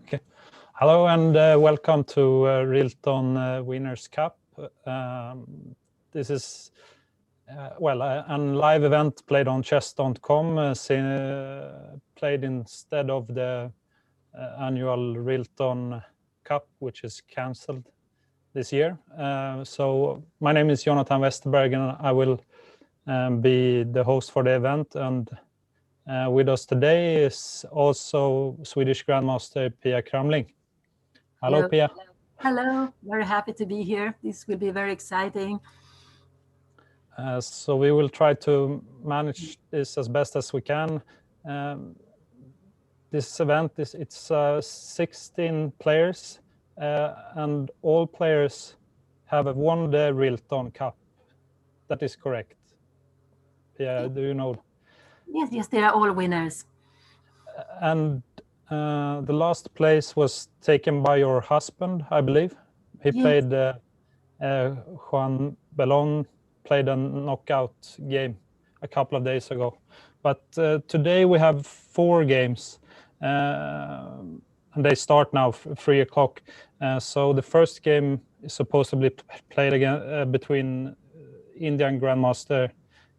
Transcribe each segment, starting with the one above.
Okay. Hello and welcome to Rilton Winners Cup. This is a live event played on chess.com, played instead of the annual Rilton Cup, which is cancelled this year. So my name is Jonathan Westerberg and I will be the host for the event. And with us today is also Swedish Grandmaster Pia Cramling. Hello, Pia. Hello, very happy to be here. This will be very exciting. So we will try to manage this as best as we can. This event it's 16 players, and all players have won the Rilton Cup. That is correct. Pia, do you know? Yes, they are all winners. And the last place was taken by your husband, I believe. He played Juan Belon played a knockout game a couple of days ago. But today we have 4 games, and they start now 3 o'clock. So the first game is supposed to be played again between Indian Grandmaster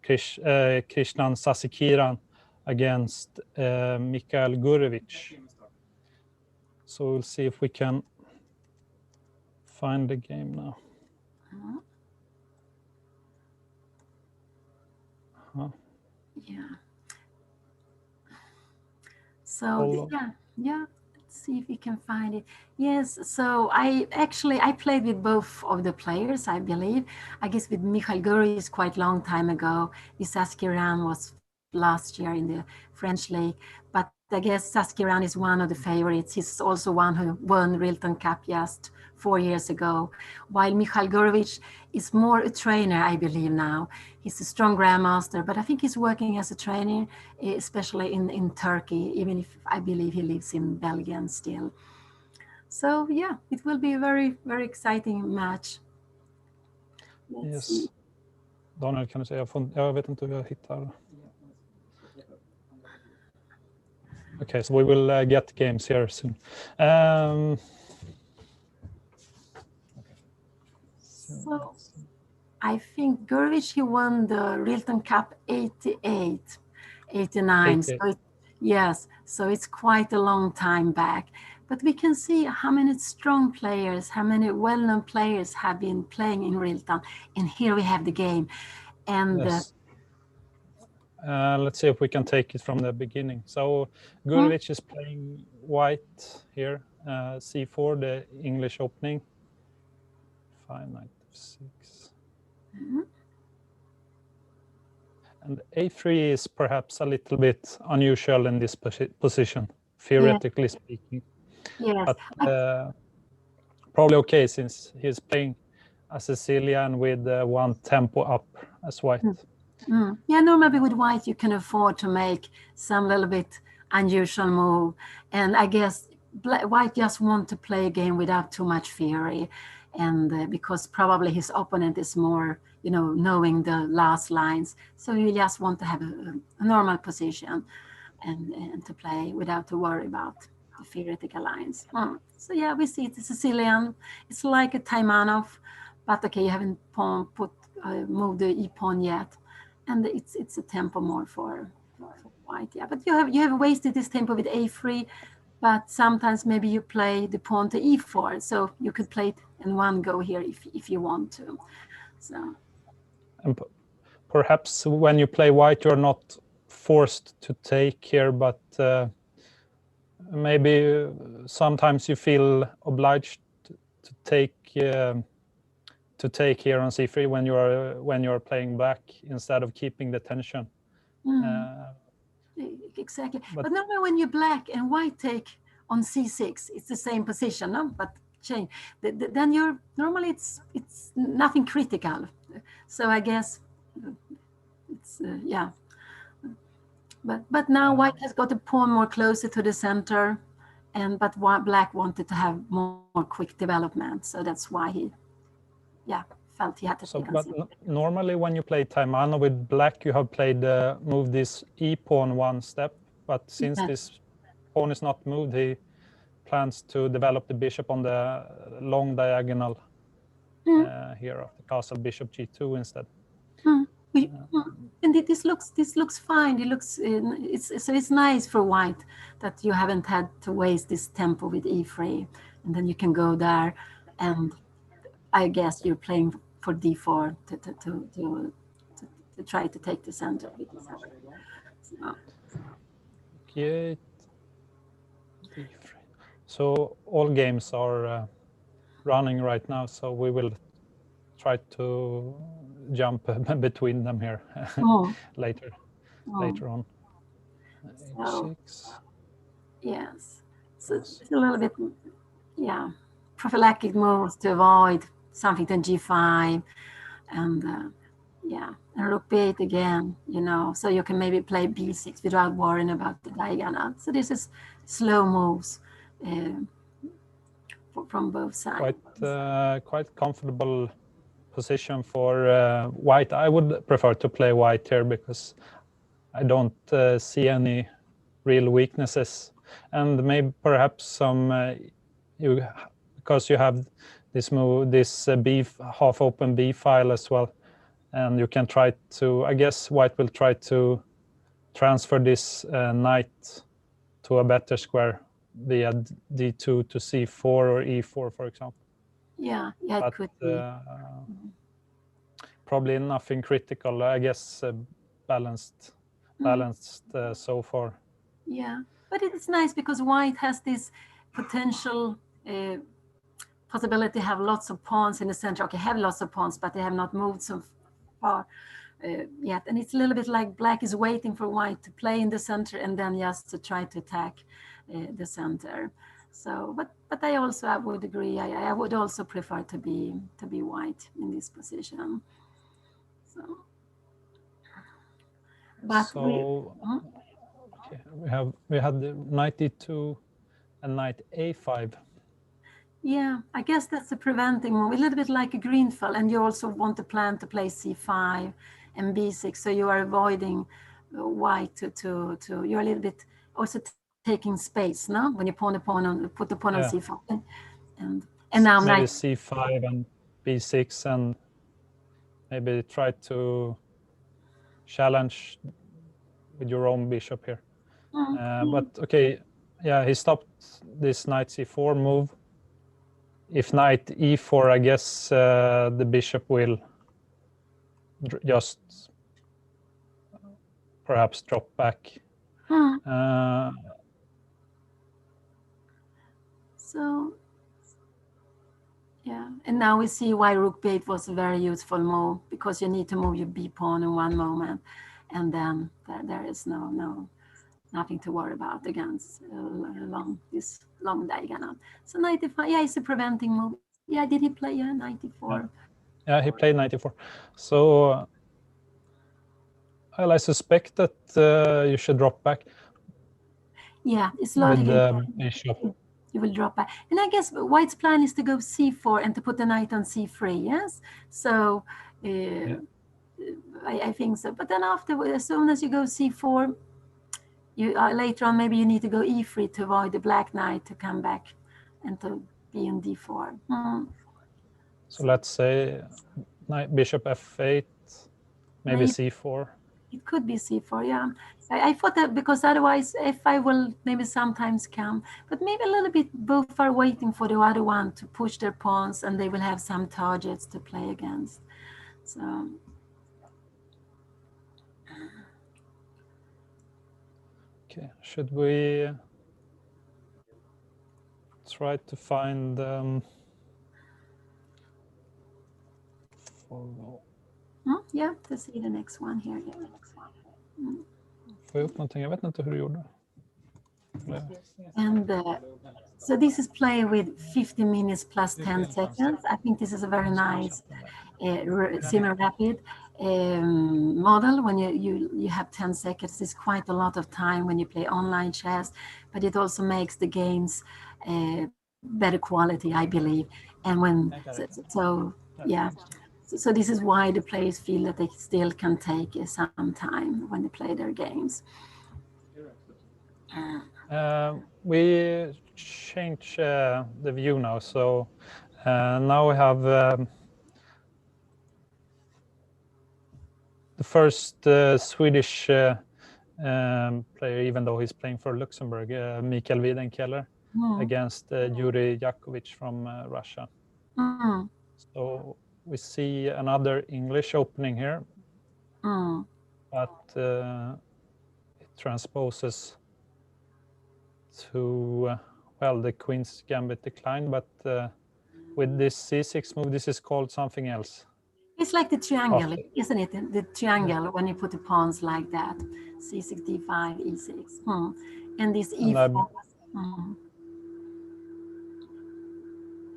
Krishnan Sasikiran against Mikhail Gurevich. So we'll see if we can find the game now. Yeah. So let's see if we can find it. Yes, so I played with both of the players, I believe. I guess with Mikhail Gurevich quite long time ago. With Sasikiran was last year in the French league, but I guess Sasikiran is one of the favorites. He's also one who won Rilton Cup just 4 years ago, while Mikhail Gurevich is more a trainer, I believe now. He's a strong grandmaster, but I think he's working as a trainer, especially in Turkey, even if I believe he lives in Belgium still. So yeah, it will be a very, very exciting match. Let's see. Daniel, kan du säga? Jag vet inte hur jag hittar. Okay, so we will get games here soon. So I think Gurevich, he won the Rilton Cup 88, 89. So it's quite a long time back. But we can see how many strong players, how many well-known players have been playing in Rilton. And here we have the game. And yes. Let's see if we can take it from the beginning. So Gurevich is playing white here, c4, the English opening. 5, knight f6. And a3 is perhaps a little bit unusual in this position, theoretically speaking. Yes. But probably okay since he's playing a Sicilian with 1 tempo up as white. Yeah, normally with white you can afford to make some little bit unusual move, and I guess white just want to play a game without too much fury, and because probably his opponent is more, knowing the last lines, so you just want to have a normal position and to play without to worry about the theoretical lines. So yeah, we see it's a Sicilian. It's like a Taimanov, but okay, you haven't moved the e-pawn yet. And it's a tempo more for white, yeah. But you have wasted this tempo with a3, but sometimes maybe you play the pawn to e4, so you could play it in one go here if you want to. So. And perhaps when you play white, you're not forced to take here, but maybe sometimes you feel obliged to take here on c3 when you're playing black instead of keeping the tension. Exactly. But normally when you black and white take on c6, it's the same position, no? But change. Then you're normally it's nothing critical. So I guess it's yeah. But now white has got the pawn more closer to the center, but black wanted to have more quick development, so that's why he. Yeah, felt he had to take but normally when you play Taimanov with black, you have played moved this e-pawn 1 step, but since this pawn is not moved, he plans to develop the bishop on the long diagonal here of the castle, bishop g2 instead. And this looks fine. It looks it's nice for white that you haven't had to waste this tempo with e3, and then you can go there, and I guess you're playing for d4 to try to take the center with the center. So. Okay. D3. So all games are running right now, so we will try to jump between them here later on. H6. Yes, so it's a little bit, prophylactic moves to avoid something to g5, and and rook b8 again, so you can maybe play b6 without worrying about the diagonal. So this is slow moves from both sides. Quite comfortable position for white. I would prefer to play white here because I don't see any real weaknesses, and maybe perhaps some because you have this move, this half open b file as well, and you can try to, I guess white will try to transfer this knight to a better square via d2 to c4 or e4, for example. Yeah, it could be. Probably nothing critical, I guess. Balanced so far. Yeah, but it's nice because white has this potential possibility to have lots of pawns in the center. Okay, have lots of pawns, but they have not moved so far yet. And it's a little bit like black is waiting for white to play in the center and then just to try to attack the center. So, but I would agree. I would also prefer to be white in this position. So, but we had the knight e2 and knight a5. Yeah, I guess that's a preventing move, a little bit like a green file, and you also want to plan to play c5 and b6, so you are avoiding white to you're a little bit also taking space, no? When you put the pawn on c5, and now maybe c5 and b6, and maybe try to challenge with your own bishop here. But okay, he stopped this knight c4 move. If knight e4, I guess the bishop will just perhaps drop back. So, and now we see why rook b8 was a very useful move, because you need to move your b pawn in one moment, and then there is nothing to worry about against this long diagonal. So 95, it's a preventing move. Yeah, did he play 94? Yeah, he played 94. So, I suspect that you should drop back. Yeah, it's logical. With the bishop. You will drop back. And I guess white's plan is to go c4 and to put the knight on c3, yes? So, I think so. But then after, as soon as you go c4, you later on maybe you need to go e3 to avoid the black knight to come back and to be in d4. So let's say bishop f8, maybe c4. It could be c4, yeah. I thought that because otherwise f5 will maybe sometimes come, but maybe a little bit both are waiting for the other one to push their pawns, and they will have some targets to play against. So. Okay, should we try to find yeah, to see the next one here. Får jag upp någonting? Jag vet inte hur du gjorde. And so this is play with 50 minutes plus 10 seconds. I think this is a very nice semi-rapid model. When you have 10 seconds, it's quite a lot of time when you play online chess, but it also makes the games better quality, I believe. And when so this is why the players feel that they still can take some time when they play their games. We change the view now, so now we have the first Swedish player, even though he's playing for Luxembourg, Mikael Wiedenkeller, against Yuri Jakovic from Russia. So we see another English opening here, but it transposes to, well, the Queen's Gambit decline, but with this C6 move, this is called something else. It's like the triangle, isn't it? The triangle, when you put the pawns like that. C6, D5, E6. And this E4.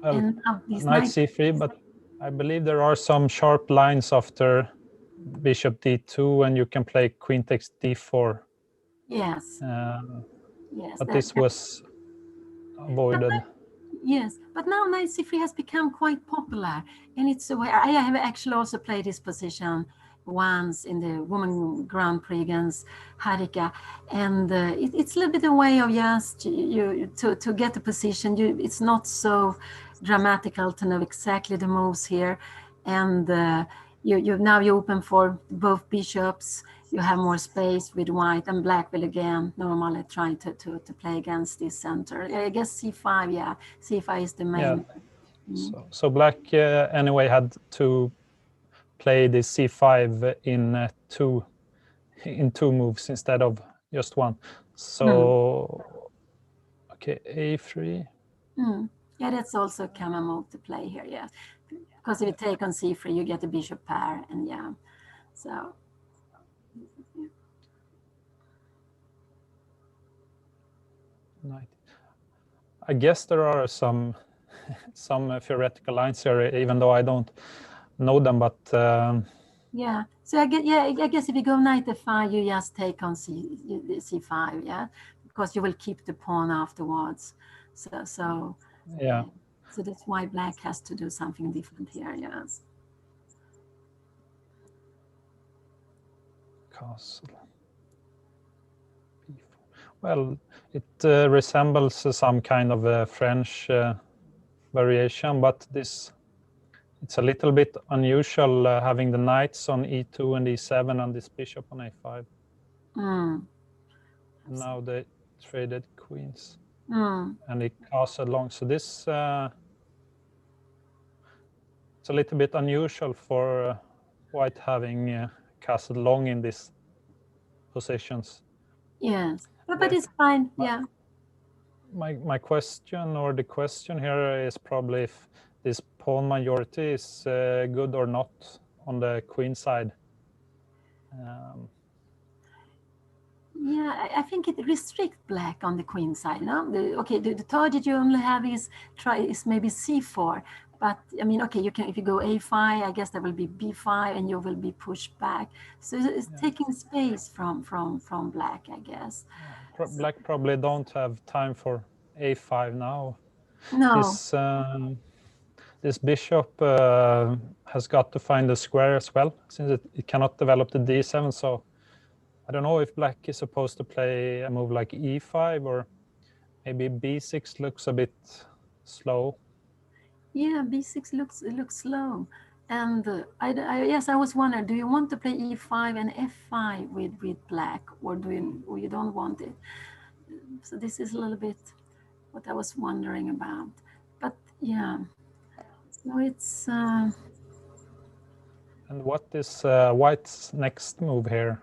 Well, knight C3, but I believe there are some sharp lines after bishop D2, and you can play queen takes D4. Yes. Yes. But this was avoided. Yes, but now knight c3 has become quite popular, and it's a way. I have actually also played this position once in the Women Grand Prix against Harika, and it's a little bit a way of just to get the position. It's not so dramatical to know exactly the moves here, and you open for both bishops. You have more space with white, and black will again normally try to play against this center. I guess c5, yeah, c5 is the main. Yeah. So black anyway had to play the c5 in two moves instead of just one. So okay, a3. Yeah, that's also a common move to play here. Yeah, because if you take on c3, you get a bishop pair, and yeah, so. I guess there are some theoretical lines here, even though I don't know them. But yeah, so I guess if you go knight f5, you just take on c5, yeah, because you will keep the pawn afterwards. So yeah. So that's why black has to do something different here. Yes. Castle. Well, it resembles some kind of a French variation, but it's a little bit unusual having the knights on e2 and e7 and this bishop on a5. Now they traded queens, and it castled long. So this it's a little bit unusual for white having castled long in these positions. Yes, but it's fine. Yeah. My question, or the question here, is probably if this pawn majority is good or not on the queen side. Yeah, I think it restricts black on the queen side. No, the target you only have is maybe c4. But I mean, okay, you can, if you go a5, I guess there will be b5, and you will be pushed back. So it's taking space from black, I guess. Black probably don't have time for a5 now. No. This bishop has got to find a square as well, since it cannot develop the d7. So I don't know if black is supposed to play a move like e5, or maybe b6 looks a bit slow. Yeah, b6 looks slow. And I was wondering, do you want to play e5 and f5 with black, or you don't want it? So this is a little bit what I was wondering about. But yeah, so it's. And what is white's next move here,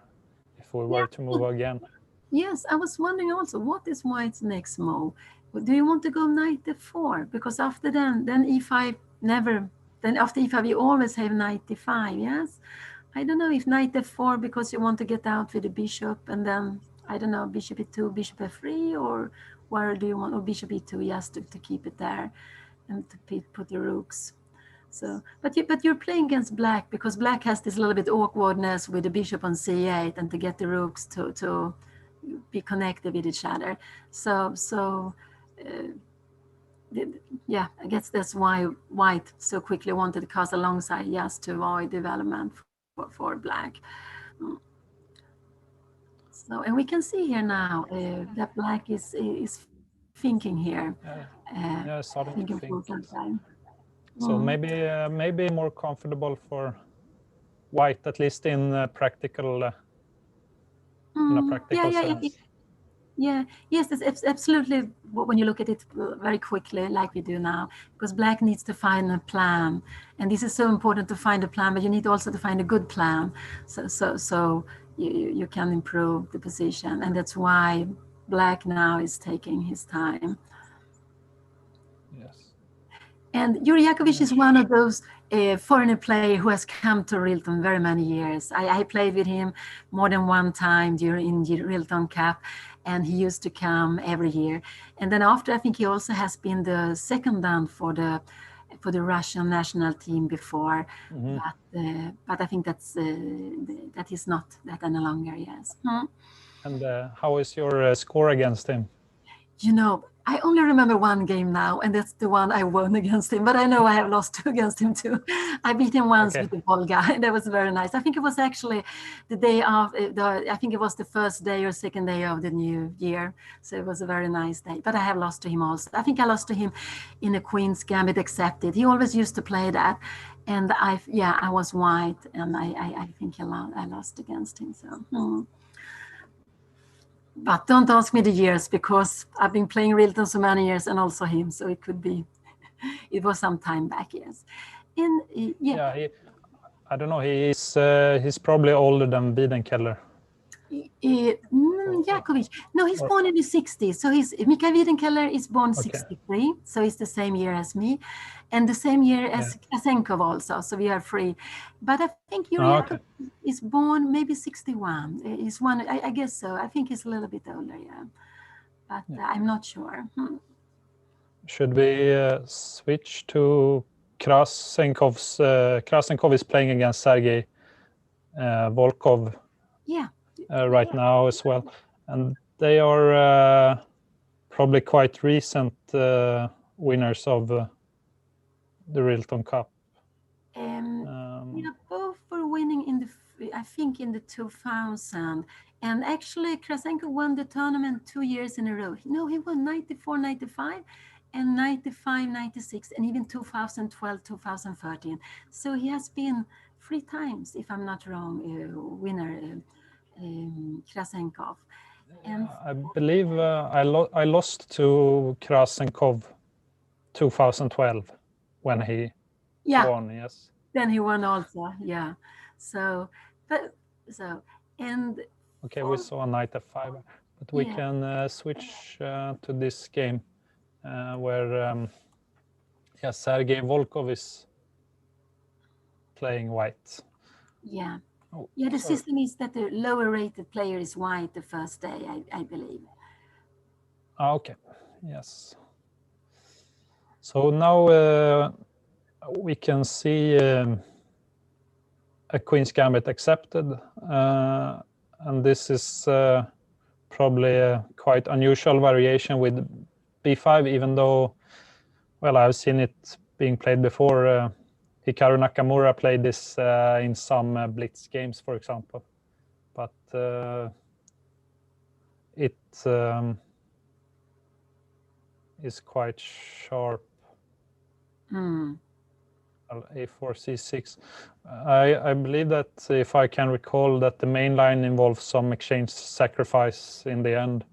if we were to move again? Yes, I was wondering also, what is white's next move? Do you want to go knight f4? Because after then e5 never. Then after e5, you always have knight d5, yes? I don't know if knight f4 because you want to get out with the bishop, and then, I don't know, bishop e2, bishop f3, or where do you want, or bishop e2, yes, to keep it there and to put the rooks. So, but you're playing against black, because black has this little bit awkwardness with the bishop on c8, and to get the rooks to be connected with each other. So yeah, I guess that's why white so quickly wanted to cast alongside, just to avoid development for black. So, and we can see here now that black is thinking here, Starting to thinking think. for some time. So maybe more comfortable for white, at least in practical practical sense. Yeah, yes, it's absolutely when you look at it very quickly, like we do now, because black needs to find a plan, and this is so important to find a plan, but you need also to find a good plan, so you can improve the position, and that's why black now is taking his time. Yes. And Yuri Jakovic is one of those foreigner players who has come to Rilton very many years. I played with him more than one time during the Rilton Cup, and he used to come every year. And then after, I think he also has been the second dan for the Russian national team before. But I think that is not that any longer. Yes. And how is your score against him? You know, I only remember one game now, and that's the one I won against him. But I know I have lost two against him too. I beat him once with the Volga, and that was very nice. I think it was actually the day of I think it was the first day or second day of the new year. So it was a very nice day. But I have lost to him also. I think I lost to him in a Queen's Gambit Accepted. He always used to play that, and I was white, and I think I lost against him. So. But don't ask me the years, because I've been playing Rilton so many years, and also him. So it could be, it was some time back, yes. And I don't know. He's probably older than Wiedenkeller. Jakovic. No, he's born in the 60s. So Mikael Wiedenkeller is born 63. So he's the same year as me, and the same year as Krasenkov also. So we are free. But I think Yuri Jakovic is born maybe 61. He's one. I guess so. I think he's a little bit older. Yeah, but I'm not sure. Should we switch to Krasenkov's? Krasenkov is playing against Sergei Volkov. Right now as well, and they are probably quite recent winners of the Rilton Cup. Both were winning I think in the 2000, and actually Krasenkov won the tournament 2 years in a row. No, he won 94, 95, and 95, 96, and even 2012, 2013. So he has been 3 times, if I'm not wrong, winner. Krasenkov. And I believe I lost to Krasenkov 2012 when he won. Yes. Then he won also. Yeah. And okay, we saw a knight f5, but we can switch to this game where Sergei Volkov is playing white. Yeah. The system is that the lower rated player is white the first day, I believe. Okay, yes. So now we can see a Queen's Gambit Accepted, and this is probably a quite unusual variation with b5, even though, well, I've seen it being played before. Hikaru Nakamura played this in some blitz games, for example, but it is quite sharp. A4, C6. I believe that, if I can recall, that the main line involves some exchange sacrifice in the end.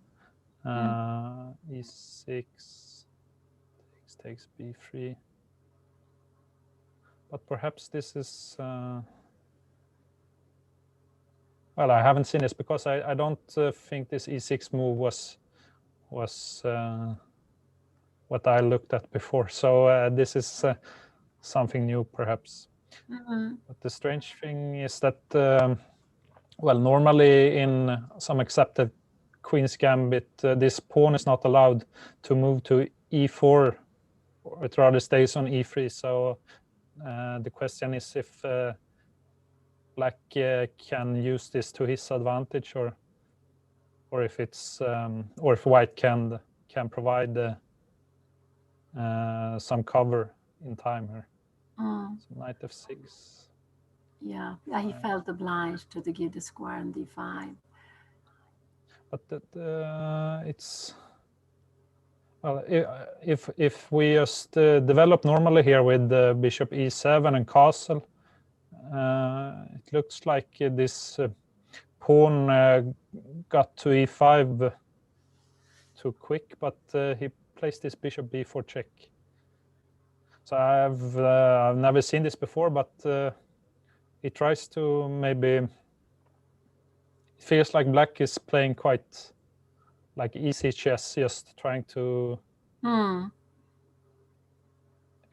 E6 takes B3. But perhaps this is... well, I haven't seen this because I don't think this E6 move was what I looked at before. So this is something new, perhaps. But the strange thing is that, well, normally in some accepted Queen's Gambit, this pawn is not allowed to move to E4, or it rather stays on E3. So the question is if Black can use this to his advantage, or if it's or if White can provide some cover in time here. So knight f6. Yeah, he felt obliged to give the square on d5. but it's well, if we just develop normally here with bishop e7 and castle, it looks like this pawn got to e5 too quick, but he placed this bishop b4 check. So I've never seen this before, but he tries to maybe. It feels like black is playing quite like easy chess, just trying to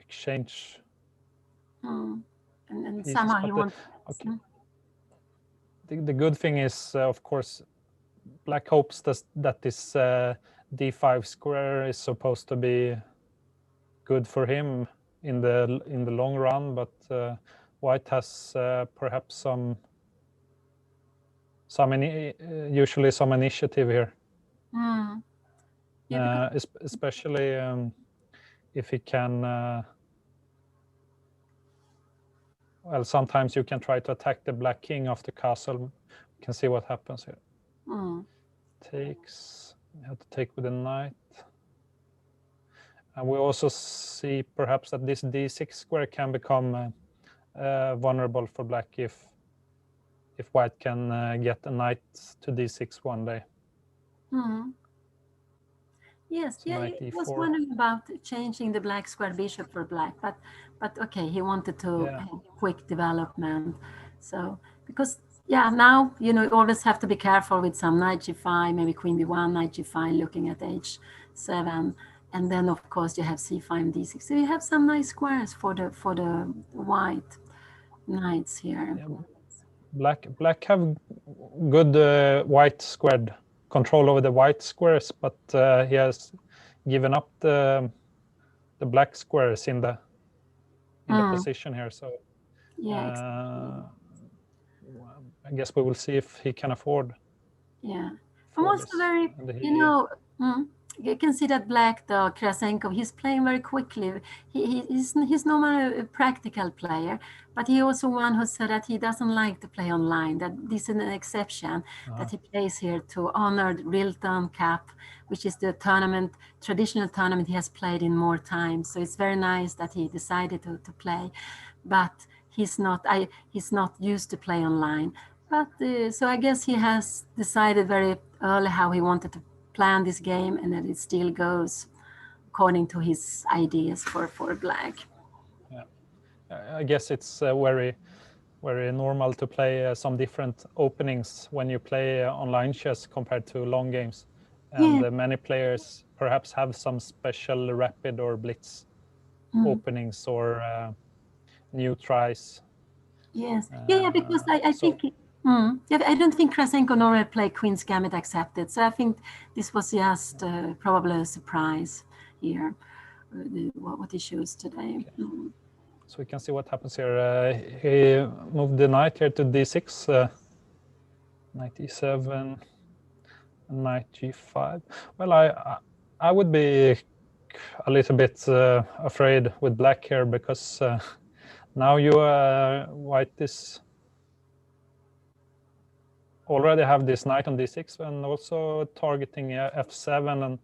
exchange. And pieces, somehow he wants. Okay. The good thing is, of course, black hopes that this d5 square is supposed to be good for him in the long run, but white has perhaps usually some initiative here. Yeah, Especially if he can. Well, sometimes you can try to attack the black king off the castle. You can see what happens here. Takes. You have to take with the knight. And we also see perhaps that this d6 square can become vulnerable for black if white can get a knight to d6 one day. Yes, So yeah, knight he e4. was wondering about changing the black square bishop for black, but okay, he wanted to have quick development. So because now you always have to be careful with some knight g5, maybe queen b1, knight g5, looking at h7, and then of course you have c5, d6. So you have some nice squares for the white knights here. Yeah. Black have good white squared control over the white squares, but he has given up the black squares in the position here. So I guess we will see if he can afford. Yeah, I'm also very, you can see that black, though, Krasenko, he's playing very quickly. He's normally a practical player, but he also one who said that he doesn't like to play online, that this is an exception, that he plays here to honor the Rilton Cup, which is the traditional tournament he has played in more times. So it's very nice that he decided to play, but he's not used to play online. But so I guess he has decided very early how he wanted to plan this game, and that it still goes according to his ideas for black. Yeah, I guess it's very normal to play some different openings when you play online chess compared to long games, and many players perhaps have some special rapid or blitz openings or new tries. Yes, because I think. I don't think Krasenko normally play Queen's Gambit accepted, so I think this was just probably a surprise here, what he chose today. Okay. So we can see what happens here. He moved the knight here to d6, knight e7, knight g5. Well, I would be a little bit afraid with black here, because now white is already have this knight on d6 and also targeting f7, and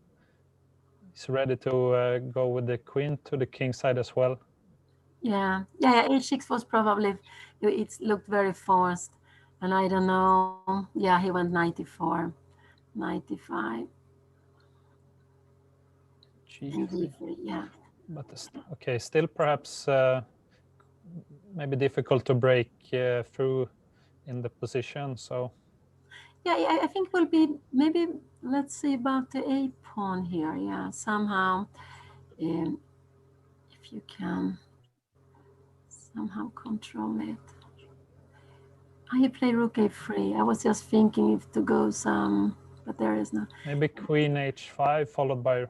he's ready to go with the queen to the king side as well. Yeah, h6 was probably, it looked very forced, and I don't know. Yeah, he went 94, 95. G3. Yeah. But okay, still perhaps maybe difficult to break through in the position. So yeah, I think will be maybe, let's see about the a pawn here. Yeah, somehow, if you can somehow control it. You play rook a3. I was just thinking if to go some, but there is no. Maybe queen h5 folled by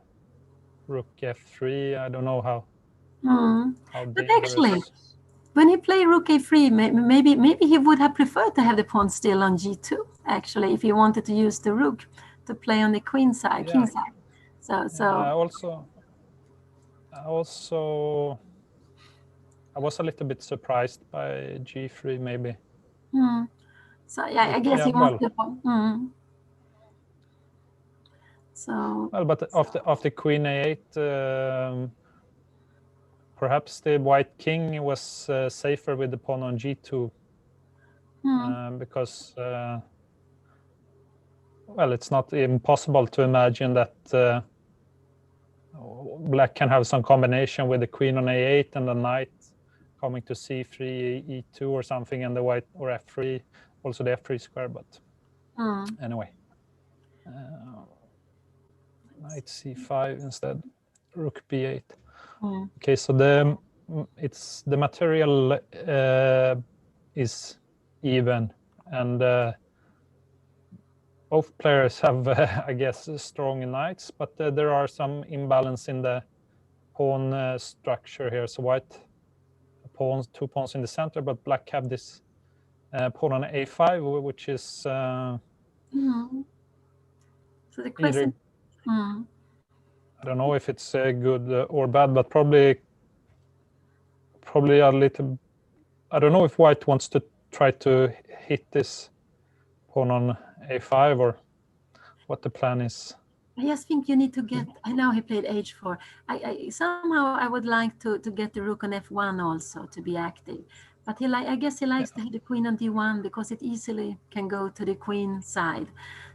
rook f3. I don't know how. But actually, when he played rook a3, maybe he would have preferred to have the pawn still on g2. Actually, if he wanted to use the rook to play on the queen side, king side. So. I was a little bit surprised by g3, maybe. So I guess he wants the pawn. So Well, but after queen a8, perhaps the white king was safer with the pawn on g2, because well, it's not impossible to imagine that black can have some combination with the queen on a8 and the knight coming to c3, e2 or something, and the white, or f3, also the f3 square. But anyway, knight c5 instead, rook b8. Okay, so the material is even, and both players have, I guess, strong knights, but there are some imbalance in the pawn structure here. So white pawns, 2 pawns in the center, but black have this pawn on a5, which is so the question. either, I don't know if it's good or bad, but probably a little. I don't know if white wants to try to hit this pawn on a5 or what the plan is. I just think you need to get. I know he played h4. Somehow I would like to get the rook on f1 also to be active, but I guess he likes to hit the queen on d1 because it easily can go to the queen side.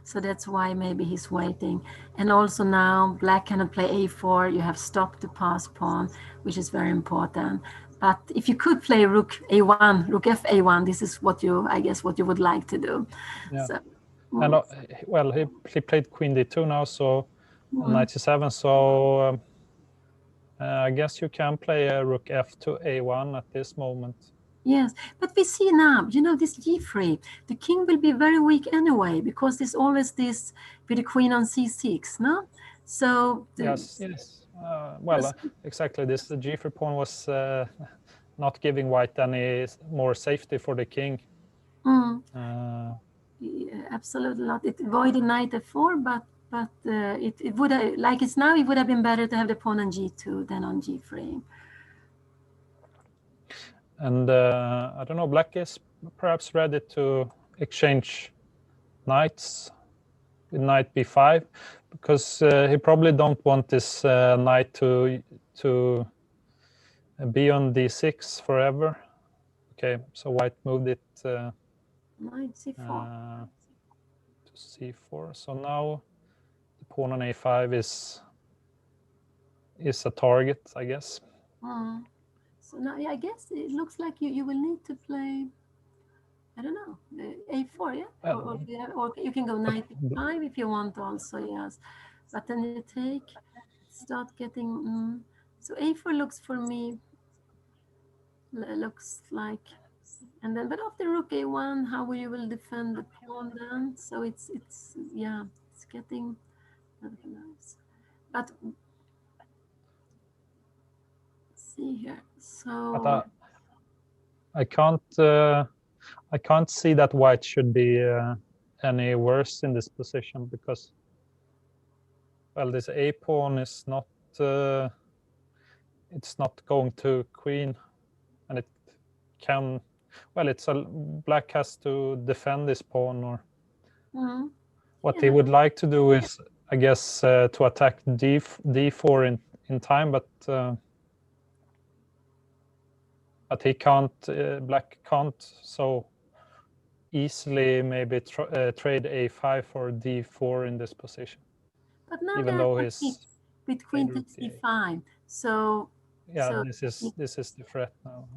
So that's why maybe he's waiting. And also now black cannot play a4. You have stopped the pass pawn, which is very important. But if you could play rook a1, rook f a1, this is what I guess what you would like to do. Yeah. So, and well, he played queen d2 now, so knight c7. So I guess you can play a rook f to a1 at this moment. Yes, but we see now, this g3, the king will be very weak anyway, because there's always this with the queen on c6, no? So yes. Well, exactly. This g3 pawn was not giving white any more safety for the king. Absolutely not. It avoided knight f4, but it would have, like it's now, it would have been better to have the pawn on g2 than on g3. And I don't know, black is perhaps ready to exchange knights with knight b5, because he probably don't want this knight to be on d6 forever. Okay, so white moved it Knight c4 to c4. So now the pawn on a5 is a target, I guess. So now, I guess it looks like you will need to play, I don't know, a4, yeah? Well, or you can go knight b5 if you want also, yes. But then you start getting, so a4 looks for me, looks like, and then, but after rook a1, how you will defend the pawn then? So it's getting, but see here, so. But I can't see that white should be any worse in this position, because, well, this a pawn is not it's not going to queen, and it can, well, black has to defend this pawn, or what he would like to do is, I guess, to attack d4 in time, but he can't, black can't so easily maybe trade a5 for d4 in this position. But now even though he's with queen to c5, so this is the threat now.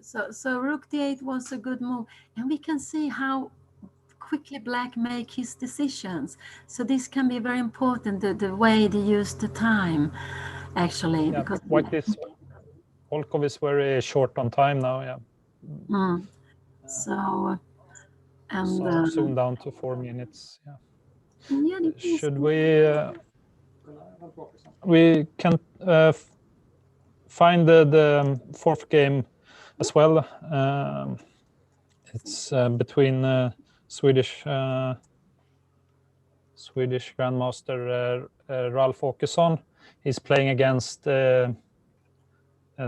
So rook d8 was a good move, and we can see how quickly black make his decisions. So this can be very important, the way they use the time, actually, because white is Volkov is very short on time now. So soon down to 4 minutes. Should we can find the fourth game as well. It's between Swedish Grandmaster Ralf Åkesson. He's playing against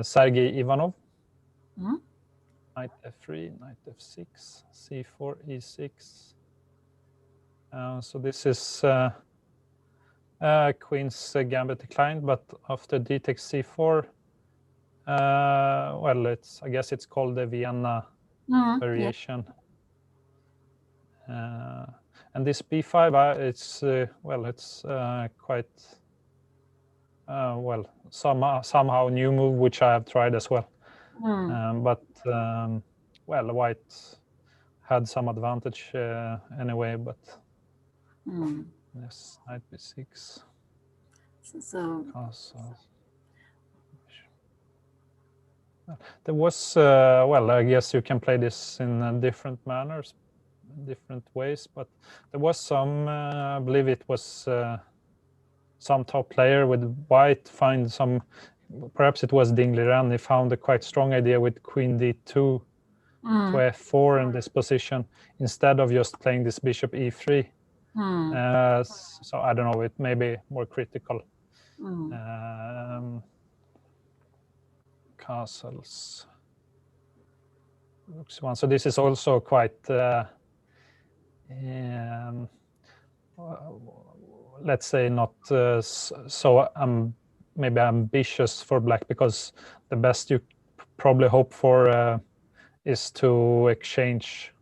Sergei Ivanov. Knight f3, knight f6, c4, e6. So this is Queen's gambit declined, but after d takes c4, well, I guess it's called the Vienna variation. And this b5, it's it's quite somehow new move, which I have tried as well. But white had some advantage anyway. But yes, knight b6. So Castle. There was I guess you can play this in different manners, different ways. But there was some, I believe it was some top player with white find some. Perhaps it was Dingley Ran. He found a quite strong idea with Queen d2 to f4 in this position instead of just playing this bishop e3. So I don't know. It may be more critical. Castles. Looks one. So this is also quite. Let's say not so maybe ambitious for black, because the best you probably hope for is to exchange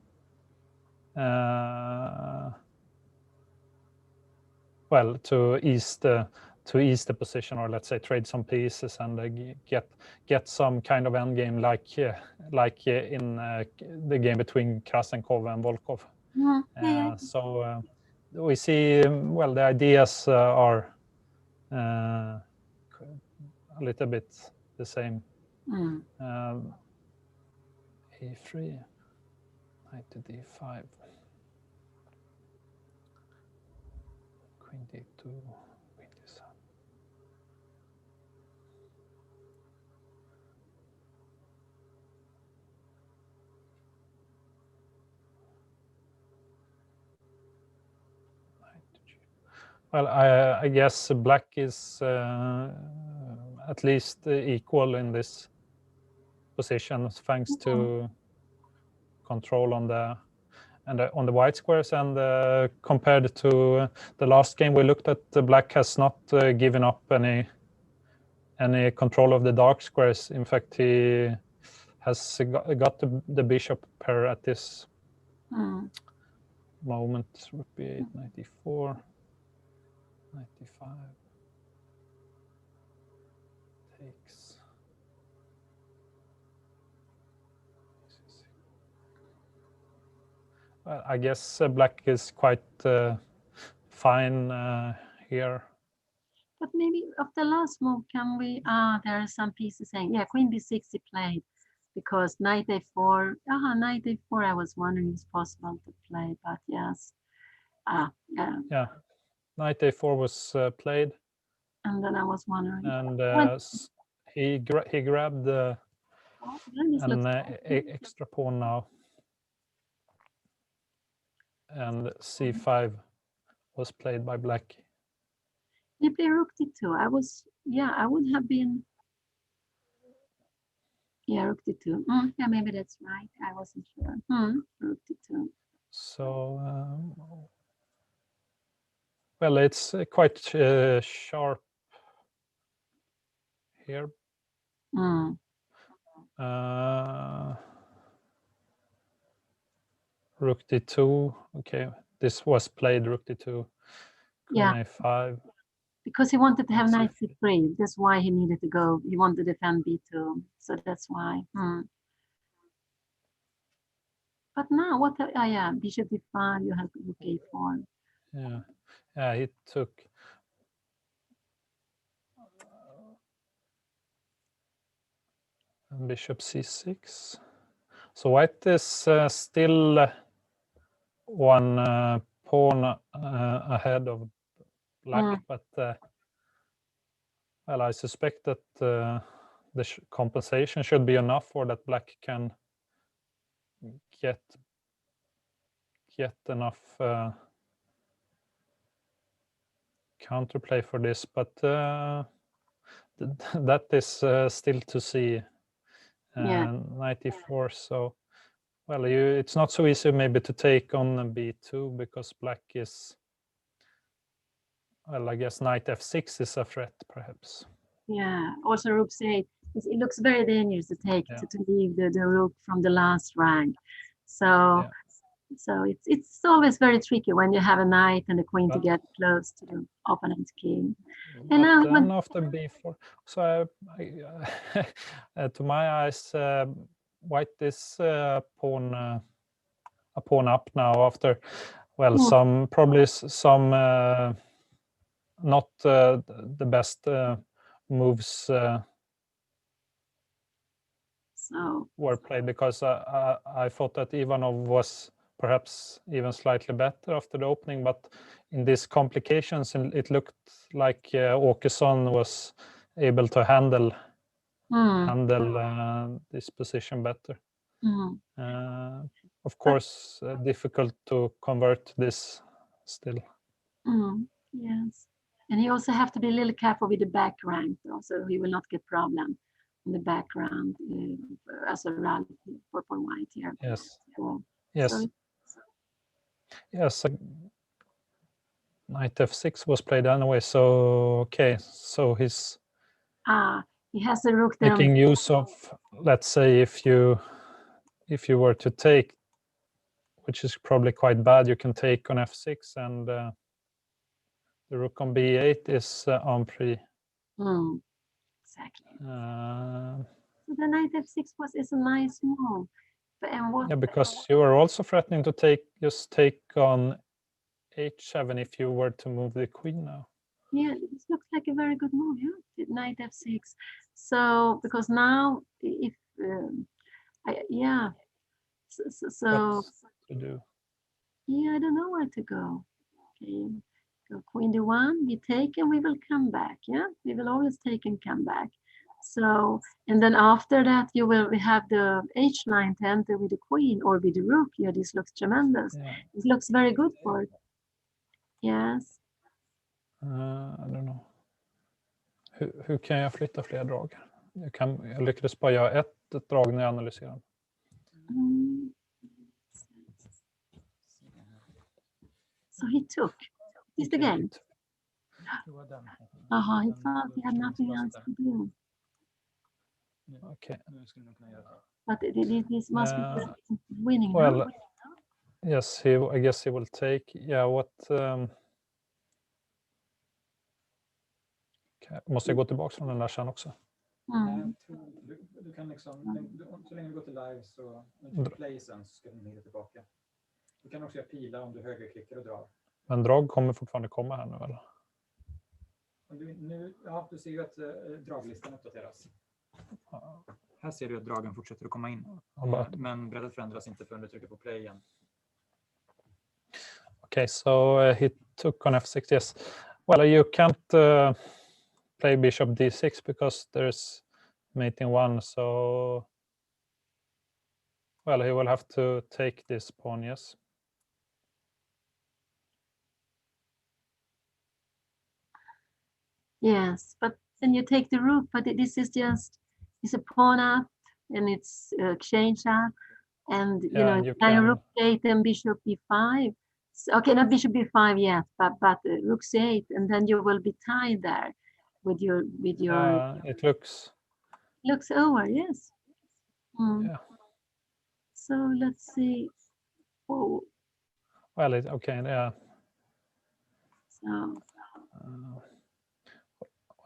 to ease the position, or let's say trade some pieces and get some kind of endgame like in the game between Krasenkov and Volkov. So we see the ideas are a little bit the same. E3, knight to d5, queen d2, queen d7. Well, I guess black is at least equal in this position, thanks to control on the white squares, and compared to the last game we looked at, the black has not given up any control of the dark squares. In fact, he has got the bishop pair at this moment. Rook b8, 94, 95 takes. Well, I guess black is quite fine here. But maybe of the last move, can we? There are some pieces saying, queen b6 he played, because knight a4. Knight a4. I was wondering if it's possible to play, but yes. Yeah, knight a4 was played. And then I was wondering. And he grabbed an extra pawn now. And c5 was played by black. He played rook d2. I would have been. Yeah, rook d2. Yeah, maybe that's right. I wasn't sure. Rook d2. So, well, it's quite sharp here. Rook d2. Okay, this was played rook d2. Queen a5. Because he wanted to have knight c3. That's why he needed to go. He wanted to defend b2. So that's why. But now what? Bishop d5. You have rook a4. Yeah, he took. Bishop c6. So white is still one pawn ahead of black, but well, I suspect that the compensation should be enough for that black can get enough counterplay for this, but that is still to see. 94. So, well, it's not so easy maybe to take on b2, because black is Well, I guess knight f6 is a threat, perhaps. Yeah. Also, rook c8. It looks very dangerous to take to leave the rook from the last rank. So it's always very tricky when you have a knight and a queen to get close to the opponent's king. And now then after b4, so to my eyes, white is a pawn up now after, well, probably some not the best moves were played, because I thought that Ivanov was perhaps even slightly better after the opening, but in these complications it looked like Åkesson was able to handle this position better. Of course, difficult to convert this still. Yes, and he also have to be a little careful with the back rank, so he will not get problem in the background as a rally for white here. Yes. Yes. Yes. Knight f6 was played anyway, so okay, so he's he has a rook there. Making use of, let's say, if you were to take, which is probably quite bad, you can take on f6, and the rook on b8 is on 3. Exactly. So the knight f6 is a nice move. Yeah, because you are also threatening to take on h7 if you were to move the queen now. Yeah, this looks like a very good move. Yeah, knight f6. So because now if so what to do? Yeah, I don't know where to go. Okay, go queen d1. We take and we will come back. Yeah, we will always take and come back. So, and then after that, we have the h line to enter with the queen or with the rook. Yeah, this looks tremendous. Yeah. This looks very good for it. Yes. I don't know. Hur kan jag flytta fler drag? Jag lyckades bara göra ett drag när jag analyserar. So he took. Is the game? He thought he had nothing else to do. Okay. But this must be winning. Well, no? Yes, I guess he will take. Yeah, what? Måste jag gå tillbaka från den där sen också? Du kan liksom, så länge du går till live så under play sen så ska den hitta tillbaka. Du kan också göra pila om du högerklickar och drar. Men drag kommer fortfarande komma här nu, eller? Du ser ju att draglistan uppdateras. Här ser du att dragen fortsätter att komma in. Men brädet förändras inte förrän du trycker på play igen. Okay, so he took on f6, yes. Well, you can't play bishop d6 because there's mating 1, so well, he will have to take this pawn, yes. Yes, but then you take the rook, but this is just, it's a pawn up and it's exchange up, and you rook 8 and bishop b5. So, okay, not bishop b5 yet, but rook c8, and then you will be tied there with your. It looks over, yes. Yeah. So let's see. Oh. Well, okay, yeah. So.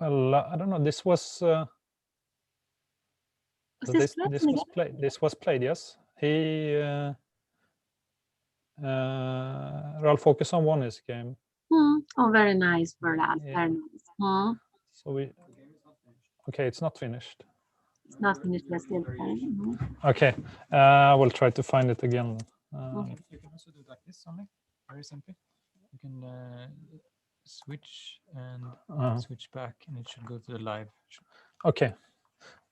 Well, I don't know. This was. This was played. This was played. Yes, he. Ralph Åkesson won his game. Oh, very nice for Ralph. Yeah. Very nice. So we. Okay, it's not finished. It's not finished. We're still playing. Okay, I will try to find it again. You can also do like this, only very simply. You can switch and switch back, and it should go to the live. Okay.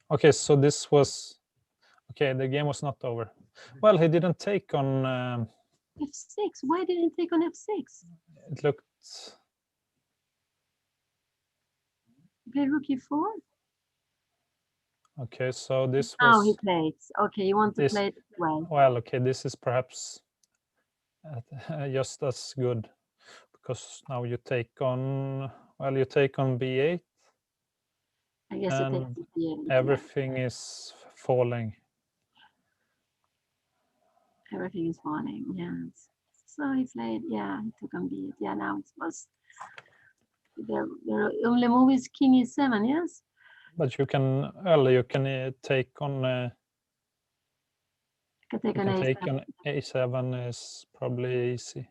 Okay, so this was. Okay, the game was not over. Well, he didn't take on. f6. Why didn't he take on f6? It looked. Play rook e4. Okay, so this was. Now he plays. Okay, you want to play it well. Well, okay, this is perhaps just as good, because now you take on, well, you take on b8, I guess it takes and the everything is falling. everything is falling. Yes. So he played. Yeah, he took on b8. Yeah, now it was. The only move is king e7. Yes. But you can, well, you can take on. You can take You on can a7, take on a7 is probably easy.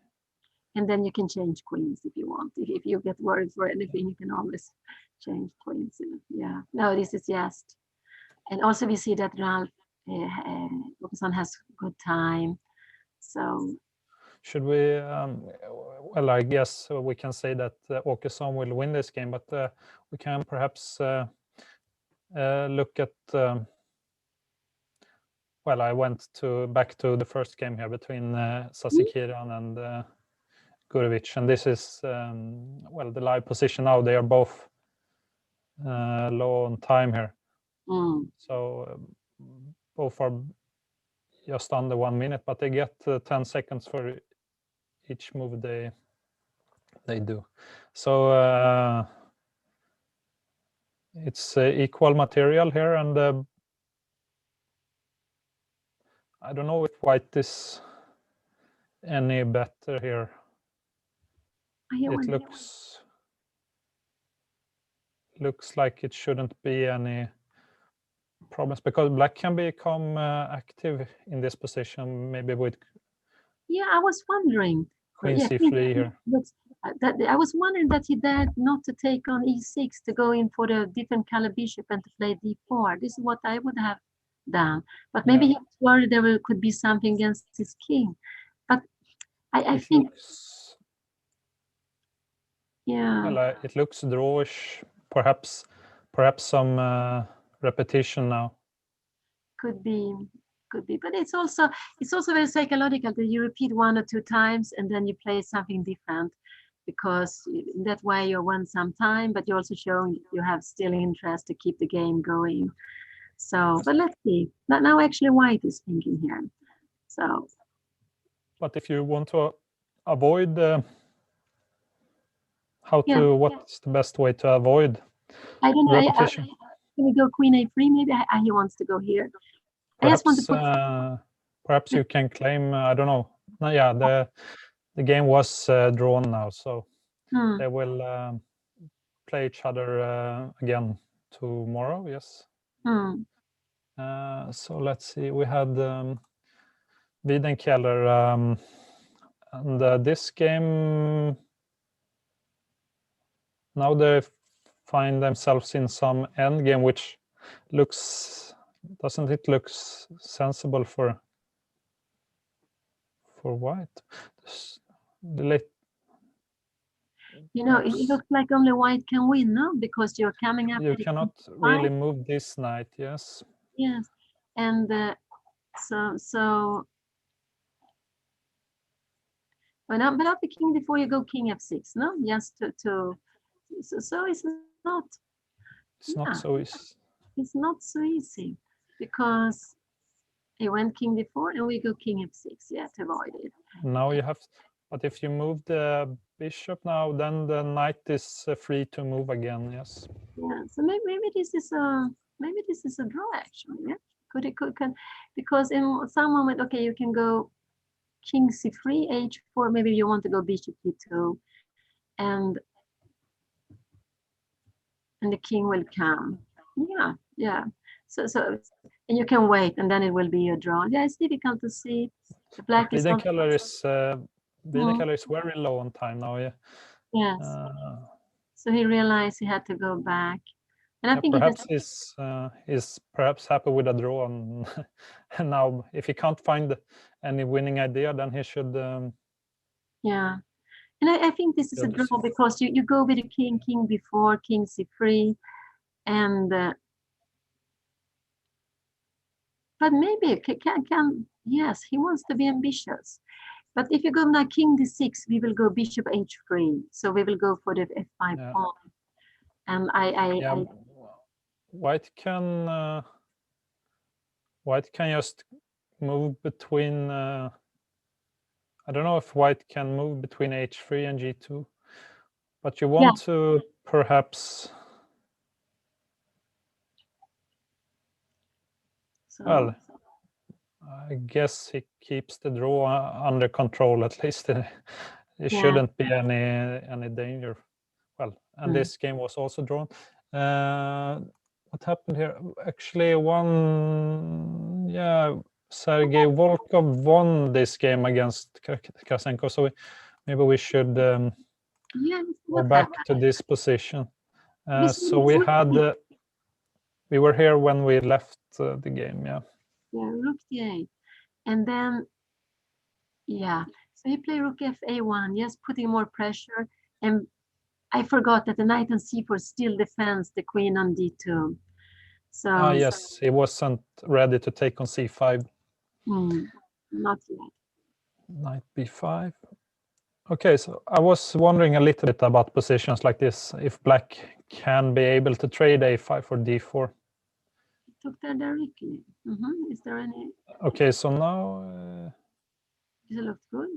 and then you can change queens if you want. If you get worried for anything, you can always change queens. Yeah. No, this is just. And also we see that Ralph Åkesson has good time. So Should we? Well, I guess we can say that Åkesson will win this game, but we can perhaps look at. Well, I went back to the first game here between Sasikiran and Gurovic, and this is well, the live position now. They are both low on time here, so both are just under 1 minute, but they get 10 seconds for each move they do. So it's equal material here, and I don't know if white is any better here. It looks like it shouldn't be any problems, because black can become active in this position, maybe with I was wondering. queen c3 here. I was wondering that he dared not to take on e6 to go in for the different color bishop and to play d4. This is what I would have done. But maybe he was worried there could be something against his king. But I think... Well, it looks drawish. Perhaps some repetition now. Could be, but it's also very psychological that you repeat 1 or 2 times and then you play something different, because in that way you won some time, but you're also showing you have still interest to keep the game going. So, but let's see. Now actually white is thinking here. So, but if you want to avoid what's the best way to avoid I don't know. repetition? Can we go queen a3? Maybe he wants to go here. Perhaps, I just want to perhaps you can claim. I don't know. No, yeah, the game was drawn now, so they will play each other again tomorrow. Yes. So let's see. We had Wiedenkeller, and this game. Now they find themselves in some endgame, which doesn't it look sensible for white? The late, it looks like only white can win, no? Because you're coming up. You cannot really move this knight, yes. Yes, and so. But after king before you go king f6, no? Just to. So it's not. It's not so easy. It's not so easy, because he went king d4 and we go king f6. Yeah, to avoid it. Now you have, but if you move the bishop now, then the knight is free to move again. Yes. Yeah. So maybe this is a draw actually. Yeah. Could because in some moment, okay, you can go king c3, h4. Maybe you want to go bishop d2, and the king will come. Yeah. So and you can wait, and then it will be a draw. Yeah, it's difficult to see. The black is not. Wiedenkeller is very low on time now. Yeah. Yes. So he realized he had to go back, and I think perhaps he's perhaps happy with a draw, and now if he can't find any winning idea, then he should. Yeah. And I think this is a draw, because you go with the king before, king c3, and but maybe yes, he wants to be ambitious. But if you go now king d6, we will go bishop h3, so we will go for the f5 pawn. And white can just move between. I don't know if white can move between h3 and g2, but you want to perhaps. Well, I guess he keeps the draw under control at least. There shouldn't be any danger. Well, and this game was also drawn. What happened here? Actually, Sergei Volkov won this game against Krasenko, so maybe we should go back to this position. So we were here when we left the game, Yeah, rook d8, and then so you play rook fa1, yes, putting more pressure, and I forgot that the knight on c4 still defends the queen on d2. So yes, he wasn't ready to take on c5. Not yet. Knight b5. Okay, so I was wondering a little bit about positions like this, if black can be able to trade a5 for d4. Took that directly. Is there any? Okay, so now Does it look good?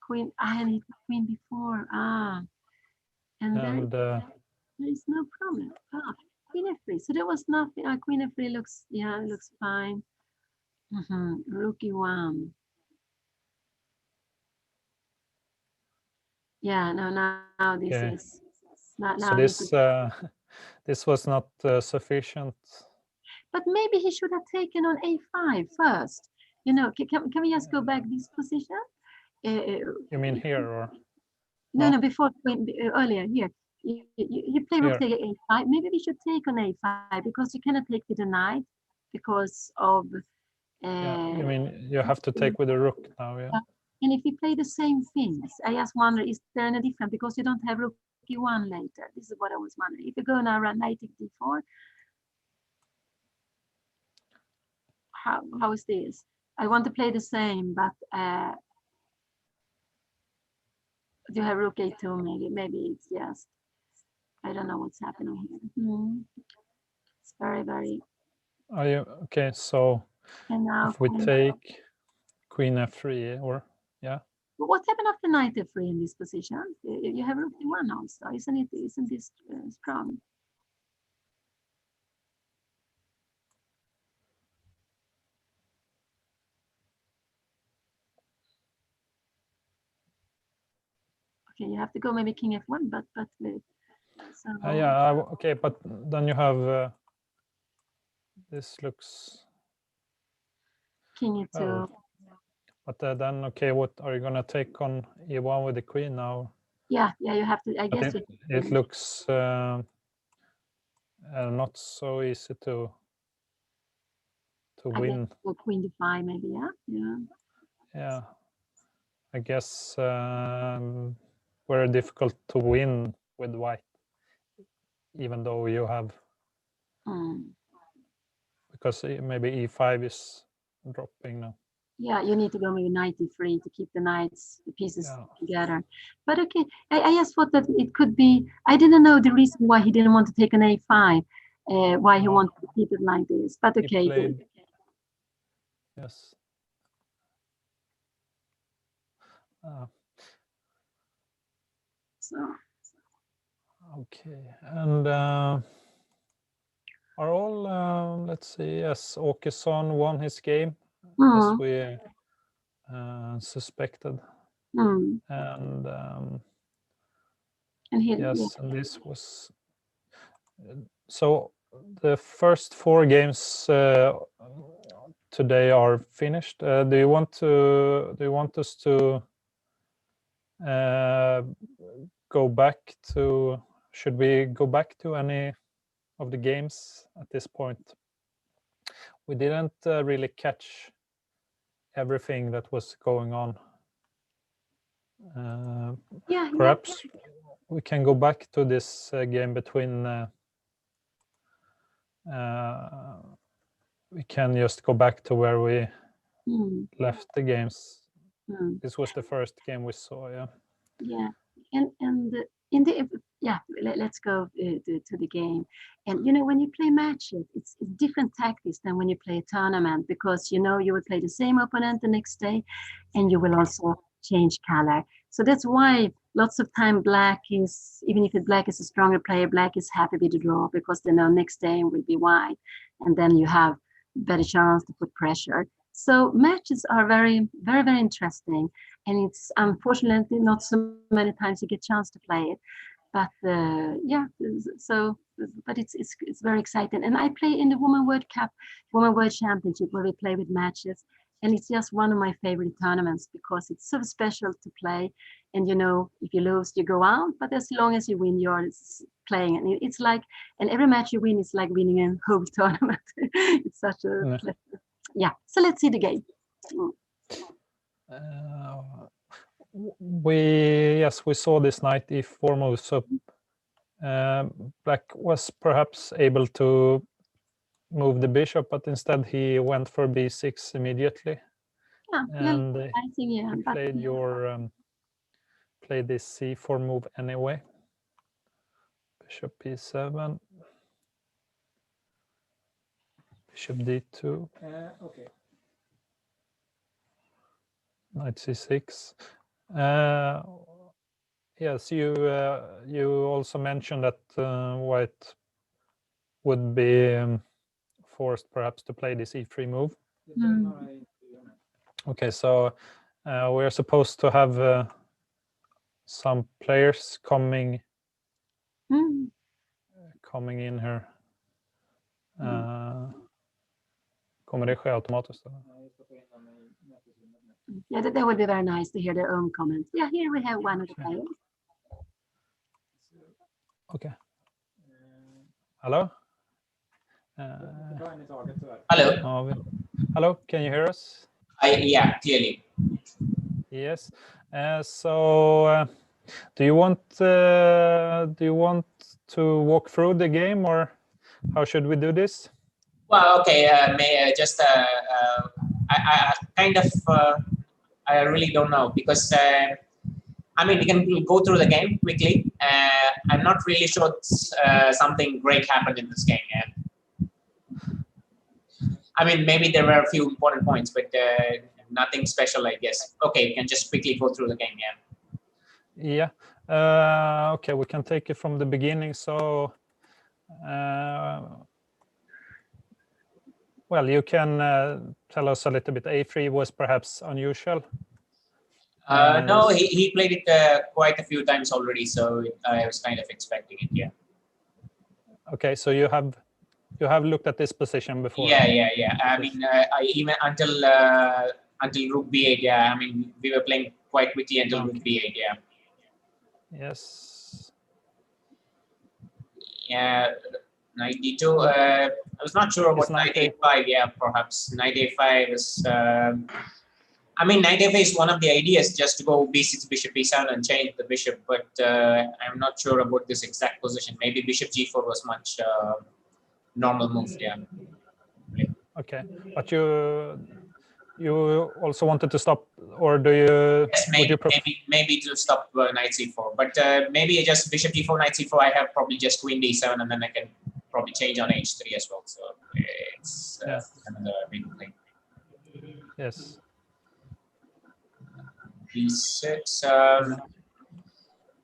Queen. I need queen before. And there is no problem. Queen f3. So there was nothing. Queen f3 looks looks fine. Rook e1. Yeah, no, now this is not now. So this was not sufficient. But maybe he should have taken on a5 first. You know, can we just go back this position? You mean here or? No, before earlier here. You play rook take a5. Maybe we should take on a5 because you cannot take with the knight because of. You mean you have to take with the rook now, yeah. And if we play the same things, I just wonder, is there any difference because you don't have rook e1 later? This is what I was wondering. If you go now run knight take d4, how is this? I want to play the same, but do you have rook a2 maybe it's just, I don't know what's happening here. It's very. Are you okay? So if we take queen f3 or But what happened after knight f3 in this position? You have rook e1 also, isn't this strong? Okay, you have to go maybe king f1, but so, okay, but then you have this looks king e2. But then okay, what are you gonna take on e1 with the queen now? Yeah, you have to. I guess it looks not so easy to win. Queen d5 maybe, Yeah, I guess very difficult to win with white, even though you have because maybe e5 is dropping now. Yeah, you need to go maybe knight e3 to keep the pieces together. But okay, I just thought that it could be. I didn't know the reason why he didn't want to take an a5, why he wanted to keep it like this. But okay. Yes. So. Okay, and are all? Let's see. Yes, Åkesson won his game as we suspected, and and this was so. The first 4 games today are finished. Do you want us to go back to? Should we go back to any of the games at this point? We didn't really catch everything that was going on. Perhaps we can go back to this game between. We can just go back to where we left the games. This was the first game we saw, and in the let's go to the game. And you know, when you play matches, it's different tactics than when you play a tournament, because you know you will play the same opponent the next day, and you will also change color. So that's why lots of time black is, even if black is a stronger player, black is happy with the draw because they know next day will be white, and then you have better chance to put pressure. So matches are very, very, very interesting, and it's unfortunately not so many times you get chance to play it. But yeah, so but it's very exciting. And I play in the Women World Cup, Women World Championship, where we play with matches, and it's just one of my favorite tournaments because it's so special to play. And you know, if you lose, you go out, but as long as you win, you're playing, and it's like, and every match you win is like winning a whole tournament. It's such a pleasure. Yeah. So let's see the game. We saw this knight e4 move, so black was perhaps able to move the bishop, but instead he went for b6 immediately. Yeah, and I think, yeah, he played played this c4 move anyway. Bishop b7, bishop d2. Okay. Knight c6. Yes, you also mentioned that white would be forced perhaps to play this e3 move. Okay, so we're supposed to have some players coming in here. Kommer det ske automatiskt? Yeah, that would be very nice to hear their own comments. Yeah, here we have one of the players. Okay. Hello? Hello. Hello, can you hear us? Yeah, clearly. Yes. So do you want to walk through the game, or how should we do this? Well, okay. I kind of I really don't know, because I mean, we can go through the game quickly. I'm not really sure something great happened in this game. Yeah. I mean, maybe there were a few important points, but nothing special, I guess. Okay, we can just quickly go through the game. Yeah. Yeah. Okay, we can take it from the beginning. So, well, you can tell us a little bit. A3 was perhaps unusual. No, he played it quite a few times already, so I was kind of expecting it. Yeah. Okay, so you have looked at this position before. Yeah. I mean, I even until rook b8. Yeah. I mean, we were playing quite quickly until rook b8. Yeah. Yes. Yeah. Knight d2. I was not sure about knight a5. Yeah, perhaps knight a5 is. I mean, knight a5 is one of the ideas, just to go b6, bishop b7, and change the bishop. But I'm not sure about this exact position. Maybe bishop g4 was much normal move. Yeah. Okay, but you also wanted to stop, or do you? Yes, maybe to stop knight c4. But maybe just bishop d4, knight c4. I have probably just queen d7, and then I can probably change on h3 as well. So it's another big thing. Yes. b6.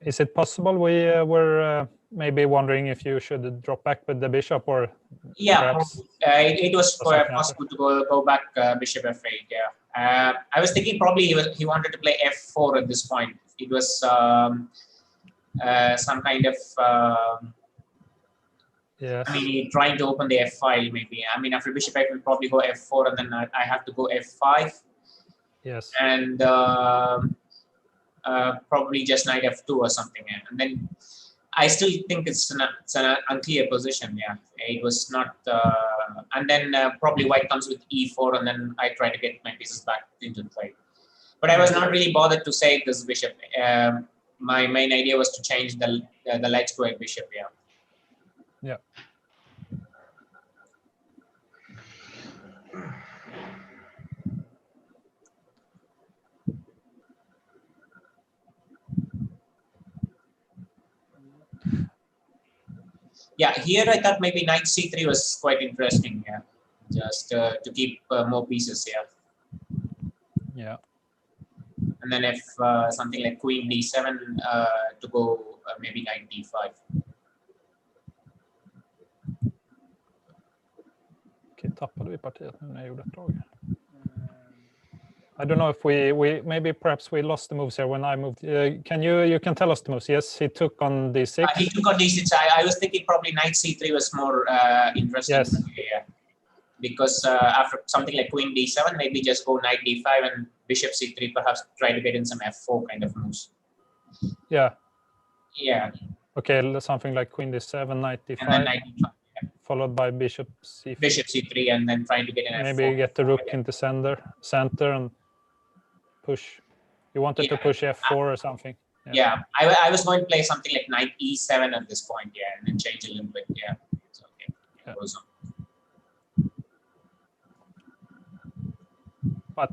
Is it possible we were maybe wondering if you should drop back with the bishop, or perhaps it was possible to go back bishop f8. Yeah, I was thinking probably he wanted to play f4 at this point. It was some kind of yes. I mean, trying to open the f file maybe. I mean, after bishop f, we'll probably go f4, and then I have to go f5. Yes. And probably just knight f2 or something. And then I still think it's an unclear position. Yeah, it was not. And then probably white comes with e4, and then I try to get my pieces back into the fight. But I was not really bothered to save this bishop. My main idea was to change the light square bishop. Yeah. Yeah. Yeah, here I thought maybe knight c3 was quite interesting. Yeah, just to keep more pieces. Yeah. Yeah. And then if something like queen d7 to go maybe knight d5. Okej, tappade vi partiet nu när jag gjorde ett drag? I don't know if we maybe perhaps we lost the moves here when I moved. Can you can tell us the moves? Yes, he took on d6. He took on d6. I was thinking probably knight c3 was more interesting. Yes. Yeah. Because after something like queen d7, maybe just go knight d5 and bishop c3, perhaps try to get in some f4 kind of moves. Yeah. Yeah. Okay, something like queen d7, knight d5, and then knight d5, yeah. followed by bishop c4. Bishop c3, and then trying to get in f4. Maybe get the rook into center and push. You wanted to push f4 or something. Yeah, I was going to play something like knight e7 at this point, yeah, and then change a little bit, yeah. So, okay, Yeah. goes on. But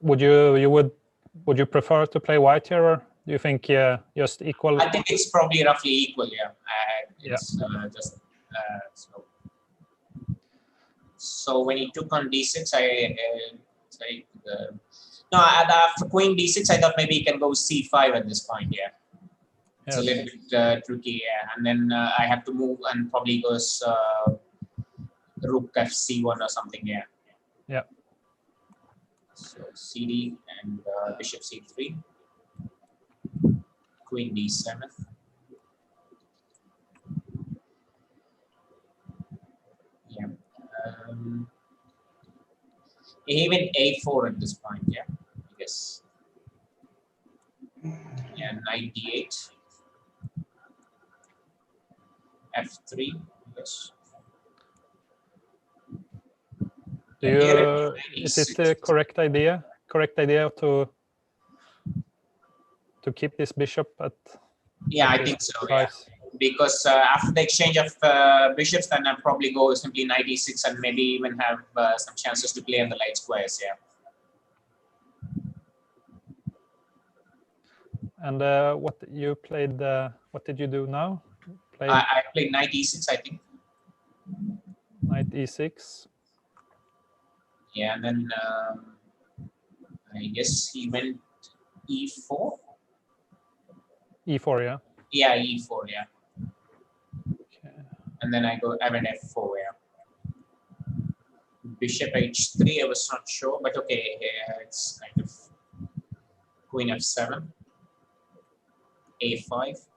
would you prefer to play white here, or do you think just equal? I think it's probably roughly equal, yeah. It's just so. So when he took on d6, after queen d6, I thought maybe he can go c5 at this point, yeah. It's a little bit tricky, yeah. And then I have to move and probably goes rook fc1 or something, yeah. Yeah. So cd and bishop c3, queen d7. Yeah. Even a4 at this point, yeah, I guess. Yeah, knight d8, f3, yes. Is it the correct idea to keep this bishop at? Yeah, I think so. Yeah. Because after the exchange of bishops, then I'll probably go simply knight e6 and maybe even have some chances to play on the light squares. Yeah. And what you played? What did you do now? I played knight e6, I think. Knight e6. Yeah, and then I guess he went e4. E4, yeah. Yeah, e4, yeah. Okay. And then I went f4, yeah. Bishop h3, I was not sure, but okay, yeah, it's kind of queen f7, a5,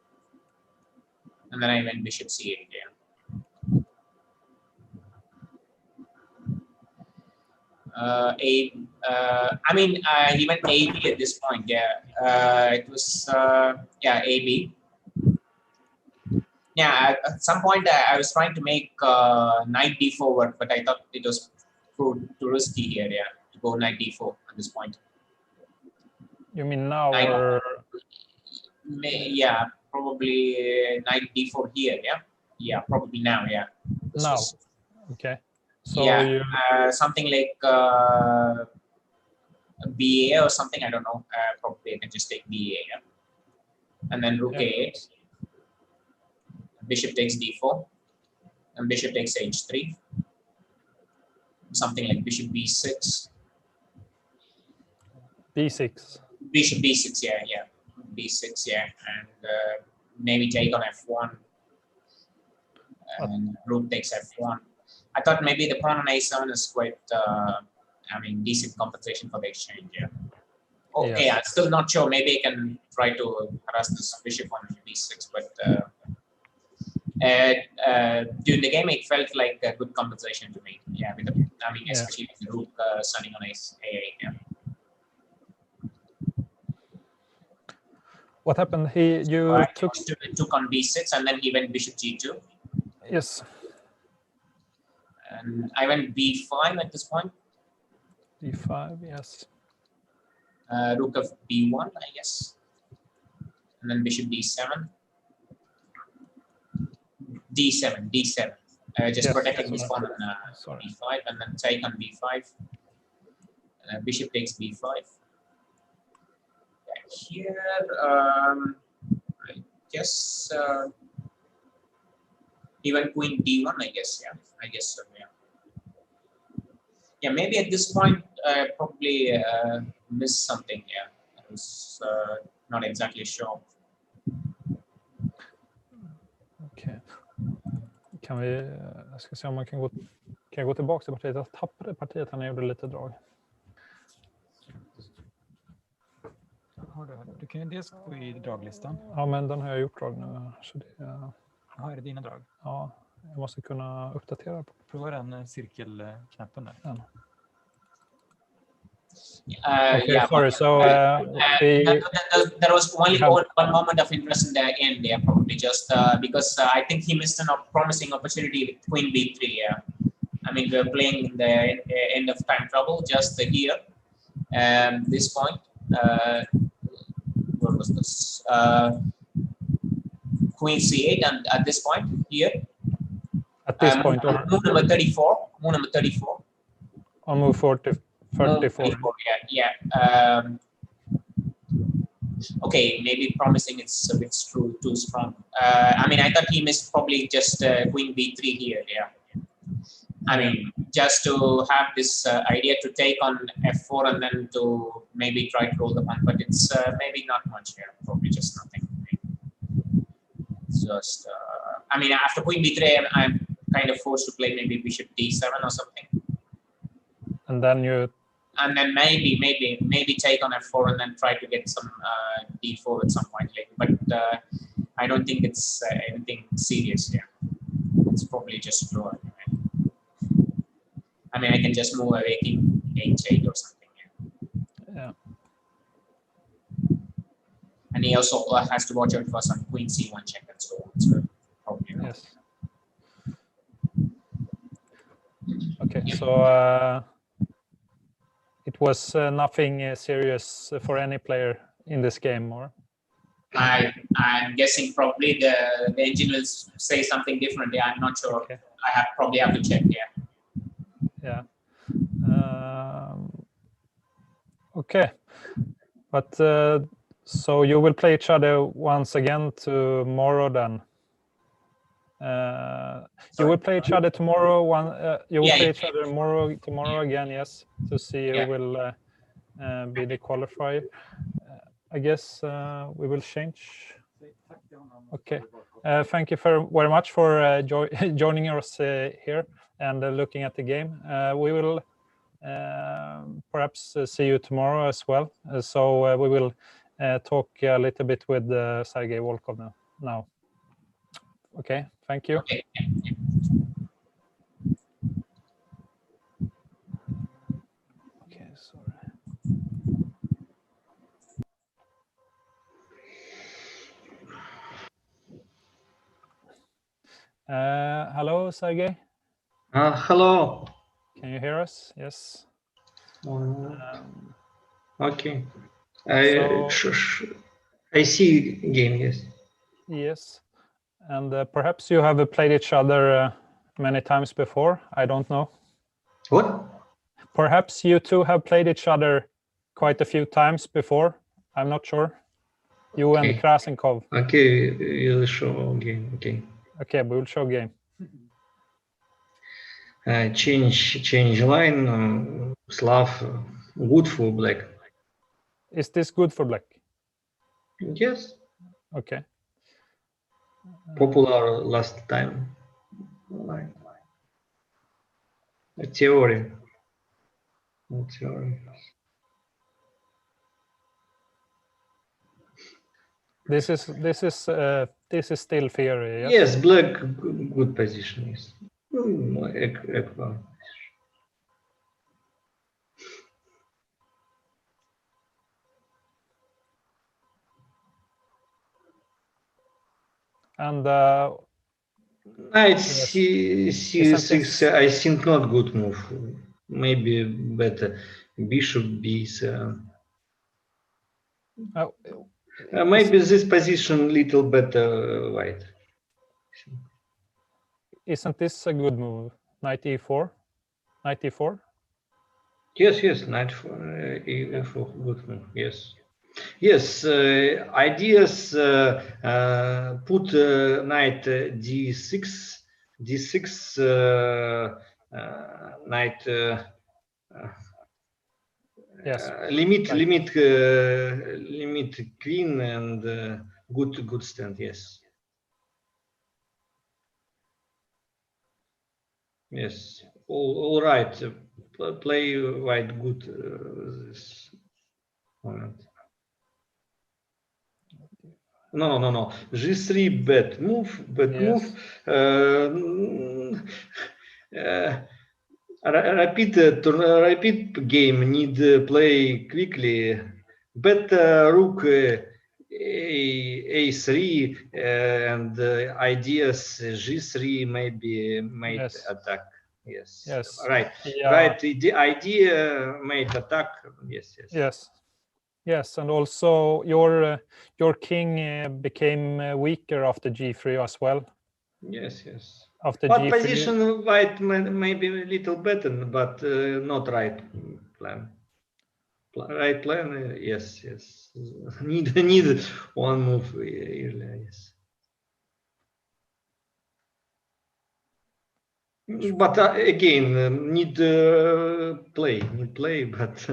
and then I went bishop c8, yeah. He went AB at this point, yeah. It was, AB. Yeah, at some point I was trying to make knight d4 work, but I thought it was too risky here, yeah, to go knight d4 at this point. You mean now, or? Yeah, probably knight d4 here, yeah? Yeah, probably now, yeah. Now, okay. So yeah, something like BA or something, I don't know. Probably I can just take BA, yeah? And then rook a8. Bishop takes d4. And bishop takes h3. Something like bishop b6. b6. Bishop b6, yeah. b6, yeah. And maybe take on f1. And rook takes f1. I thought maybe the pawn on a7 is quite, decent compensation for the exchange, yeah. Okay, Yes. I'm still not sure. Maybe I can try to harass this bishop on b6, but during the game, it felt like a good compensation to me. Yeah, especially with the rook standing on a8, yeah. What happened? You took on b6, and then he went bishop g2. Yes. And I went b5 at this point. d5, yes. Rook of b1, I guess. And then bishop d7. d7. Just protecting this pawn on b5, and then take on b5. Bishop takes b5. Here, I guess even queen d1, I guess, yeah. I guess so, yeah. Yeah, maybe at this point probably missed something. Yeah, I was not exactly sure. Okej. Kan vi, jag ska se om man kan jag gå tillbaka till partiet. Jag tappade partiet när jag gjorde lite drag. Du kan ju dels gå i draglistan. Ja, men den har jag gjort drag nu. Så det, Ja, är det dina drag? ja, jag måste kunna uppdatera. Prova den cirkelknappen där. Ja. Okay, yeah, sorry. So there was only one moment of interest in the end there, probably just because I think he missed a promising opportunity with Queen B3. Yeah, I mean we were playing in the end of time trouble just here. This point, what was this? Queen C8, and at this point here. At this point, move number 34. Move number 34. On move 34. Yeah. Okay, maybe promising it's a bit too strong. I mean, I thought he missed probably just Queen B3 here. Yeah. I mean, just to have this idea to take on F4 and then to maybe try to roll the pawn, but it's maybe not much here. Probably just nothing. It's just, I mean, after Queen B3, I'm kind of forced to play maybe Bishop D7 or something. And then you. And then maybe take on F4 and then try to get some D4 at some point later. But I don't think it's anything serious here. It's probably just draw. I mean, I can just move away King H8 or something. Yeah. And he also has to watch out for some Queen C1 check and so on. So probably not. Yes. Okay, so it was nothing serious for any player in this game, or? I'm guessing probably the engine will say something different. Yeah, I'm not sure. Okay. I probably have to check. Yeah. Yeah. Okay, but so you will play each other once again tomorrow then. You will play each other tomorrow. You will play each other tomorrow again. Yes, to see who will be the qualifier. I guess we will change. Okay. Thank you very much for joining us here and looking at the game. We will perhaps see you tomorrow as well. So we will talk a little bit with Sergei Volkov now. Okay, thank you. Okay. Okay, sorry. Hello, Sergei. Hello. Can you hear us? Yes. Okay. I see game. Yes. Yes. And perhaps you have played each other many times before. I don't know. What? Perhaps you two have played each other quite a few times before. I'm not sure. You and Krasenkov. Okay, you'll show game. Okay. Okay, we will show game. Change line. Slav. Good for black. Is this good for black? Yes. Okay. Popular last time. Theory. This is still theory. Yes, yes, black good position. Yes. And Knight C6, I think not good move. Maybe better. Bishop B7. Maybe this position little better white. Isn't this a good move? Knight E4? Knight E4? Yes, knight for E4 good move. Yes, ideas put knight D6, knight Yes. Limit Right. limit queen and good stand. Yes. Yes. All right. Play white good this moment. No. G3 bad move. Yes. Repeat game need play quickly. Better rook a3 and ideas G3 maybe made Yes. attack. Yes. Yes. Right. Yeah. Right. The idea made attack. Yes. Yes, and also your king became weaker after G3 as well. Yes. After What G3, position white maybe a little better, but not right plan. Right plan, yes. Need one move earlier, yes. But again, need play, but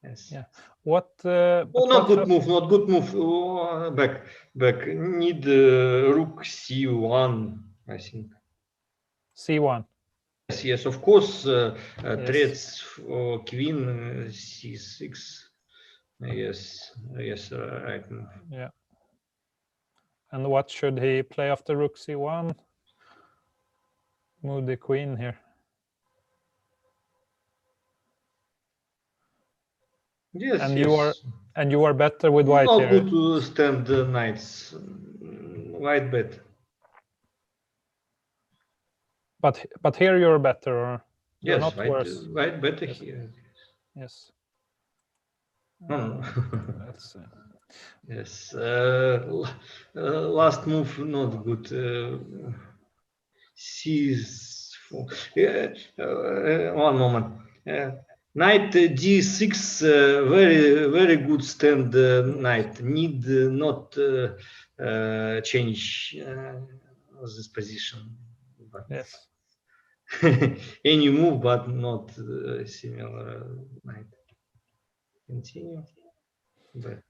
yes. Yeah. What? Oh, But not what good move. Oh, back. Need rook c1, I think. C1. Yes, of course. Yes. Threats for queen c6. Yes, right. Yeah. And what should he play after rook C1? Move the queen here. Yes, and you are better with white not here. good to stand knights. White bet. But here you're better, or you're Yes, not worse. white better Yes. here. Yes. No. Let's see. Yes. Last move not good. C4. One moment. Knight d6, very good stand. Knight need not change this position. But Yes. any move, but not similar knight. Continue. Bet.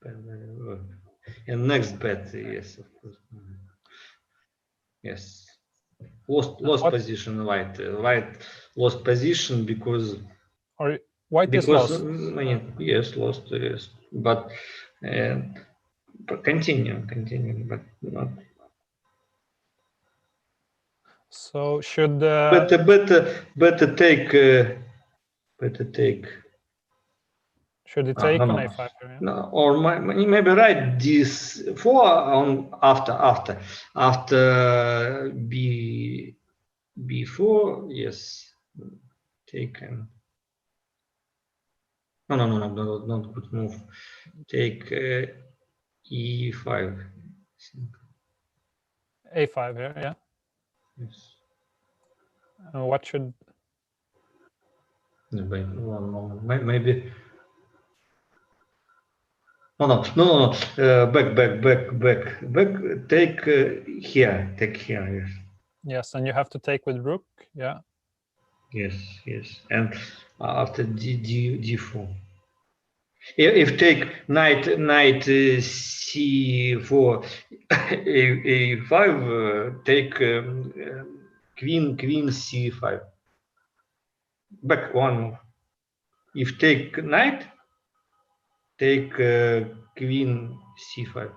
And next bet, yes, of course. Yes. Lost position white. White lost position because White is lost. Yes, lost. Yes, but continue, but not. So should Better take. Should he take on A5? Yeah? No, or maybe write this 4 on after b4. Yes, taken. No, not good move. Take e5. A5 here, yeah. Yes. And what should? One moment. Maybe. No. Back. Take here. Yes. Yes, and you have to take with rook. Yeah. Yes. And after d4. If take knight c4, a5, take queen c5. Back one. If take knight, take queen c5.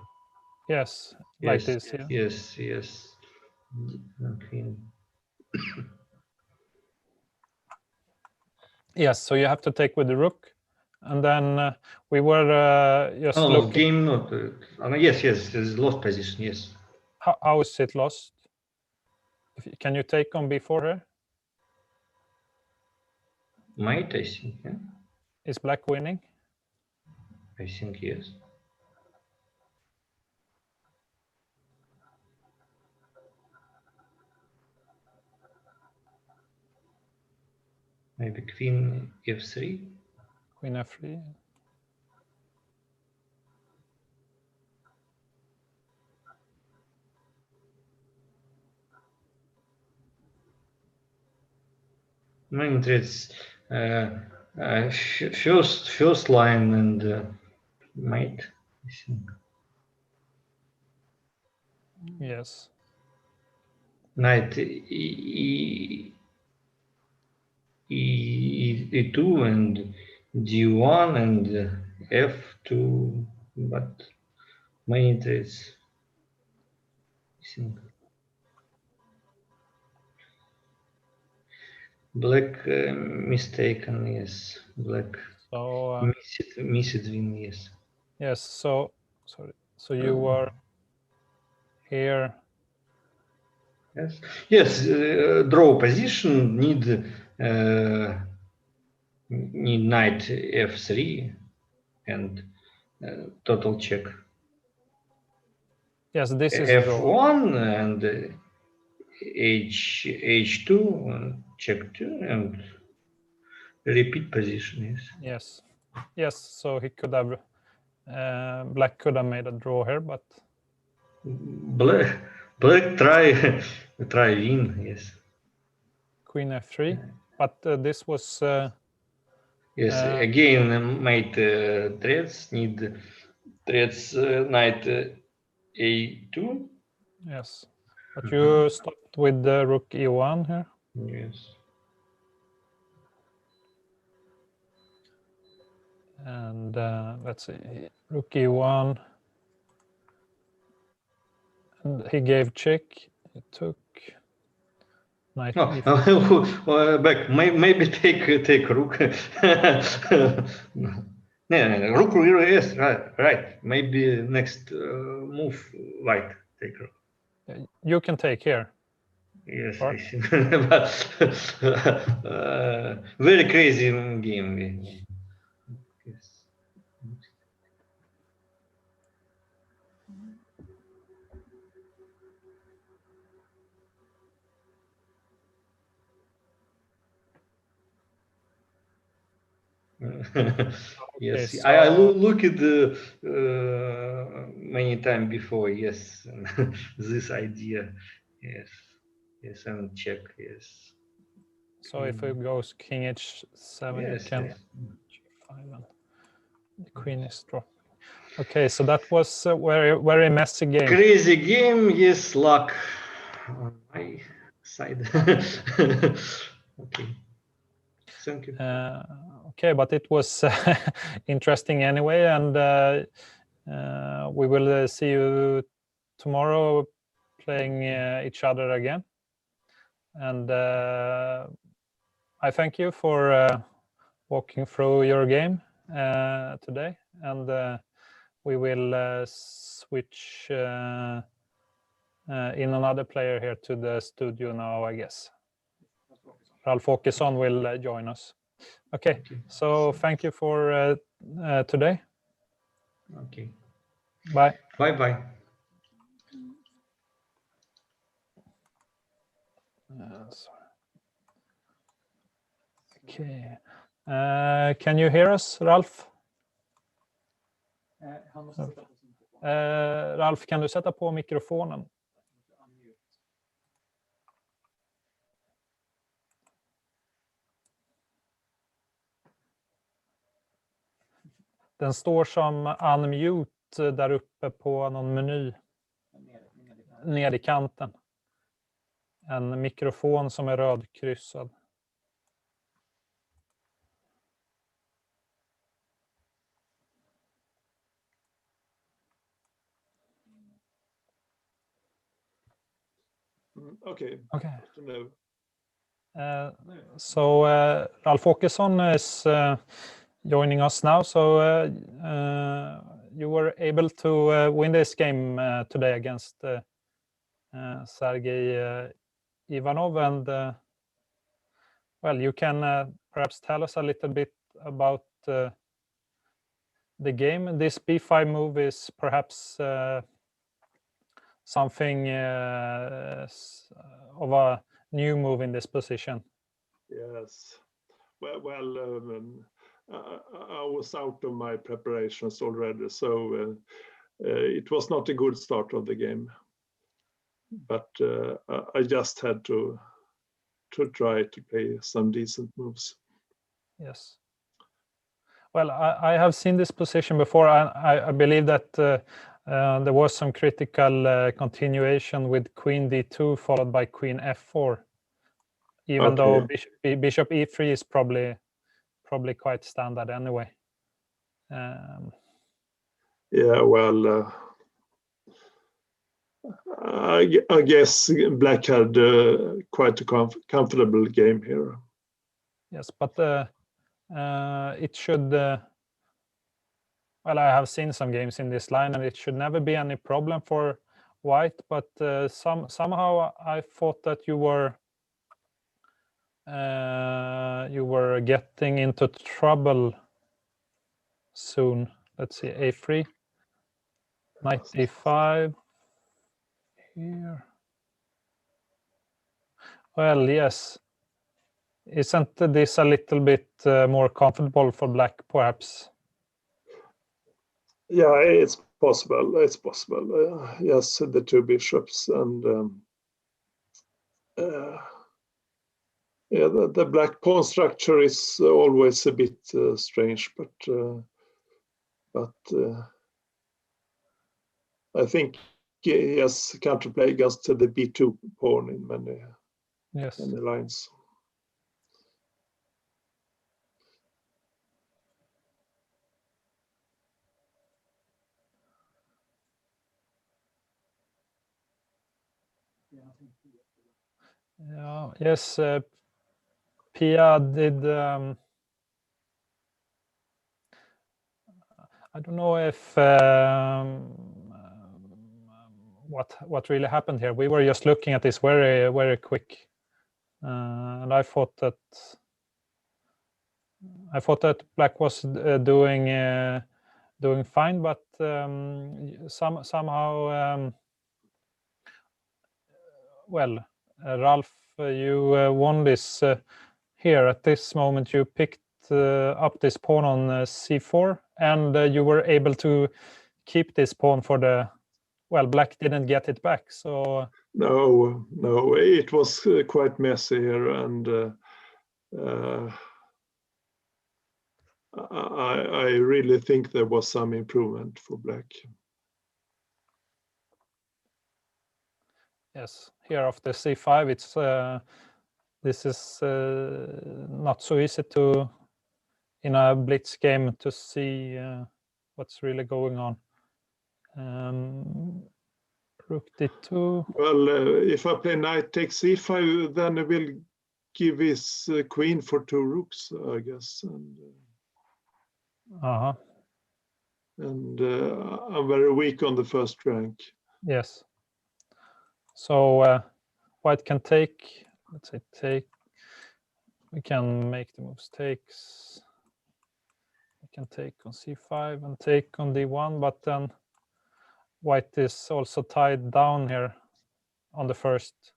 Yes, like this. Yeah. Yes. Queen. Yes, so you have to take with the rook, and then we were just looking. Game not. Yes, it's lost position. Yes. How is it lost? Can you take on b4 here? Might, I think. Yeah? Is black winning? I think yes. Maybe queen f3. Queen f3. Main threats. First line and mate, I think. Yes. Knight E2 and D1 and F2, but many trades, I think. Black mistaken, yes. Black So missed win, yes. yes. So sorry. So you were here. Yes. Yes. Draw position need knight F3 and total check. Yes, this is draw. F1 and H2 check 2 and repeat position. Yes. Yes. Yes. So he could have. Black could have made a draw here, but Black try win. Yes. Queen F3. But this was. Yes. Again, mate threads need threads knight A2. Yes. But you stopped with the rook E1 here. Yes. And let's see, rook E1. And he gave check. He took knight E4. Back. Maybe take rook. No, rook. Yes, right. Maybe next move white take rook. You can take here. Yes, Or? I see. But very crazy game. Yes. Yes, so I look at the many times before. Yes, this idea. Yes, and check. Yes. so if it goes king h7, you Yes, can yes. g5 and the queen is dropping. Okay, so that was a very messy game. Crazy game. Yes, luck on my side. Okay. Thank you. Okay, but it was interesting anyway, and we will see you tomorrow playing each other again. And I thank you for walking through your game today, and we will switch in another player here to the studio now, I guess. Ralf Åkesson will join us. Okay, so thank you for today. Okay. Bye. Bye. Sorry. Okay. Can you hear us, Ralf? Ralf, kan du sätta på mikrofonen? Den står som unmute där uppe på någon meny. Nere i kanten. En mikrofon som är rödkryssad. Okay. So Ralf Åkesson is joining us now. So you were able to win this game today against Sergei Ivanov, and well, you can perhaps tell us a little bit about the game. This b5 move is perhaps something of a new move in this position. Yes. Well, I was out of my preparations already, so it was not a good start of the game. But I just had to try to play some decent moves. Yes. Well, I have seen this position before. I believe that there was some critical continuation with Queen D2 followed by Queen F4, even though Bishop E3 is probably quite standard anyway. Yeah, well, I guess Black had quite a comfortable game here. Yes, but it should. Well, I have seen some games in this line, and it should never be any problem for White. But somehow I thought that you were getting into trouble soon. Let's see, A3, Knight D5 here. Well, yes. Isn't this a little bit more comfortable for Black, perhaps? Yeah, it's possible. It's possible. Yes, the two bishops and yeah, the black pawn structure is always a bit strange, but I think he has counterplay against the B2 pawn in many lines. Yeah. Yes. Pia did. I don't know if what really happened here. We were just looking at this very quick, and I thought that Black was doing fine, but somehow. Well, Ralph, you won this here at this moment. You picked up this pawn on c4, and you were able to keep this pawn for the. Well, Black didn't get it back, so. No, it was quite messy here, and I really think there was some improvement for Black. Yes, here after c5, it's this is not so easy to in a blitz game to see what's really going on. Rook d2. Well, if I play knight takes c5, then I will give his queen for 2 rooks, I guess. And I'm very weak on the first rank. Yes. So White can take. Let's say take. We can make the moves takes. We can take on c5 and take on d1, but then White is also tied down here on the first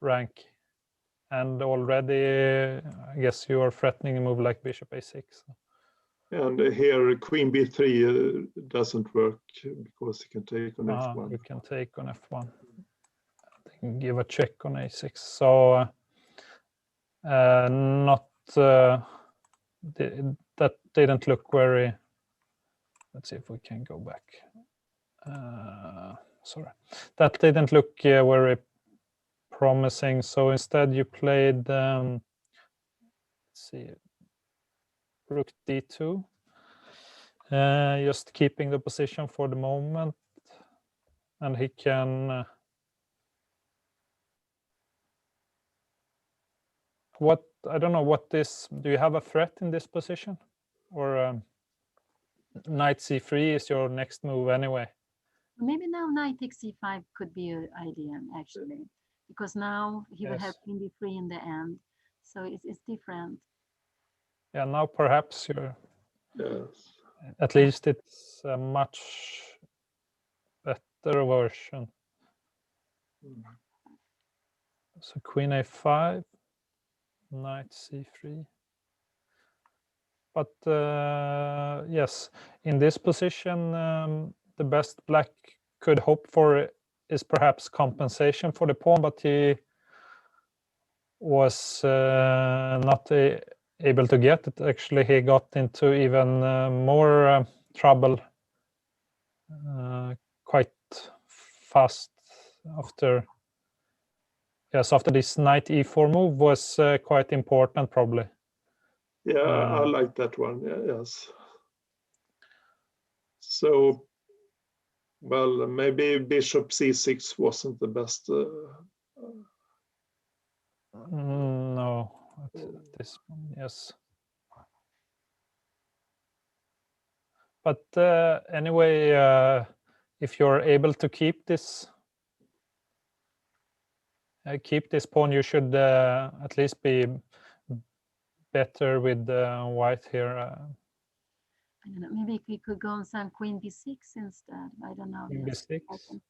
rank, and already I guess you are threatening a move like bishop a6. And here queen b3 doesn't work because you can take on f1. You can take on f1. Then give a check on a6. So not that didn't look very. Let's see if we can go back. Sorry, that didn't look very promising. So instead you played, let's see, rook d2, just keeping the position for the moment, and he can. What I don't know what this. Do you have a threat in this position, or knight c3 is your next move anyway? Maybe now knight takes c5 could be an idea actually, because now he will have queen b3 in the end, so it's different. Yeah, now perhaps you're. Yes. At least it's a much better version. So queen a5, knight c3. But yes, in this position, the best Black could hope for is perhaps compensation for the pawn, but he was not able to get it. Actually, he got into even more trouble quite fast after. Yes, after this knight e4 move was quite important, probably. Yeah, I like that one. Yes. So, well, maybe bishop c6 wasn't the best. No, at this one, yes. But anyway, if you're able to keep this pawn, you should at least be better with white here. I don't know, maybe we could go on some queen b6 instead. I don't know. Queen yes, b6.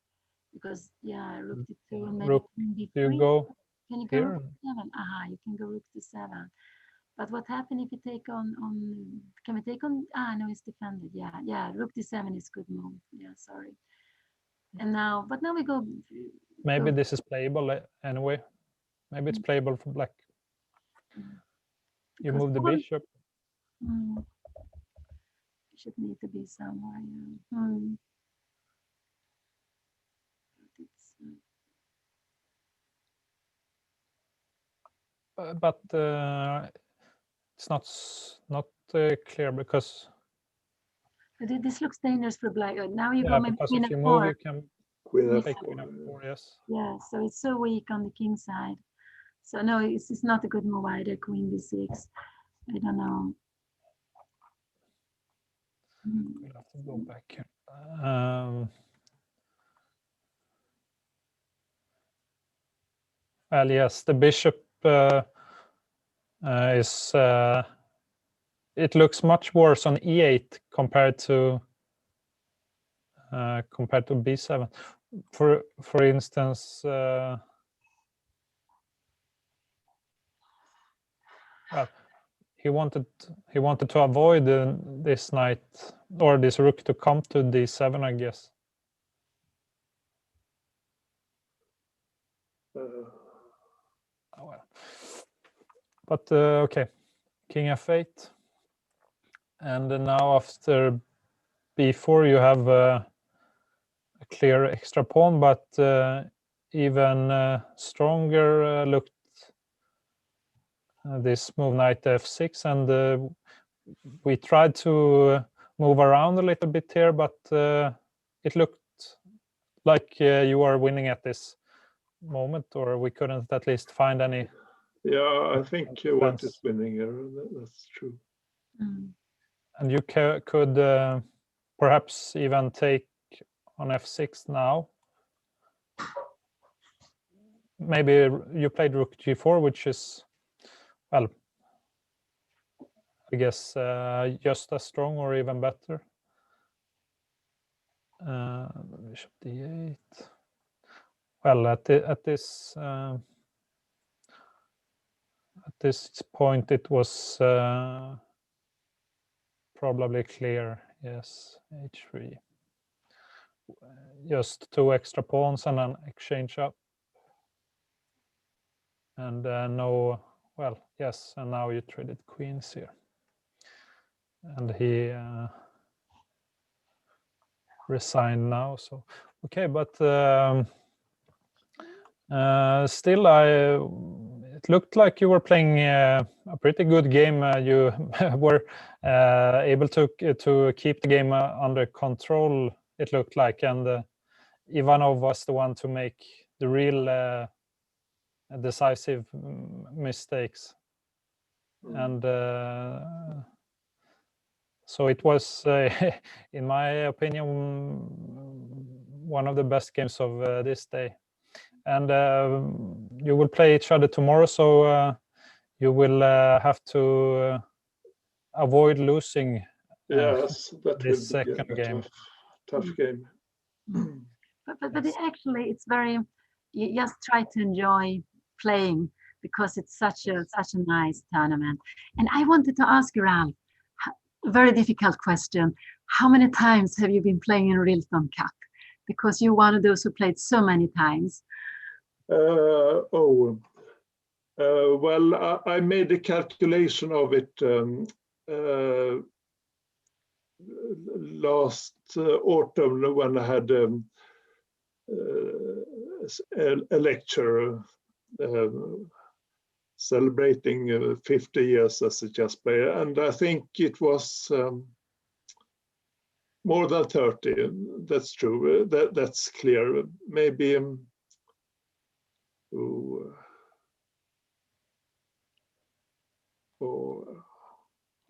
Because rook d2 and maybe Rook, queen do d3. you go Can you go here? rook d7? Aha, you can go rook d7. But what happened if you take on? Can we take on? No, it's defended. Yeah. Rook d7 is good move. Yeah, sorry. And now, but now we go. Maybe this is playable anyway. Maybe it's playable for black. You move the bishop. Bishop need to be somewhere. But it's not clear because. But this looks dangerous for black. Now you go maybe because queen if you f4. move, you can Queen take f4. queen f4. Yes. Yeah, so it's so weak on the king side. So no, it's not a good move either. Queen b6. I don't know. We'll have to go back here. Well, yes, the bishop is. It looks much worse on e8 compared to b7. For instance, well, he wanted to avoid this knight or this rook to come to d7, I guess. Oh, well. But okay, king f8, and now after b4 you have a clear extra pawn, but even stronger looked this move knight f6, and we tried to move around a little bit here, but it looked like you are winning at this moment, or we couldn't at least find any. Yeah, I think white is winning here. That's true. And you could perhaps even take on f6 now. Maybe you played rook g4, which is, well, I guess just as strong or even better. Bishop d8. Well, at this point, it was probably clear. Yes, h3. Just two extra pawns and an exchange up. And no, well, yes, and now you traded queens here. And he resigned now, so okay, but still, it looked like you were playing a pretty good game. You were able to keep the game under control, it looked like, and Ivanov was the one to make the real decisive mistakes. And so it was, in my opinion, one of the best games of this day. And you will play each other tomorrow, so you will have to avoid losing. Yes, that this will be second a game. tough game. But actually, it's very. You just try to enjoy playing because it's such a nice tournament. And I wanted to ask you, Ralph, a very difficult question. How many times have you been playing in Rilton Cup? Because you're one of those who played so many times. Well, I made a calculation of it last autumn when I had a lecture celebrating 50 years as a chess player, and I think it was more than 30. That's true. That's clear. Maybe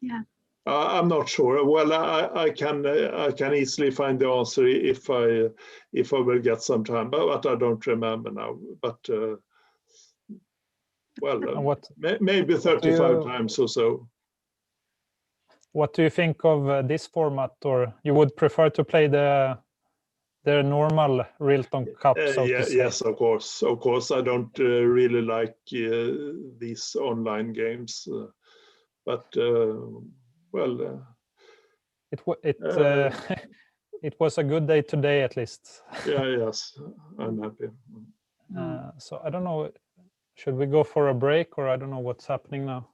Yeah. I'm not sure. Well, I can easily find the answer if I will get some time, but I don't remember now. But well, maybe 35 times or so. What do you think of this format, or you would prefer to play the normal Rilton Cup? So to say? Yes, of course. Of course, I don't really like these online games, but well. It was a good day today, at least. Yeah, yes, I'm happy. So I don't know. Should we go for a break, or I don't know what's happening now?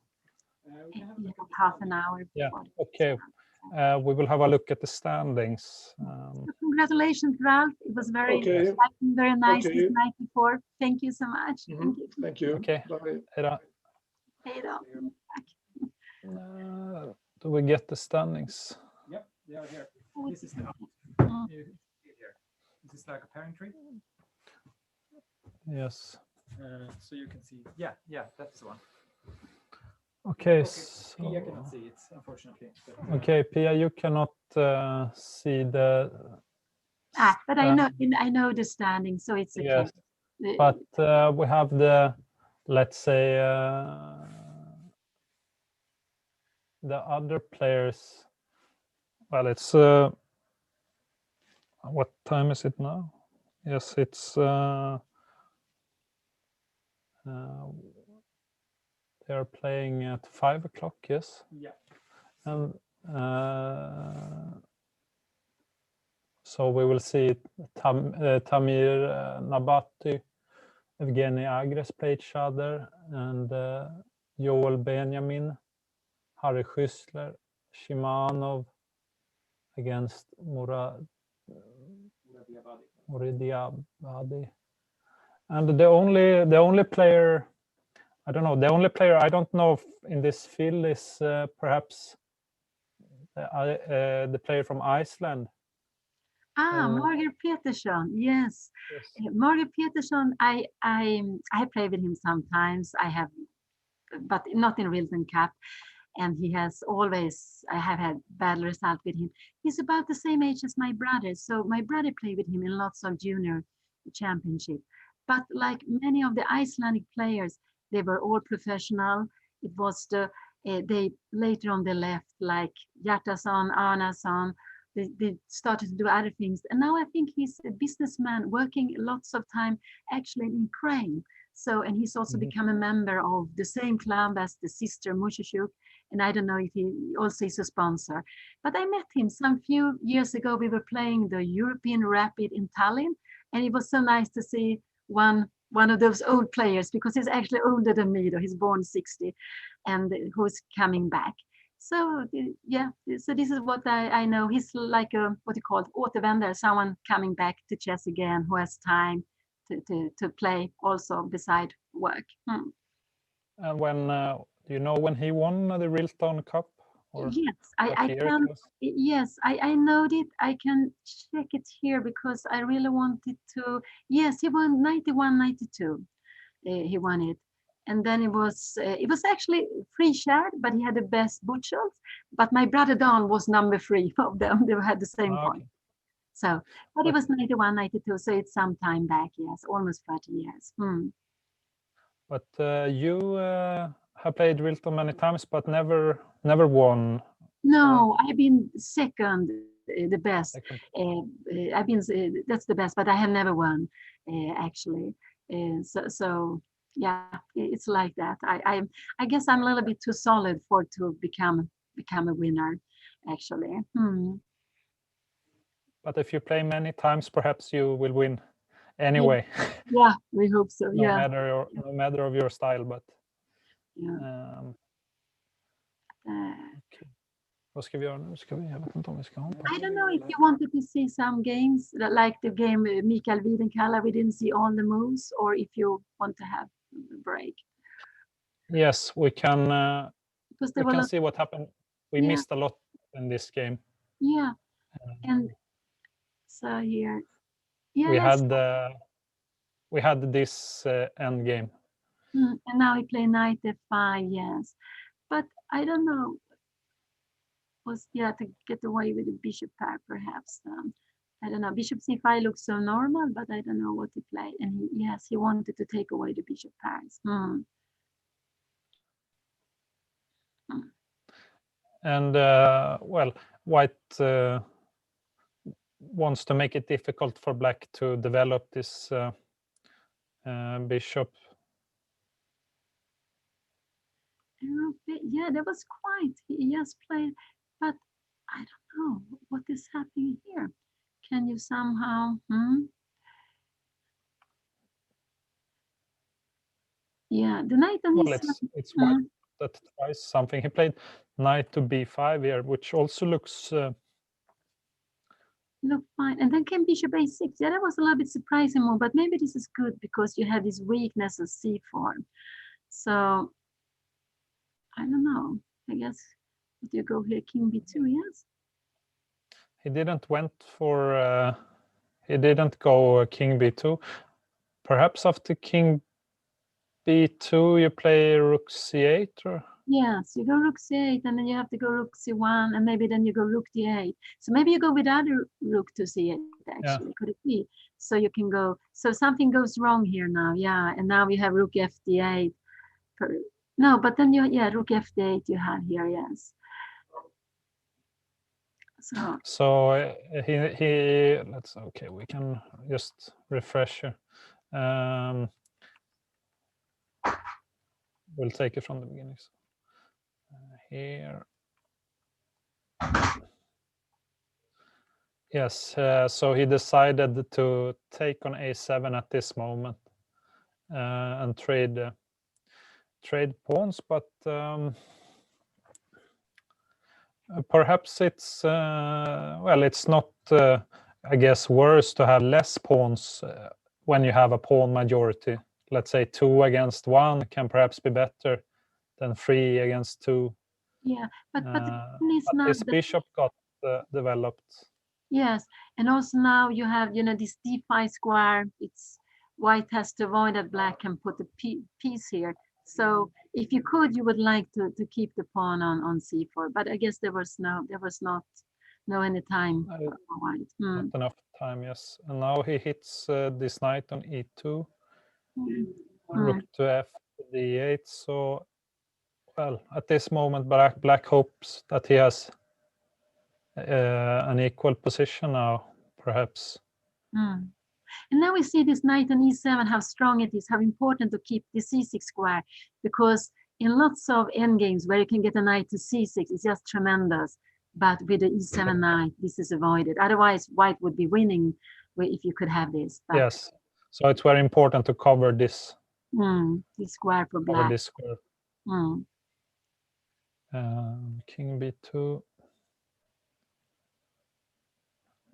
Half an hour. Yeah. Okay. We will have a look at the standings. Congratulations, Ralph. It was very exciting, very nice this night before. Thank you so much. Thank you. Okay. Bye. Hej då. Do we get the standings? Yep, they are here. This is the you see it here. This is like a parent tree. Yes. So you can see. Yeah, that's the one. Okay. So Pia cannot see it, unfortunately. But, okay, Pia, you cannot see the. But I know the standing, so it's okay. Yes, but we have the, let's say, the other players. Well, it's what time is it now? Yes, it's they're playing at 5 o'clock. Yes. Yeah. And so we will see Tamir Nabati, Evgeny Agres play each other, and Joel Benjamin, Harry Schüssler, Shimanov against Muridiabadi. And the only player, I don't know, the only player I don't know in this field is perhaps the player from Iceland. Margaret Peterson, yes. Margaret Peterson, I play with him sometimes. I have, but not in Rilton Cup. And he has always, I have had bad results with him. He's about the same age as my brother. So my brother played with him in lots of junior championship. But like many of the Icelandic players, they were all professional. It was they later on they left, like Hjartarson, Arnason. They started to do other things. And now I think he's a businessman working lots of time actually in Cramling. So, and he's also become a member of the same club as the sister Mushishuk. And I don't know if he also is a sponsor. But I met him some few years ago. We were playing the European Rapid in Tallinn. And it was so nice to see one of those old players, because he's actually older than me, though he's born 60, and who's coming back. So yeah, so this is what I know. He's like a, what you call it, återvändare, someone coming back to chess again, who has time to play also beside work. And when do you know when he won the Rilton Cup? Yes, I can. Yes, I know it. I can check it here because I really wanted to. Yes, he won 91, 92. He won it. And then it was actually free shared, but he had the best butchers. But my brother Don was number 3 of them. They had the same point. So, but it was 91, 92. So it's some time back. Yes, almost 30 years. But you have played Rilton many times, but never won. No, I've been second, the best. I've been that's the best, but I have never won actually. So yeah, it's like that. I guess I'm a little bit too solid to become a winner, actually. But if you play many times, perhaps you will win anyway. Yeah, we hope so. No matter of your style, but Yeah. Okej. Vad ska vi göra nu? Jag vet inte om vi ska ha en paus. I don't know if you wanted to see some games like the game Mikael Wiedenkalla, we didn't see all the moves, or if you want to have a break. Yes, we can. Because We there were can see what happened. We Yeah. missed a lot in this game. Yeah, and so here, yeah, we had this end game. And now we play knight f5, yes, but I don't know. Was to get away with the bishop pair, perhaps. I don't know. Bishop c5 looks so normal, but I don't know what he played. And he wanted to take away the bishop pairs. And well, white wants to make it difficult for black to develop this bishop. Yeah, that was quite. He just played, but I don't know what is happening here. Can you somehow? Yeah, the knight on Well, it's white that tries something. He played knight to b5 here, which also looks look fine. And then came bishop a6. Yeah, that was a little bit surprising move, but maybe this is good because you have this weakness of c4. So I don't know. I guess would you go here king b2? Yes. he didn't went for he didn't go king b2. Perhaps after king b2 you play rook c8 or Yes, you go rook c8 and then you have to go rook c1 and maybe then you go rook d8. So maybe you go without a rook to c8 actually, could it be? So you can go, so something goes wrong here now, yeah, and now we have rook fd8. No, but then rook fd8 you have here, yes. So he let's okay, we can just refresh here. We'll take it from the beginning. Here. Yes, so he decided to take on a7 at this moment and trade pawns, but perhaps it's well, it's not I guess worse to have less pawns when you have a pawn majority. Let's say 2 against 1 can perhaps be better than 3 against 2. Yeah, but this bishop got developed. Yes, and also now you have this d5 square. It's white has to avoid that black can put a piece here. So if you could, you would like to keep the pawn on c4, but I guess there was not any time for white. Not enough time, yes. And now he hits this knight on e2, rook to f to d8. So, well, at this moment, black hopes that he has an equal position now, perhaps. And now we see this knight on e7, how strong it is, how important to keep the c6 square, because in lots of endgames where you can get a knight to c6, it's just tremendous. But with the e7 knight, this is avoided. Otherwise, white would be winning if you could have this. But, yes, so it's very important to cover this. This square for black. Cover this square. King b2.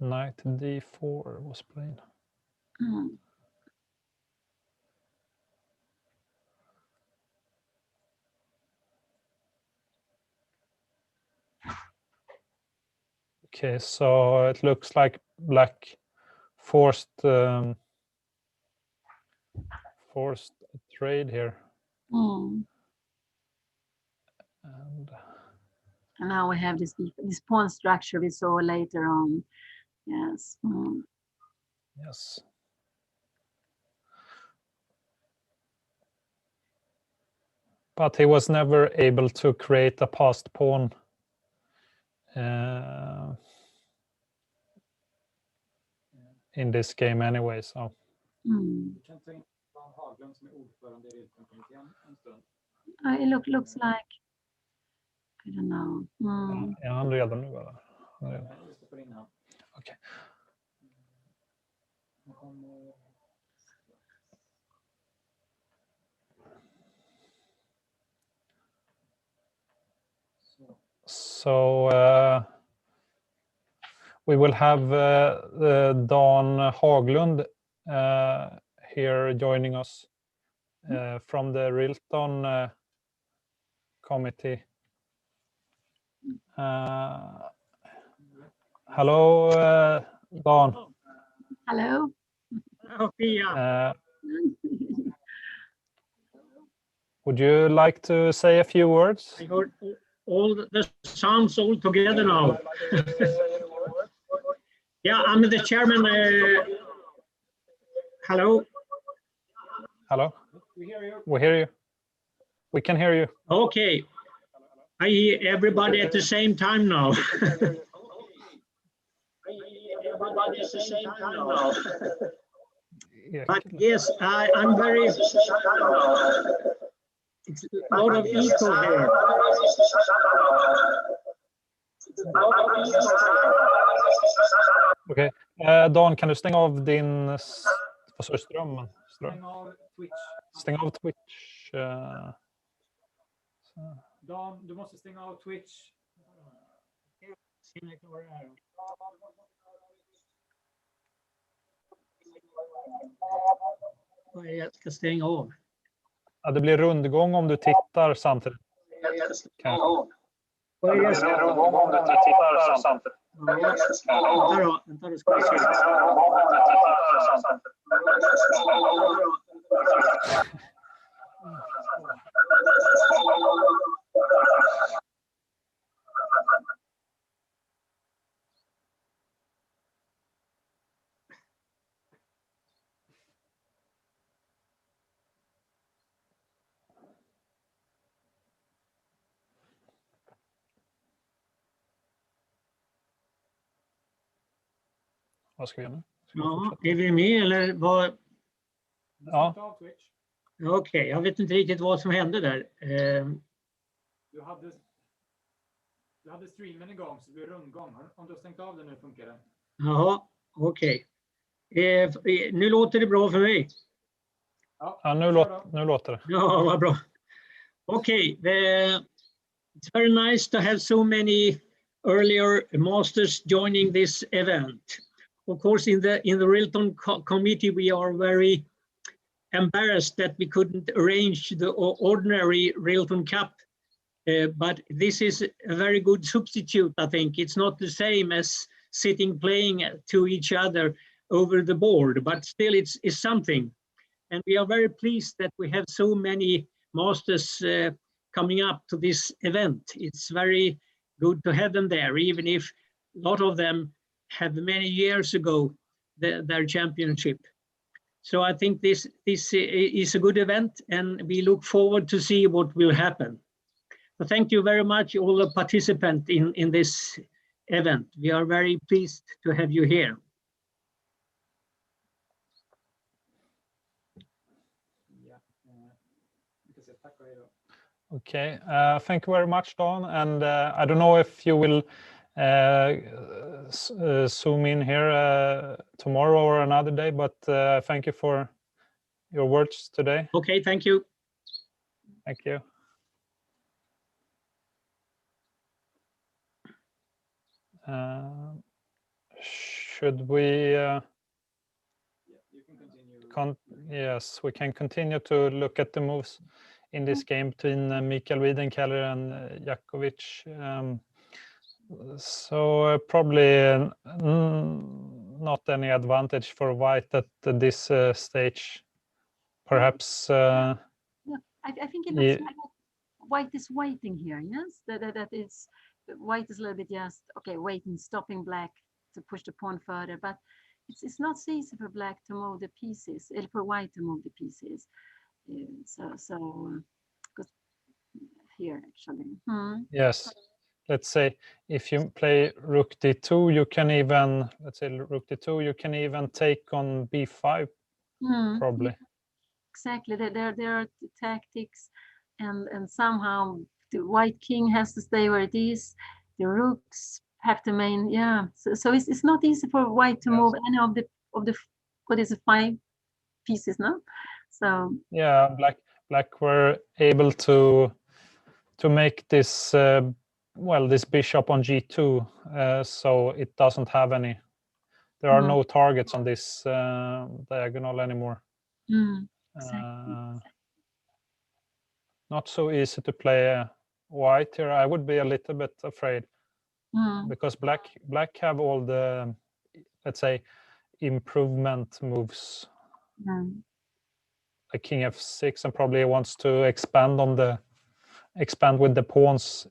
Knight d4 was played. Okay, so it looks like black forced a trade here. And now we have this pawn structure we saw later on. Yes. Yes. But he was never able to create a passed pawn in this game anyway, so. It looks like, I don't know. Är han redan nu eller? Okej. So we will have Dan Haglund here joining us from the Rilton committee. Hello, Dan. Hello. Would you like to say a few words? I heard all the sounds all together now. Yeah, I'm the chairman. Hello. Hello. We hear you. We hear you. We can hear you. Okay. I hear everybody at the same time now. Yeah. But yes, I'm very. It's a lot of echo here. Okej. Dan, kan du stänga av din... Vad sa du? Strömmen? Stäng av Twitch. Stäng av Twitch. Dan, du måste stänga av Twitch. Jag ska stänga av. Ja, det blir rundgång om du tittar samtidigt. Kanske. Det blir rundgång om du tittar samtidigt. Vänta då ska vi se. Vad ska vi göra nu? Ja, är vi med eller vad? Ja. Okej, jag vet inte riktigt vad som hände där. Du hade streamen igång så det blir rundgång. Om du har stängt av den nu funkar det. Jaha, okej. Nu låter det bra för mig. Ja, nu låter det. Ja, vad bra. Okej, it's very nice to have so many earlier masters joining this event. Of course, in the Rilton committee, we are very embarrassed that we couldn't arrange the ordinary Rilton Cup, but this is a very good substitute, I think. It's not the same as sitting playing to each other over the board, but still it's something. And we are very pleased that we have so many masters coming up to this event. It's very good to have them there, even if a lot of them have many years ago their championship. So I think this is a good event, and we look forward to see what will happen. So thank you very much, all the participants in this event. We are very pleased to have you here. Okay, thank you very much, Dan. And I don't know if you will zoom in here tomorrow or another day, but thank you for your words today. Okay, thank you. Thank you. Should we? You can continue. Yes, we can continue to look at the moves in this game between Mikael Wiedenkeller and Jakovic. So probably not any advantage for White at this stage. Perhaps. I think it looks like White is waiting here. Yes, that is White is a little bit just waiting, stopping Black to push the pawn further, but it's not so easy for Black to move the pieces, or for White to move the pieces. So here actually. Yes, let's say if you play Rook D2, you can even, let's say Rook D2, you can even take on B5 probably. Exactly, there are tactics, and somehow the White King has to stay where it is. The rooks have to main, So it's not easy for White to move any of the what is it, 5 pieces, no? So yeah, Black were able to make this well, this bishop on g2, so it doesn't have any. There are no targets on this diagonal anymore. Exactly. Not so easy to play white here. I would be a little bit afraid because black have all the, let's say, improvement moves, like king f6, and probably wants to expand with the pawns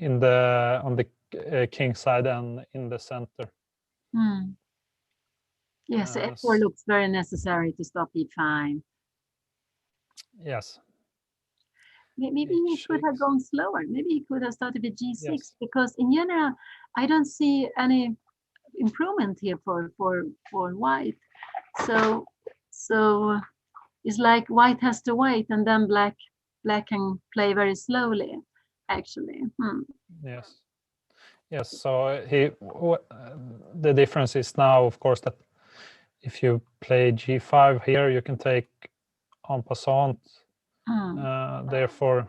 on the king side and in the center. Yes, f4 looks very necessary to stop e5. Yes. Maybe he could have gone slower. Maybe he could have started with g6, because in general, I don't see any improvement here for white. So it's like white has to wait, and then black can play very slowly, actually. Yes. So the difference is now, of course, that if you play g5 here, you can take en passant. Therefore,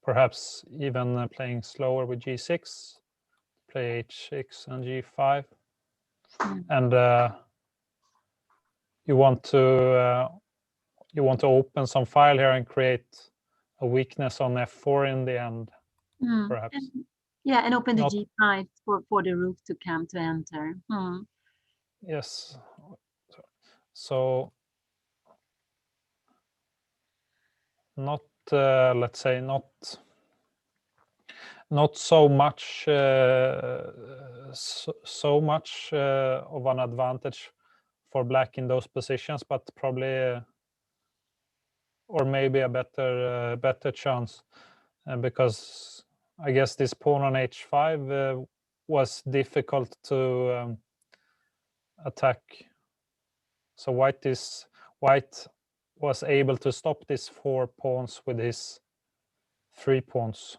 perhaps even playing slower with g6, play h6 and g5, and you want to open some file here and create a weakness on f4 in the end, perhaps. And open the g5 for the rook to come to enter. Yes. So not let's say not so much of an advantage for black in those positions, but probably or maybe a better chance, because I guess this pawn on h5 was difficult to attack. So white was able to stop these 4 pawns with his 3 pawns.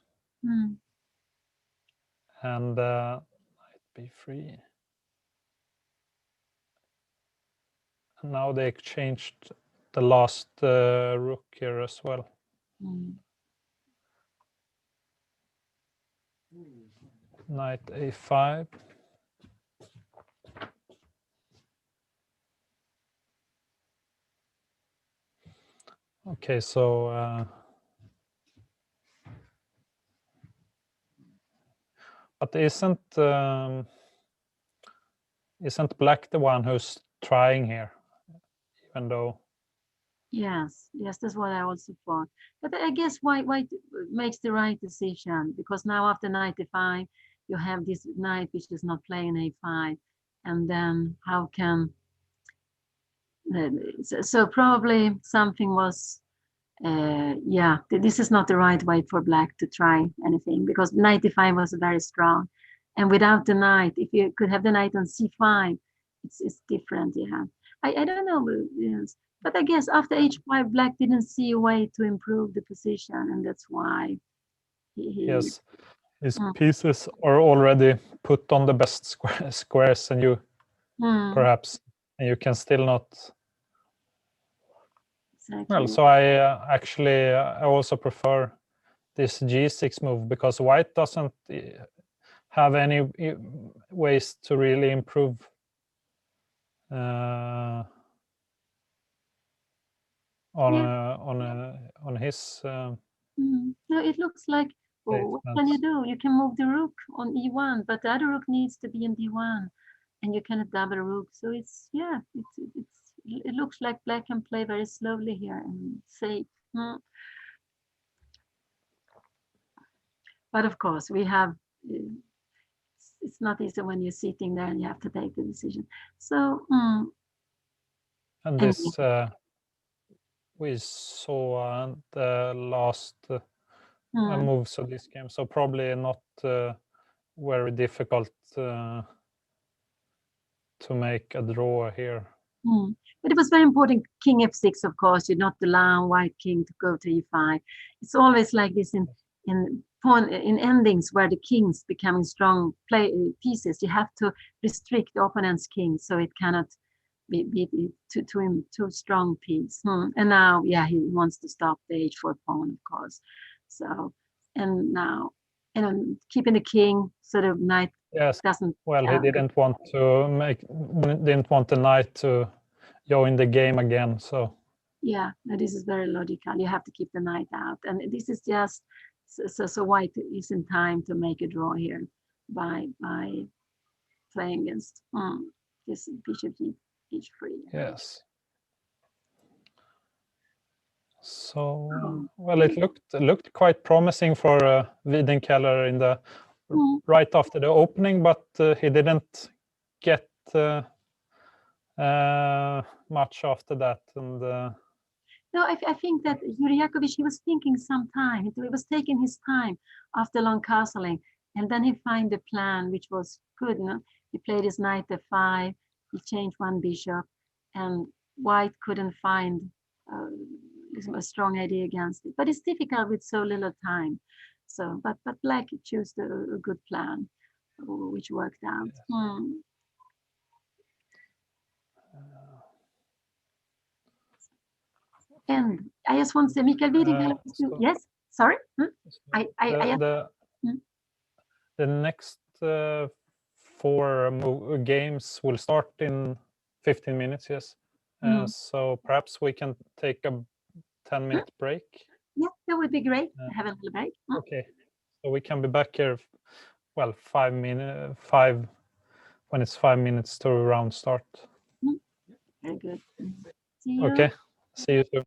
And knight b3. And now they exchanged the last rook here as well. Knight a5. Okay, so but isn't black the one who's trying here, even though? Yes, that's what I also thought. But I guess white makes the right decision, because now after knight e5, you have this knight which is not playing a5, and then how can? So probably something was. This is not the right way for black to try anything, because knight e5 was very strong, and without the knight, if you could have the knight on c5, it's different. I don't know. Yes. But I guess after h5, black didn't see a way to improve the position, and that's why Yes, his pieces are already put on the best squares, and you perhaps you can still not. Exactly. Well, so I also prefer this g6 move, because white doesn't have any ways to really improve. On his No, it looks like, what can you do? You can move the rook on e1, but the other rook needs to be in d1, and you cannot double rook. So it looks like black can play very slowly here and safe. But of course, we have. It's not easy when you're sitting there and you have to take the decision. So. And this. We saw the last moves of this game, so probably not very difficult to make a draw here. But it was very important, king f6, of course. You not allow white king to go to e5. It's always like this in endings where the king's becoming strong pieces. You have to restrict the opponent's king so it cannot be too strong piece. And now, he wants to stop the h4 pawn, of course. So, and now keeping the king so the knight Yes. doesn't. Well, he didn't want the knight to join the game again. So Yeah, no, this is very logical. You have to keep the knight out, and this is just so white is in time to make a draw here by playing against this bishop h3. yes. So well, it looked quite promising for Wiedenkeller in the right after the opening, but he didn't get much after that. And no, I think that Yuri Yakovich, he was thinking some time. He was taking his time after long castling, and then he find the plan, which was good. No? He played his knight f5. He changed one bishop, and white couldn't find a strong idea against it. But it's difficult with so little time. So, but black chose a good plan, which worked out. Yes. And I just want to say, Mikael Wiedenkeller, yes, sorry. The next 4 games will start in 15 minutes, yes. So perhaps we can take a 10-minute break. Yeah, that would be great. Have a little break. Okay, so we can be back here, well, 5 minutes, when it's 5 minutes to round start. Very good. See you. Okay, see you soon.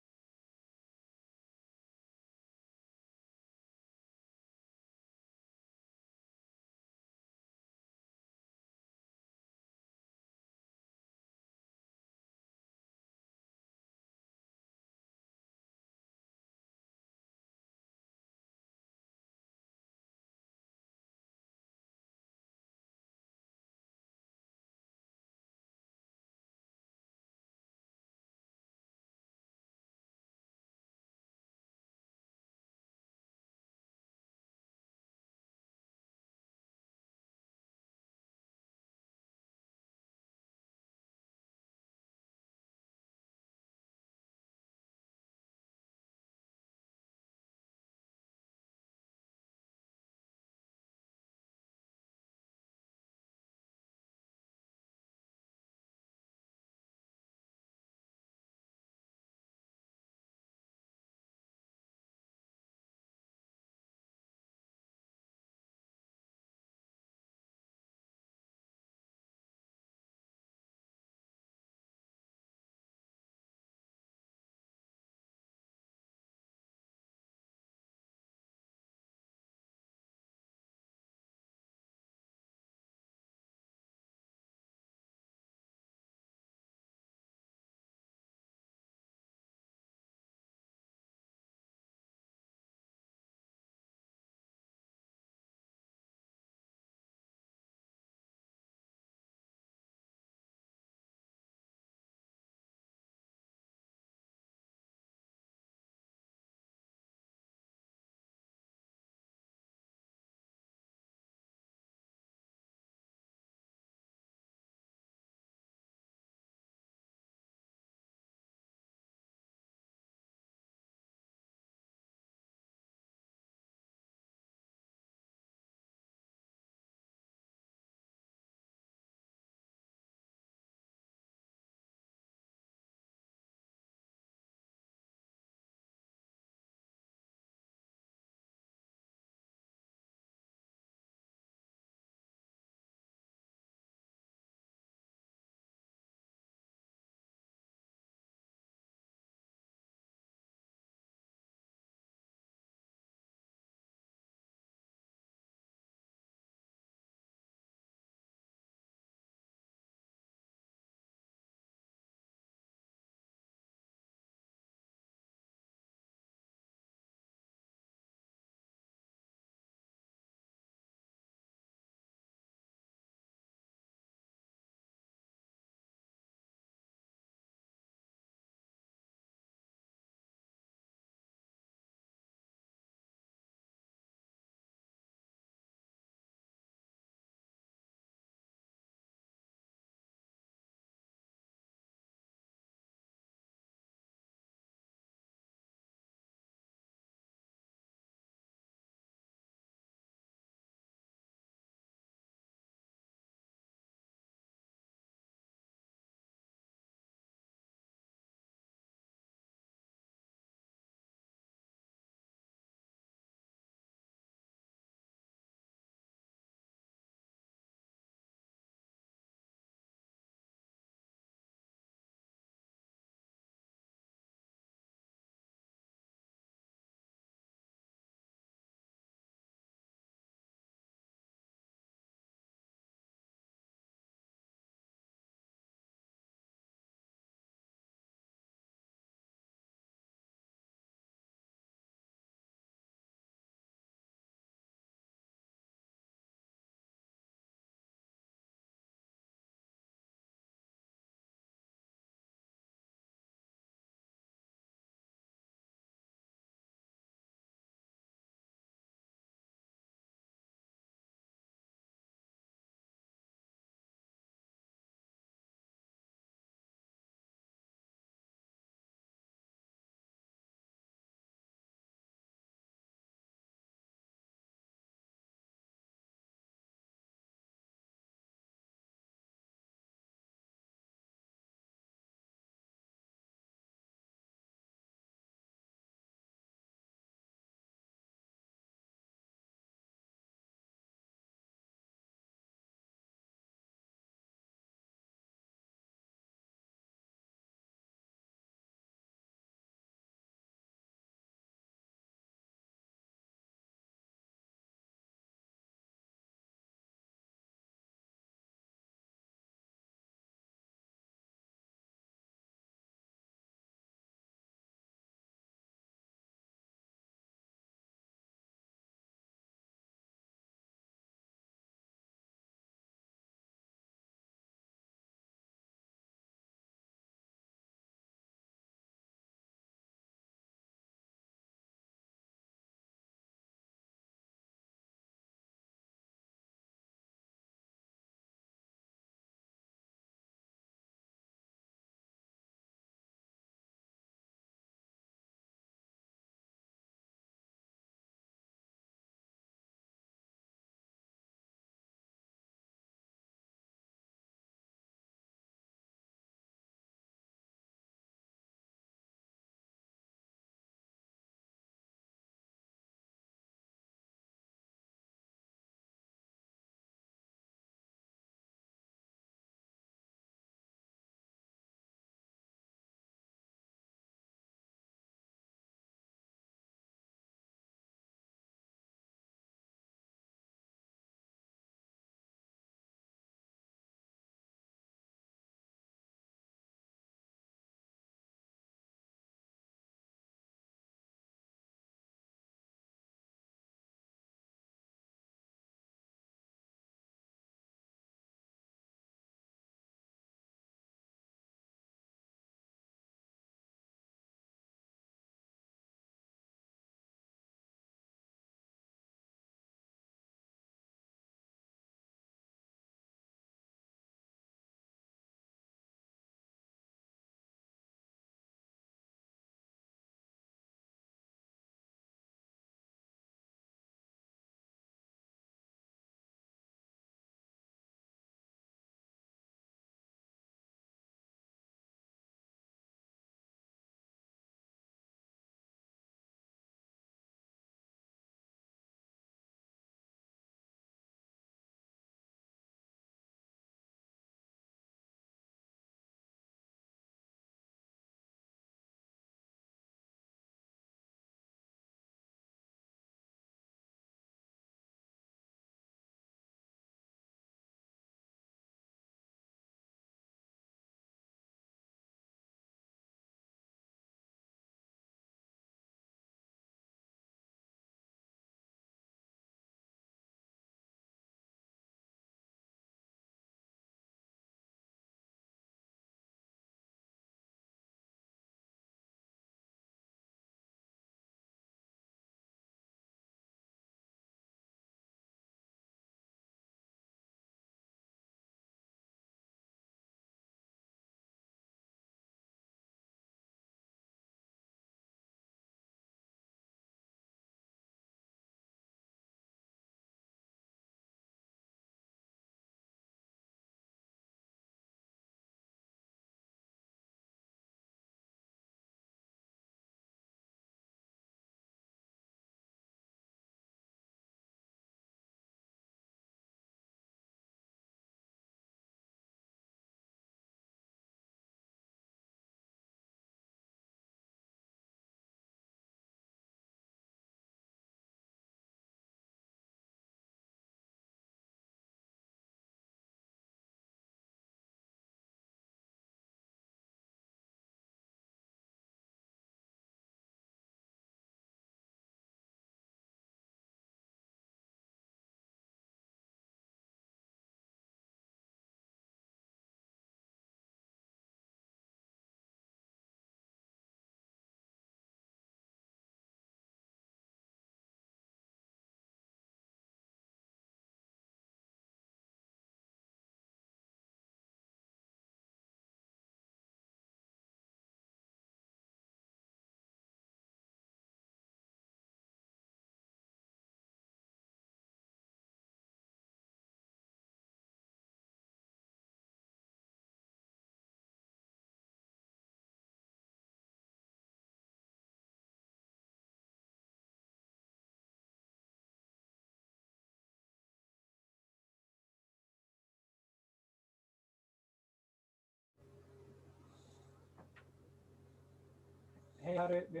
Hej Harry, vi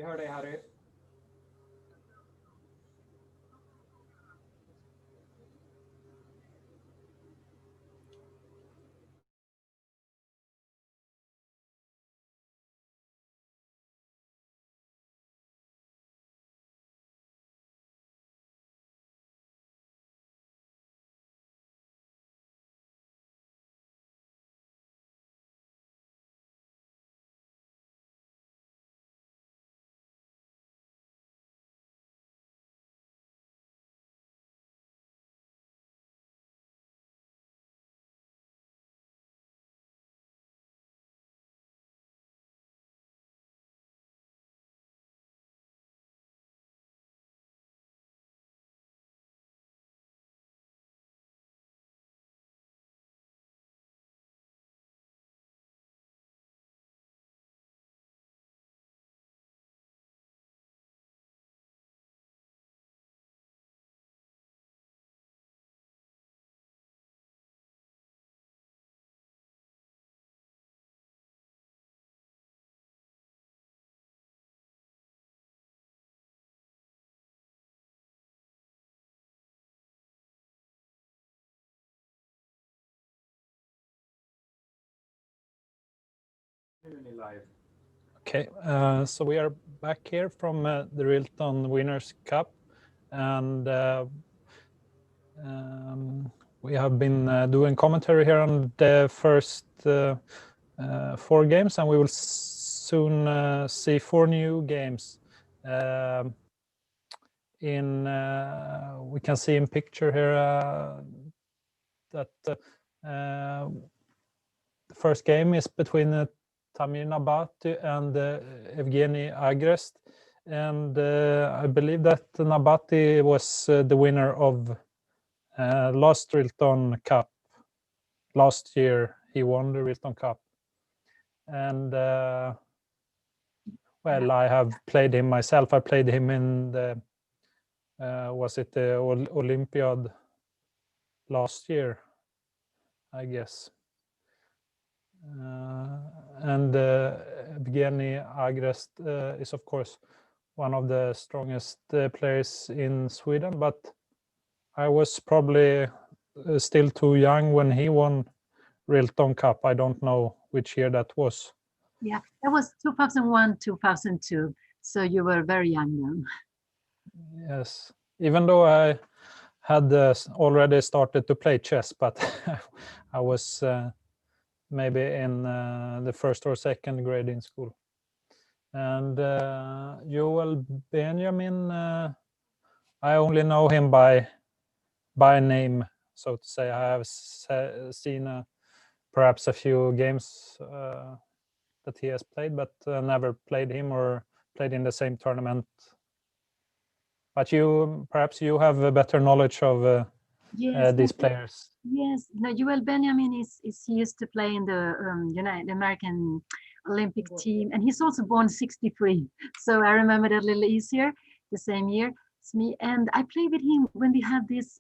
hör dig Harry. Live. Okay, so we are back here from the Rilton Winners Cup, and we have been doing commentary here on the first 4 games, and we will soon see 4 new games. We can see in picture here that the first game is between Tamir Nabati and Evgeny Agrest, and I believe that Nabati was the winner of last Rilton Cup. Last year he won the Rilton Cup, and well, I have played him myself. I played him in the was it the Olympiad last year, I guess. And Evgeny Agrest is of course one of the strongest players in Sweden, but I was probably still too young when he won Rilton Cup. I don't know which year that was. Yeah, that was 2001, 2002. So you were very young then. Yes, even though I had already started to play chess, but I was maybe in the first or second grade in school. And Joel Benjamin, I only know him by name, so to say. I have seen perhaps a few games that he has played, but never played him or played in the same tournament. But perhaps you have a better knowledge of Yes, these players. Yes, no, Joel Benjamin he used to play in the the American Olympic team, and he's also born 63. So I remember that a little easier, the same year as me. And I played with him when we had this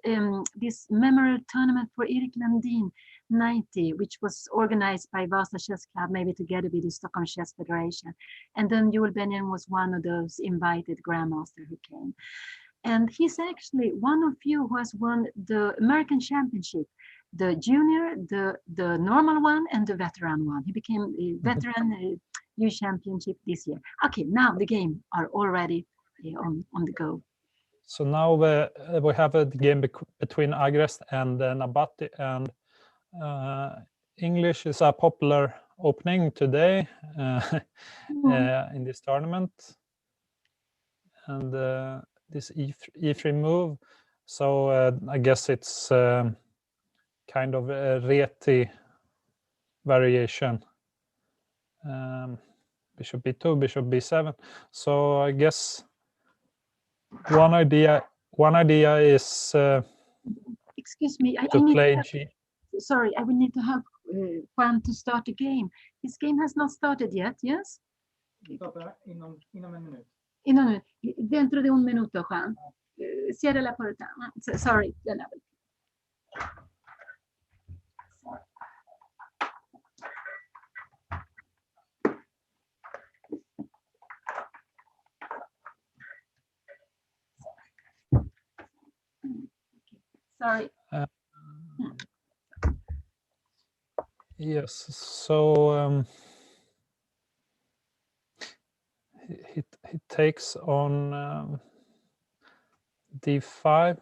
memorial tournament for Erik Landin 90, which was organized by Vasa Chess Club, maybe together with the Stockholm Chess Federation. And then Joel Benjamin was one of those invited grandmaster who came. And he's actually one of few who has won the American Championship, the junior, the normal one, and the veteran one. He became a veteran U Championship this year. Okay, now the game are already on the go. So now we have a game between Agrest and Nabati, and English is a popular opening today in this tournament. And this E3 move, so I guess it's kind of a Reti variation. Bishop B2, Bishop B7. So I guess one idea is excuse me, to play G. Sorry, I will need to help Juan to start the game. His game has not started yet, yes? Inom en minut. Dentro de un minuto, Juan. Cierra la puerta. Sorry. Sorry. Yes, so he takes on d5.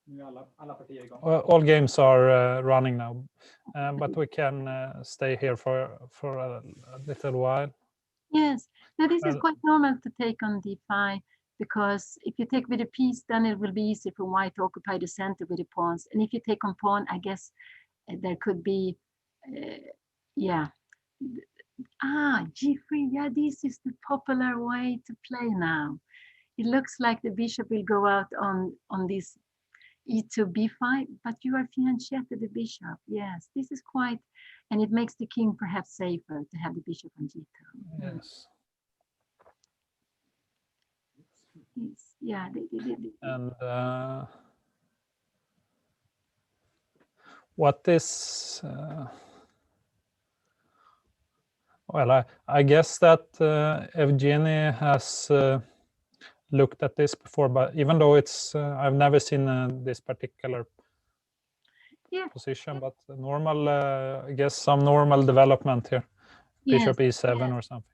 Nu är alla partier igång. All games are running now, but we can stay here for a little while. Yes, now this is quite normal to take on d5, because if you take with a piece, then it will be easy for white to occupy the center with the pawns. And if you take on pawn, I guess there could be, yeah. G3, yeah, this is the popular way to play now. It looks like the bishop will go out on this e2, b5, but you are fianchetted the bishop. Yes, this is quite, and it makes the king perhaps safer to have the bishop on g2. Yes. Yes. Yeah. And what is well, I guess that Evgeny has looked at this before, but even though it's I've never seen this particular position, but normal, I guess some normal development here. Bishop e7 or something.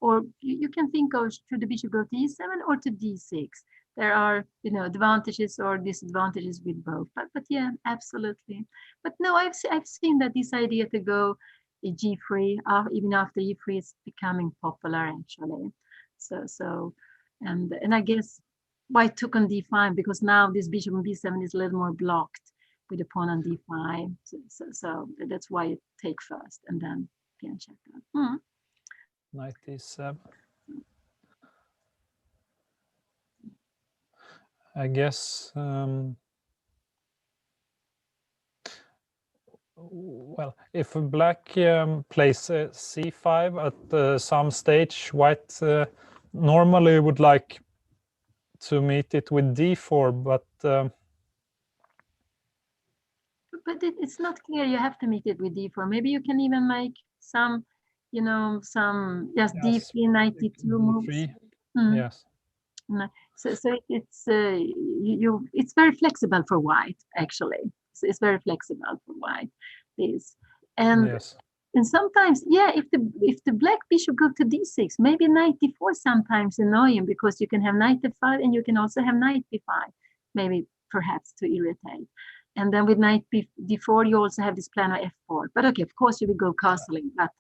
Or you can think of, should the bishop go to e7 or to d6? There are, advantages or disadvantages with both. But yeah, absolutely. But no, I've seen that this idea to go g3 even after e3 is becoming popular actually. So and I guess white took on d5 because now this bishop on b7 is a little more blocked with the pawn on d5. So that's why you take first and then fianchetto. Knight e7. I guess well, if black plays c5 at some stage, white normally would like to meet it with d4, but it's not clear you have to meet it with d4. Maybe you can even make some, just yes, d3, knight d2 moves. Yes. So it's it's very flexible for white actually. So it's very flexible for white. And sometimes, if the black bishop go to d6, maybe knight d4 sometimes annoying because you can have knight d5 and you can also have knight b5, maybe perhaps to irritate. And then with knight d4 you also have this plan of f4. But okay, of course you will go castling. But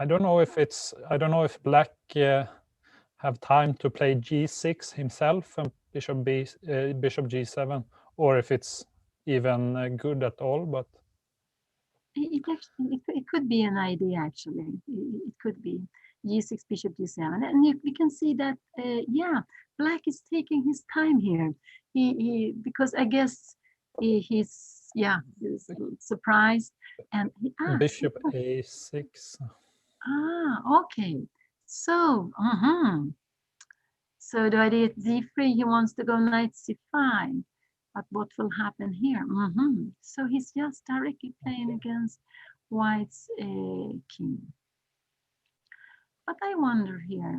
I don't know if black have time to play g6 himself and bishop g7, or if it's even good at all. But it could be an idea actually. It could be g6 bishop g7, and we can see that black is taking his time here. He because I guess he's surprised, and bishop a6. Okay. So so the idea is d3, he wants to go knight c5, but what will happen here? So he's just directly playing against white's king. But I wonder here.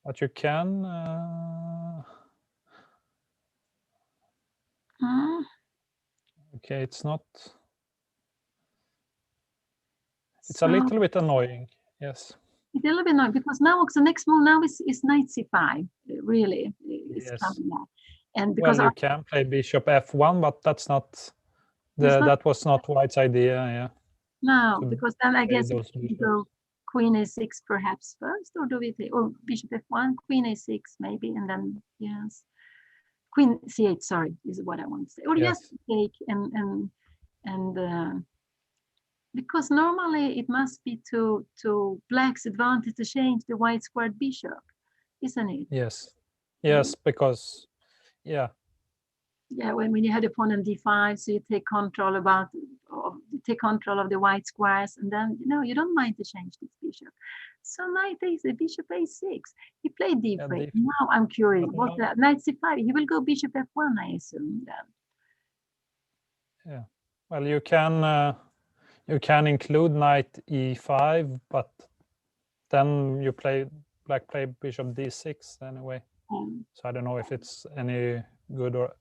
But you can. Okay, it's not. It's a little bit annoying. Yes. It's a little bit annoying because now the next move now is knight c5. Really, Yes. coming up. And because you can play bishop f1, but that's not that was not white's idea. Yeah. No, because then I guess we go queen a6 perhaps first, or do we take bishop f1, queen a6 maybe, and then queen c8. Sorry, is what I want to say. Or yes, take and because normally it must be to black's advantage to change the white squared bishop, isn't it? Yes, because when you had a pawn on d5, so you take control of the white squares, and then you don't mind to change this bishop. So knight a bishop a6. He played d3. Now I'm curious. What knight c5? He will go bishop f1, I assume then. Yeah. Well, you can include knight e5, but then black play bishop d6 anyway. So I don't know if it's any good, or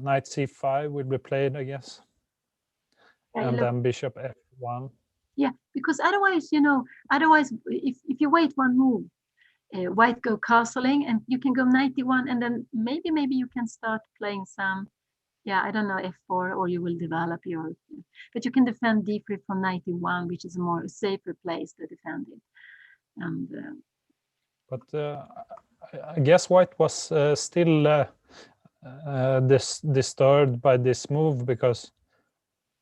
knight c5 will be played, I guess, Yeah, and look, then bishop f1. yeah, because otherwise, if you wait one move, white go castling, and you can go 91, and then maybe you can start playing some, I don't know, f4, or you will develop but you can defend d3 from 91, which is a more safer place to defend it. And But I guess white was still disturbed by this move, because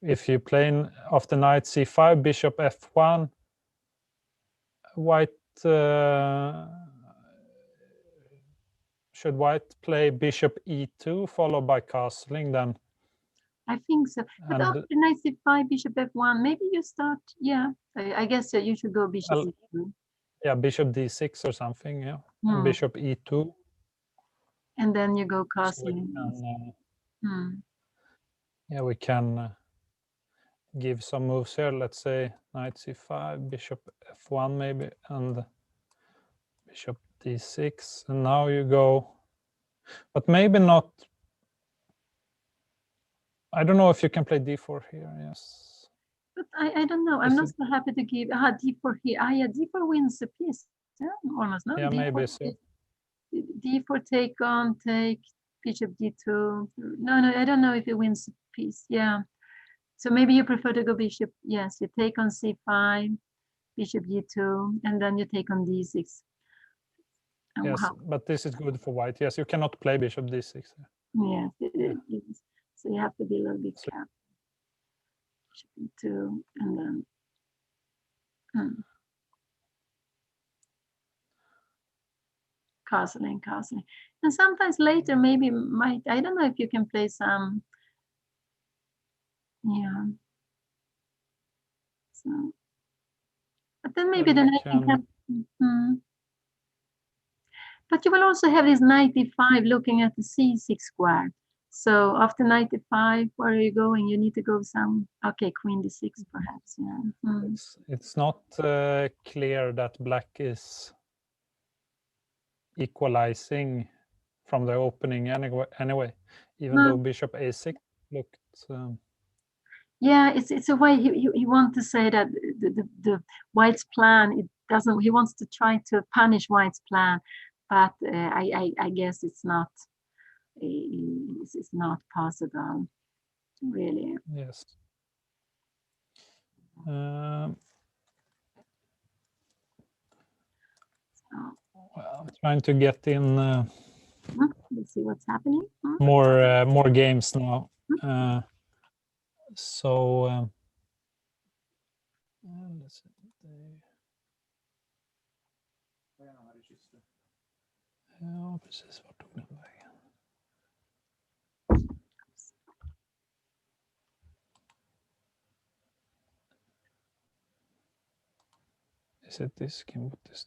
if you play after knight c5, bishop f1, white should white play bishop e2 followed by castling then? I think so. But And after knight c5, bishop f1, maybe you start, I guess you should go bishop e2. Yeah, bishop d6 or something, yeah. Hmm. Bishop e2. And then you go So we castling. can, yeah, we can give some moves here. Let's say knight c5, bishop f1 maybe, and bishop d6. And now you go, but maybe not. I don't know if you can play d4 here, yes. But I don't know. I'm not so happy to give d4 here. Yeah, d4 wins a piece. Yeah, almost, no? Yeah, D4, maybe so. d4 take on, take, bishop d2. No, I don't know if it wins a piece. Yeah. So maybe you prefer to go bishop. Yes, you take on c5, bishop d2, and then you take on d6. Oh, Yes, wow. but this is good for white. Yes, you cannot play bishop d6. Yes, it is. So you have to be a little bit careful. Bishop d2, and then castling. And sometimes later, maybe I don't know if you can play some, so, but then maybe the knight can come. But you will also have this 95 looking at the c6 square. So after 95, where are you going? You need to go some, queen d6 perhaps, yeah. It's not clear that black is equalizing from the opening anyway, even though bishop a6 looked... Yeah, it's a way he wants to say that the white's plan, it doesn't, he wants to try to punish white's plan, but I guess it's not possible, really. Yes. Well, I'm trying to get in let's see what's happening. more games now. So let's see. Ja, precis. Vart tog den vägen? Is it this game with this?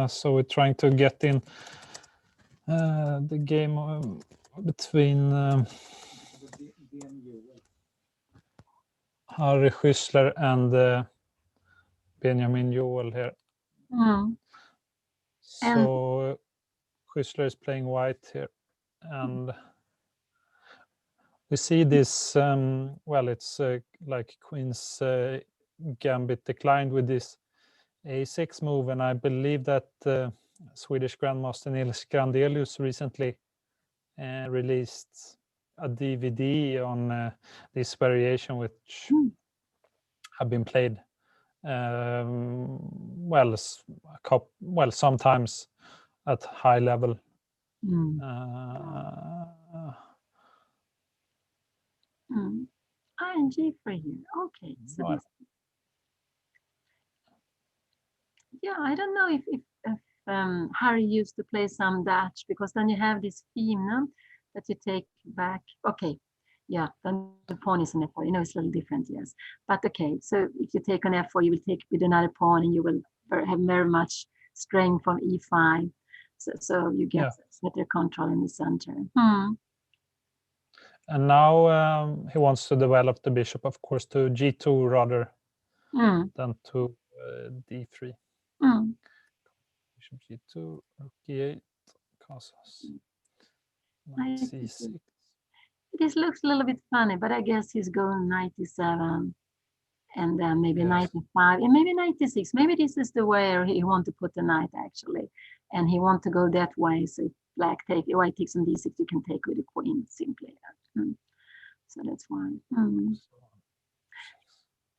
So we're trying to get in the game between Harry Schüssler and Benjamin Joel here. So Schüssler is playing white here, and we see this, well, it's like Queen's Gambit declined with this a6 move, and I believe that Swedish Grandmaster Nils Grandelius recently released a DVD on this variation, which have been played sometimes at high level. ING for here. Okay. So Right. Yeah, I don't know if Harry used to play some Dutch, because then you have this theme, no? That you take back. Okay, yeah, then the pawn is an f4. You know, it's a little different, yes. But okay, so if you take on f4, you will take with another pawn, and you will have very much strength from e5. So you get better control in the center. And now he wants to develop the bishop, of course, to g2 rather than to d3. bishop g2, rook e8, castles, I knight see. c6. This looks a little bit funny, but I guess he's going 97 and then maybe Yes. 95 and maybe 96. Maybe this is the way he want to put the knight actually, and he want to go that way. So if white takes on d6, you can take with the queen simply. So that's why.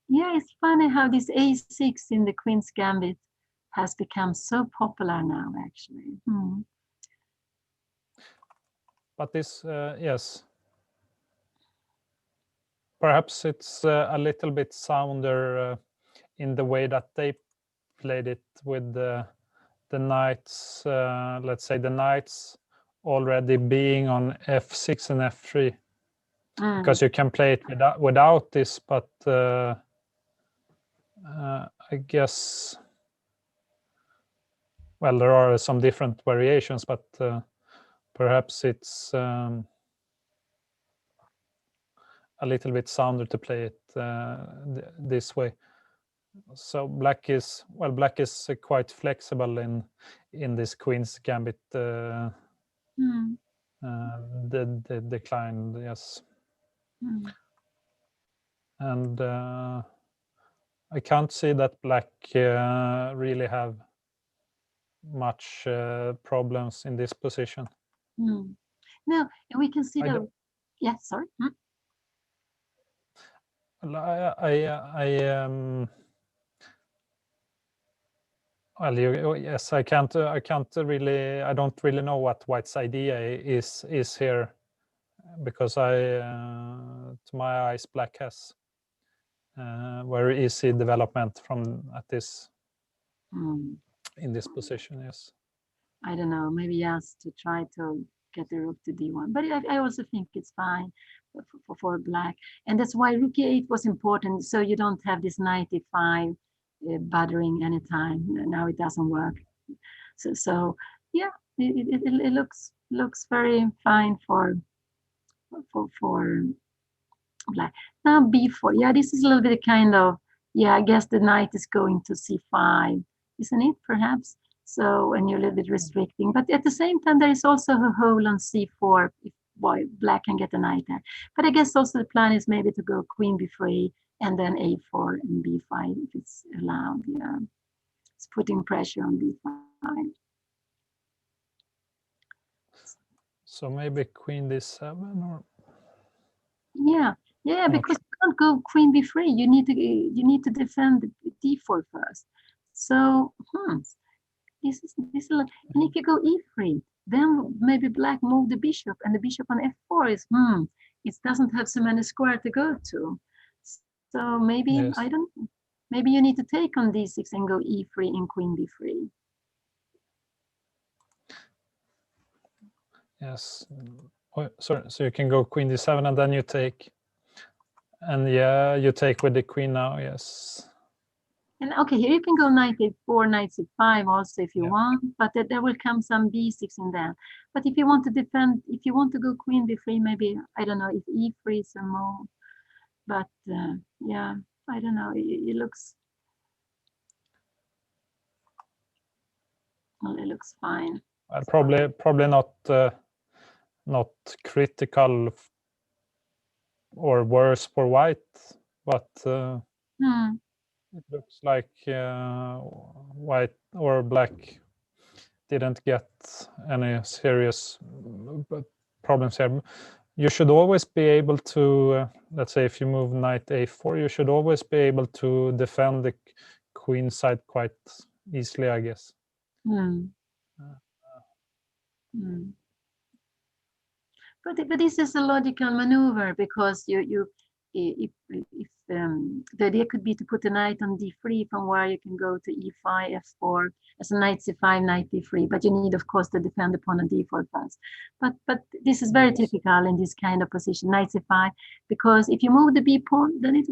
Yeah, it's funny how this a6 in the Queen's Gambit has become so popular now, actually. But this, yes, perhaps it's a little bit sounder in the way that they played it with the knights. Let's say the knights already being on f6 and f3, because you can play it without this, but I guess, well, there are some different variations, but perhaps it's a little bit sounder to play it this way. So black is quite flexible in this Queen's Gambit. The decline, yes. And I can't see that black really have much problems in this position. Now we can see the. Yeah, sorry. Well, yes, I can't really. I don't really know what White's idea is here, because to my eyes, black has very easy development from at this in this position. Yes. I don't know. Maybe yes, to try to get the rook to d1, but I also think it's fine for black, and that's why rook e8 was important. So you don't have this 95 bothering anytime. Now it doesn't work. So yeah, it looks very fine for black. Now b4. Yeah, this is a little bit kind of, yeah, I guess the knight is going to c5, isn't it? Perhaps. So, and you're a little bit restricting, but at the same time, there is also a hole on c4 if black can get a knight there. But I guess also the plan is maybe to go queen b3 and then a4 and b5 if it's allowed. Yeah, it's putting pressure on b5. So maybe queen d7 or. Yeah, because you can't go queen b3. You need to defend d4 first. So this is and if you go e3, then maybe black move the bishop, and the bishop on f4 is it doesn't have so many squares to go to. So maybe yes. I don't. Maybe you need to take on d6 and go e3 and queen b3. Yes. Oh, sorry. So you can go queen d7 and then you take. And yeah, you take with the queen now. Yes. And okay, here you can go knight a4, knight c5 also if you want, but there will come some b6 in there. But if you want to defend, if you want to go queen b3, maybe, I don't know, if e3 is a move. But yeah, I don't know, it looks, well, it looks fine. Probably not critical or worse for white, but it looks like white or black didn't get any serious problems here. You should always be able to, let's say if you move knight a4, you should always be able to defend the queen side quite easily, I guess. But this is a logical maneuver, because if the idea could be to put the knight on d3 from where you can go to e5, f4 as a knight c5, knight d3, but you need of course to defend upon a d4 first. But this is very typical in this kind of position, knight c5, because if you move the b pawn, then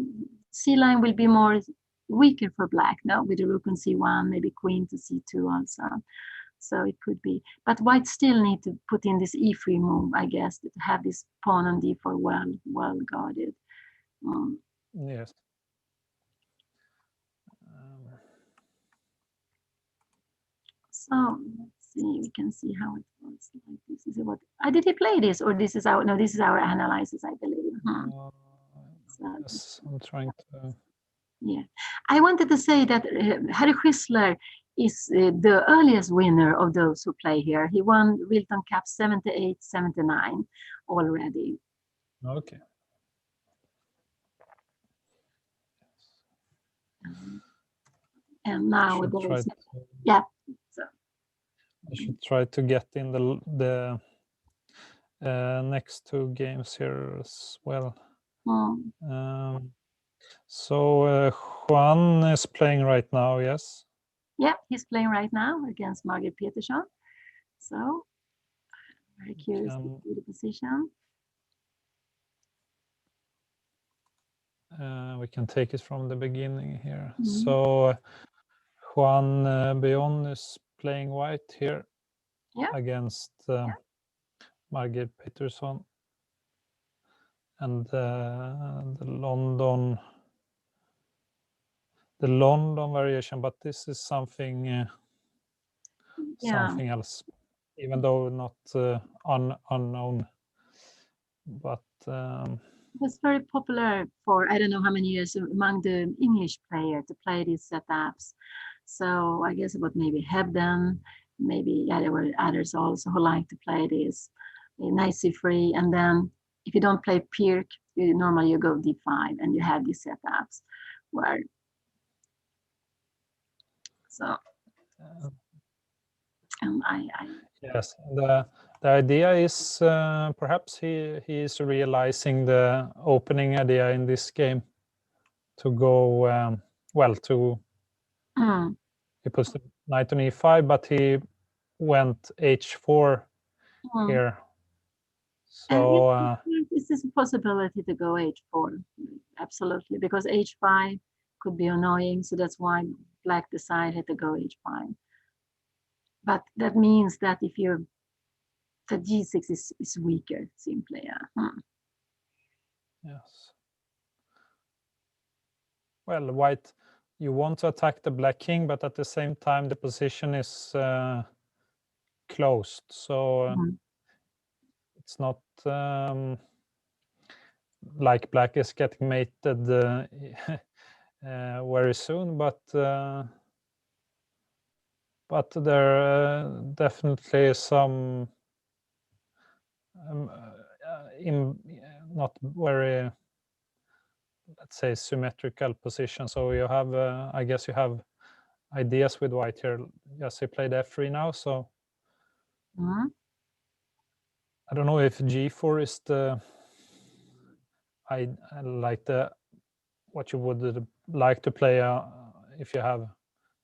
c line will be more weaker for black, no, with the rook on c1, maybe queen to c2 also. So it could be, but white still need to put in this e3 move, I guess, to have this pawn on d4 well guarded. Yes. So let's see. We can see how it was. Like this is what. Did he play this, or this is our? No, this is our analysis, I believe. So, Yes, I'm trying to. yeah, I wanted to say that Harry Chrysler is the earliest winner of those who play here. He won Rilton Cup 78, 79 already. Okay. And now Should try to, yeah. So I should try to get in the next two games here as well. So Juan is playing right now, yes? yeah, he's playing right now against Margaret Peterson. So very curious to see the position. We can take it from the beginning here. So Juan Beon is playing white here against Margaret Peterson. And the London variation, but this is something something else, even though not unknown. But it was very popular for I don't know how many years among the English players to play these setups. So I guess about maybe Hebden, maybe there were others also who like to play this nice free, and then if you don't play Pirk, normally you go D5 and you have these setups where so and I yes, the idea is perhaps he is realizing the opening idea in this game to go well to he puts the knight on E5, but he went H4 here. So this is a possibility to go H4, absolutely, because H5 could be annoying, so that's why Black decided to go H5. But that means that if you're the G6 is weaker, simply. Yes. Well, white, you want to attack the black king, but at the same time the position is closed, so it's not like black is getting mated very soon, but there definitely is some not very, let's say, symmetrical position. So you have, I guess you have ideas with white here. Yes, he played F3 now, so I don't know if G4 is the I like the what you would like to play if you have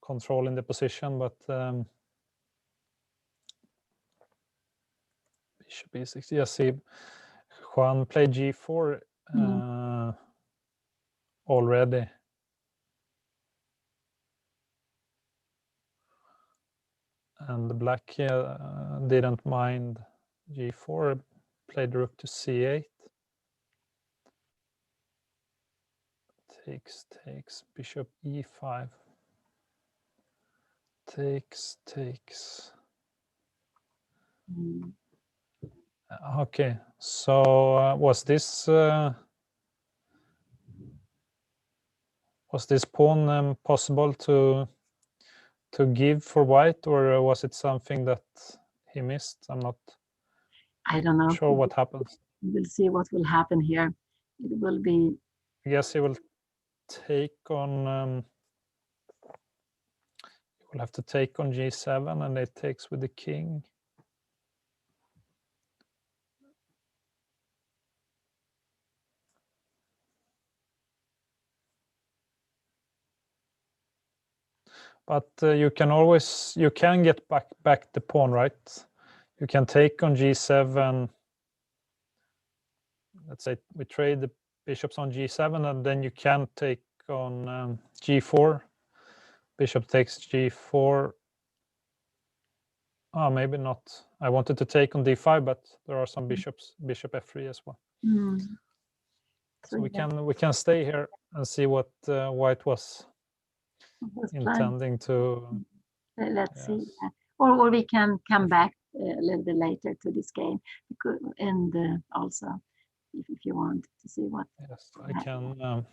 control in the position, but bishop e6. Yes, see, Juan played G4 already. And the black didn't mind G4, played rook to C8. Takes, bishop E5. Takes. Okay, so was this pawn possible to give for white, or was it something that he missed? I don't know. Sure what happens. We'll see what will happen here. It will be. I guess he will take on. He will have to take on G7, and it takes with the king. But you can get back the pawn, right? You can take on G7. Let's say we trade the bishops on G7, and then you can take on G4. Bishop takes G4. Oh, maybe not. I wanted to take on D5, but there are some bishops. Bishop F3 as well. So we can stay here and see what white was intending to. Let's see. or we can come back a little bit later to this game, and also if you want to see what. Yes, I can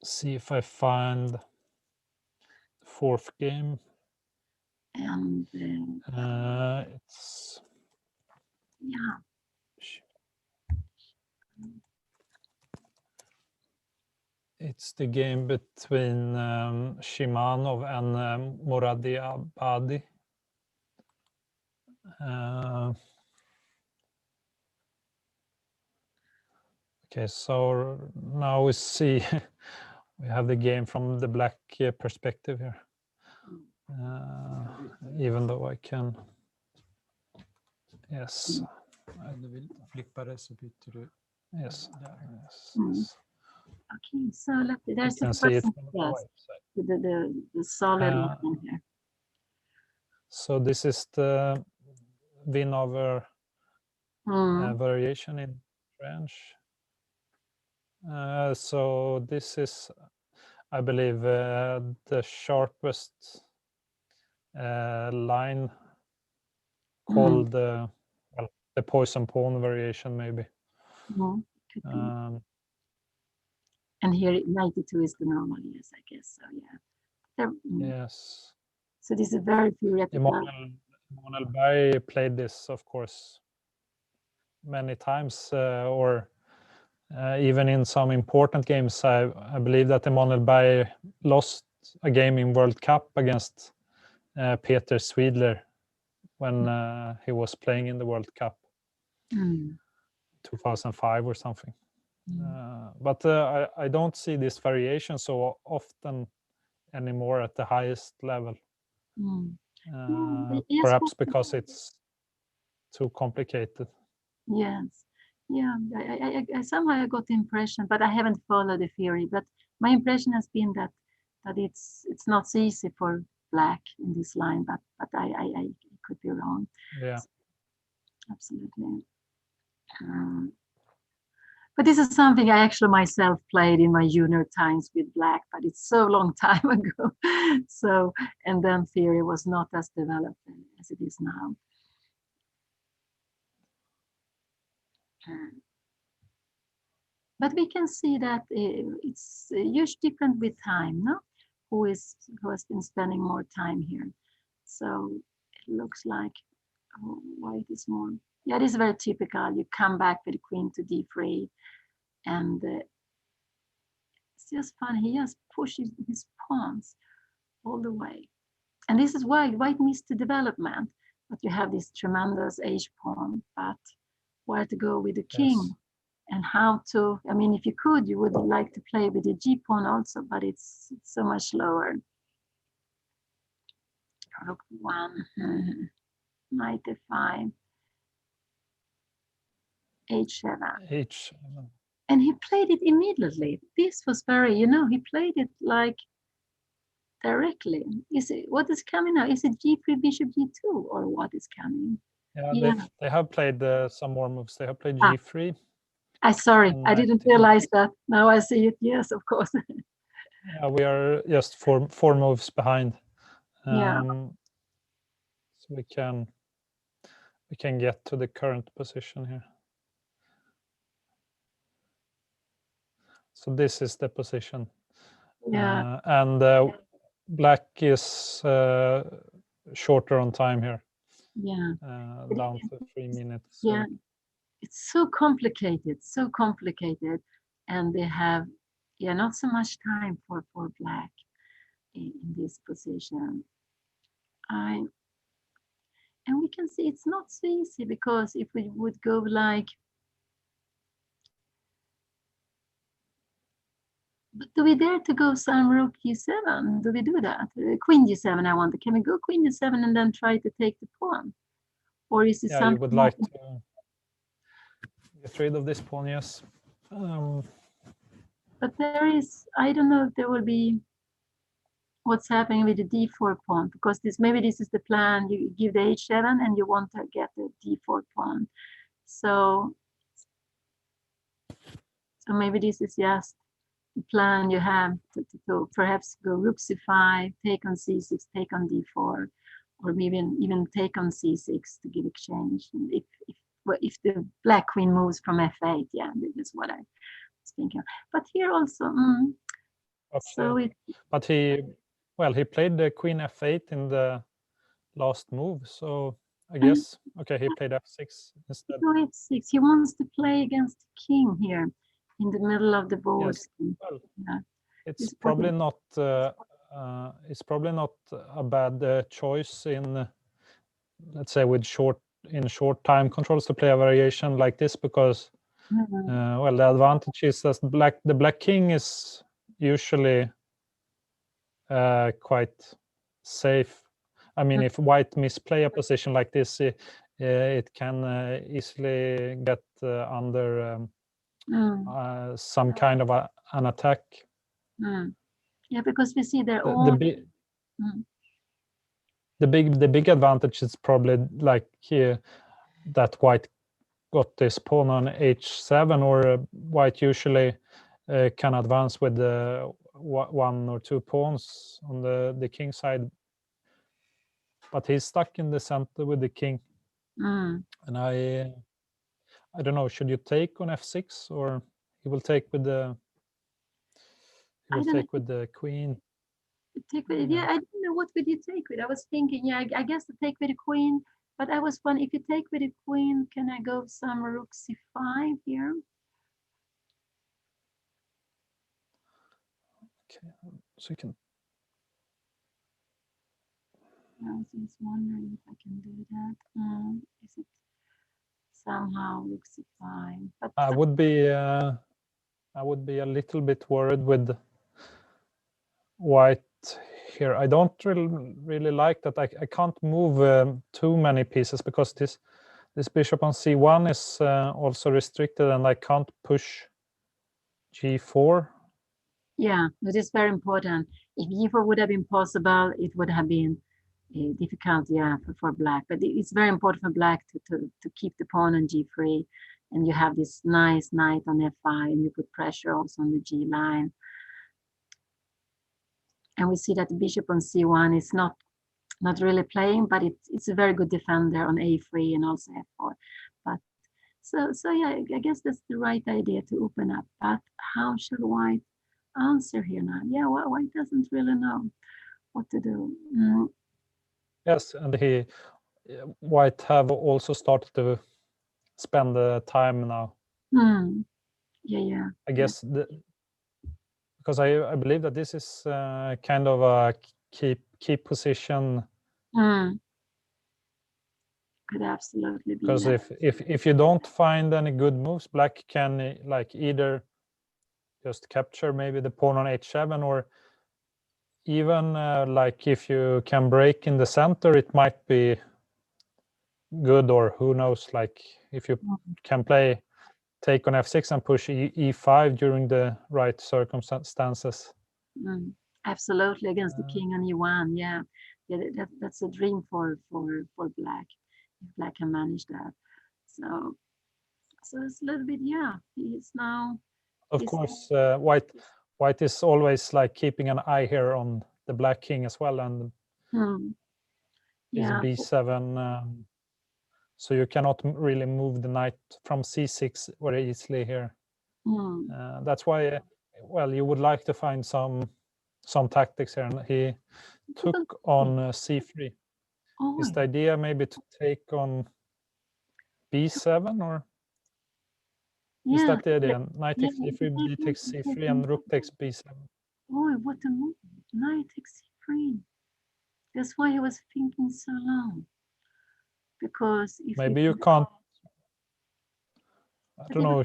see if I find the fourth game. And it's yeah. It's the game between Shimanov and Moradiabadi. Okay, so now we see we have the game from the black perspective here. Even though I can, yes. Om du vill flippa det så byter du. Yes. Yes. Okay, so there's You can the see it person, from the yes, right side. the solid line here. So this is the win over variation in French. So this is, I believe, the sharpest line called the poison pawn variation, maybe. Could be. And here 92 is the normal, yes, I guess so. Yeah. Yes. So this is very theoretical. Emanuel Berg played this, of course, many times, or even in some important games. I believe that Emanuel Berg lost a game in World Cup against Peter Swidler when he was playing in the World Cup, 2005 or something. But I don't see this variation so often anymore at the highest level. Perhaps because it's too complicated. Yes, yeah. I somehow got the impression, but I haven't followed the theory. But my impression has been that it's not so easy for black in this line. But I could be wrong. Yeah, absolutely. But this is something I actually myself played in my junior times with black, but it's so long time ago. So, and then theory was not as developed as it is now. But we can see that it's huge different with time, no? Who has been spending more time here. So it looks like white is more. Yeah, it is very typical. You come back with queen to d3, and it's just fun. He just pushes his pawns all the way. And this is why white missed the development. But you have this tremendous h pawn, but where to go with the king? Yes. And how to, I mean, if you could, you would like to play with the g pawn also, but it's so much slower. Rook 1, knight f5, h7. H7. And he played it immediately. This was very, he played it like directly. Is it, what is coming now? Is it g3, bishop g2, or what is coming? Yeah, they have played some more moves. They have played g3. Sorry, I didn't realize that. Now I see it. Yes, of course. Yeah, we are just four moves behind. So we can get to the current position here. So this is the position. Yeah. And black is shorter on time here. Yeah. Down to 3 minutes. Yeah. It's so complicated, and they have not so much time for black in this position. And we can see it's not so easy, because if we would go like, but do we dare to go some rook g7? Do we do that? Queen g7, I wonder. Can we go queen g7 and then try to take the pawn? Or is it something you would like to get rid of this pawn, yes. But there is, I don't know if there will be what's happening with the d4 pawn, because maybe this is the plan. You give the h7 and you want to get the d4 pawn. So maybe this is just plan you have to perhaps go rook c5, take on c6, take on d4, or maybe even take on c6 to give exchange. If the black queen moves from f8, yeah, that's what I was thinking. But here also, Okay. so it. But he played the queen f8 in the last move, so I guess okay, he played f6 instead. F6. He wants to play against the king here in the middle of the board. Yes. Well, yeah. it's probably not. It's probably not a bad choice in, let's say, with short time controls to play a variation like this, because well, the advantage is that the black king is usually quite safe. I mean, if white misplay a position like this, it can easily get under some kind of an attack. Yeah, because we see they're all. The big advantage is probably like here that white got this pawn on h7, or white usually can advance with the 1 or 2 pawns on the king side, but he's stuck in the center with the king. And I don't know, should you take on f6, or he will take with the queen? Take with it. Yeah, I don't know, what would you take with? I was thinking, yeah, I guess to take with a queen, but I was wondering, if you take with a queen, can I go some rook c5 here? Okay, so you can. I was just wondering if I can do that. Is it somehow rook c5? But I would be a little bit worried with white here. I don't really like that. I can't move too many pieces, because this bishop on c1 is also restricted, and I can't push g4. Yeah, it is very important. If g4 would have been possible, it would have been difficult, yeah, for black. But it's very important for black to keep the pawn on g3, and you have this nice knight on f5, and you put pressure also on the g line. And we see that the bishop on c1 is not really playing, but it's a very good defender on a3 and also f4. But so yeah, I guess that's the right idea to open up. But how should white answer here now? Yeah, white doesn't really know what to do. Yes, and white have also started to spend the time now. Yeah. I guess because I believe that this is kind of a keep position. Could absolutely be. Because if you don't find any good moves, black can like either just capture maybe the pawn on h7, or even like if you can break in the center, it might be good, or who knows, like if you can play take on f6 and push e5 during the right circumstances. Absolutely, against the king on e1. Yeah, that's a dream for black, if black can manage that. So it's a little bit, yeah, he's now. Of course, white is always like keeping an eye here on the black king as well, and yeah, b7, so you cannot really move the knight from c6 very easily here. That's why, well, you would like to find some tactics here, and he took on c3. Is the idea maybe to take on b7, or is that the idea? Knight takes c3, b takes c3, and rook takes b7. Oh, what a move! Knight takes c3. That's why he was thinking so long. Because if maybe you can't. I don't know.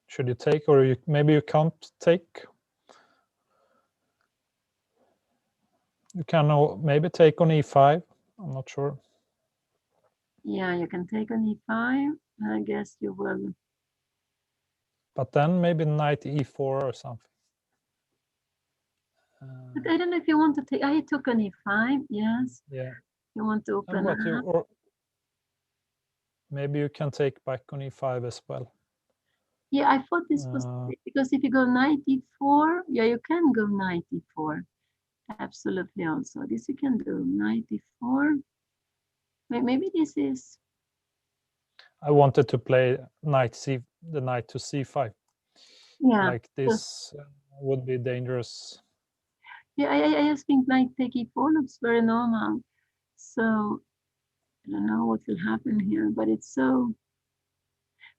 Should you take, or maybe you can't take? You can maybe take on e5. I'm not sure. Yeah, you can take on e5. I guess you will. But then maybe knight e4 or something. But I don't know if you want to take. I took on e5. Yes. Yeah. You want to open up. Or maybe you can take back on e5 as well. Yeah, I thought this was because if you go knight e4, yeah, you can go knight e4. Absolutely, also this you can do knight e4. Maybe this is. I wanted to play the knight to c5. Yeah, Like this would be dangerous. yeah, I just think knight take e4 looks very normal. So I don't know what will happen here, but it's so.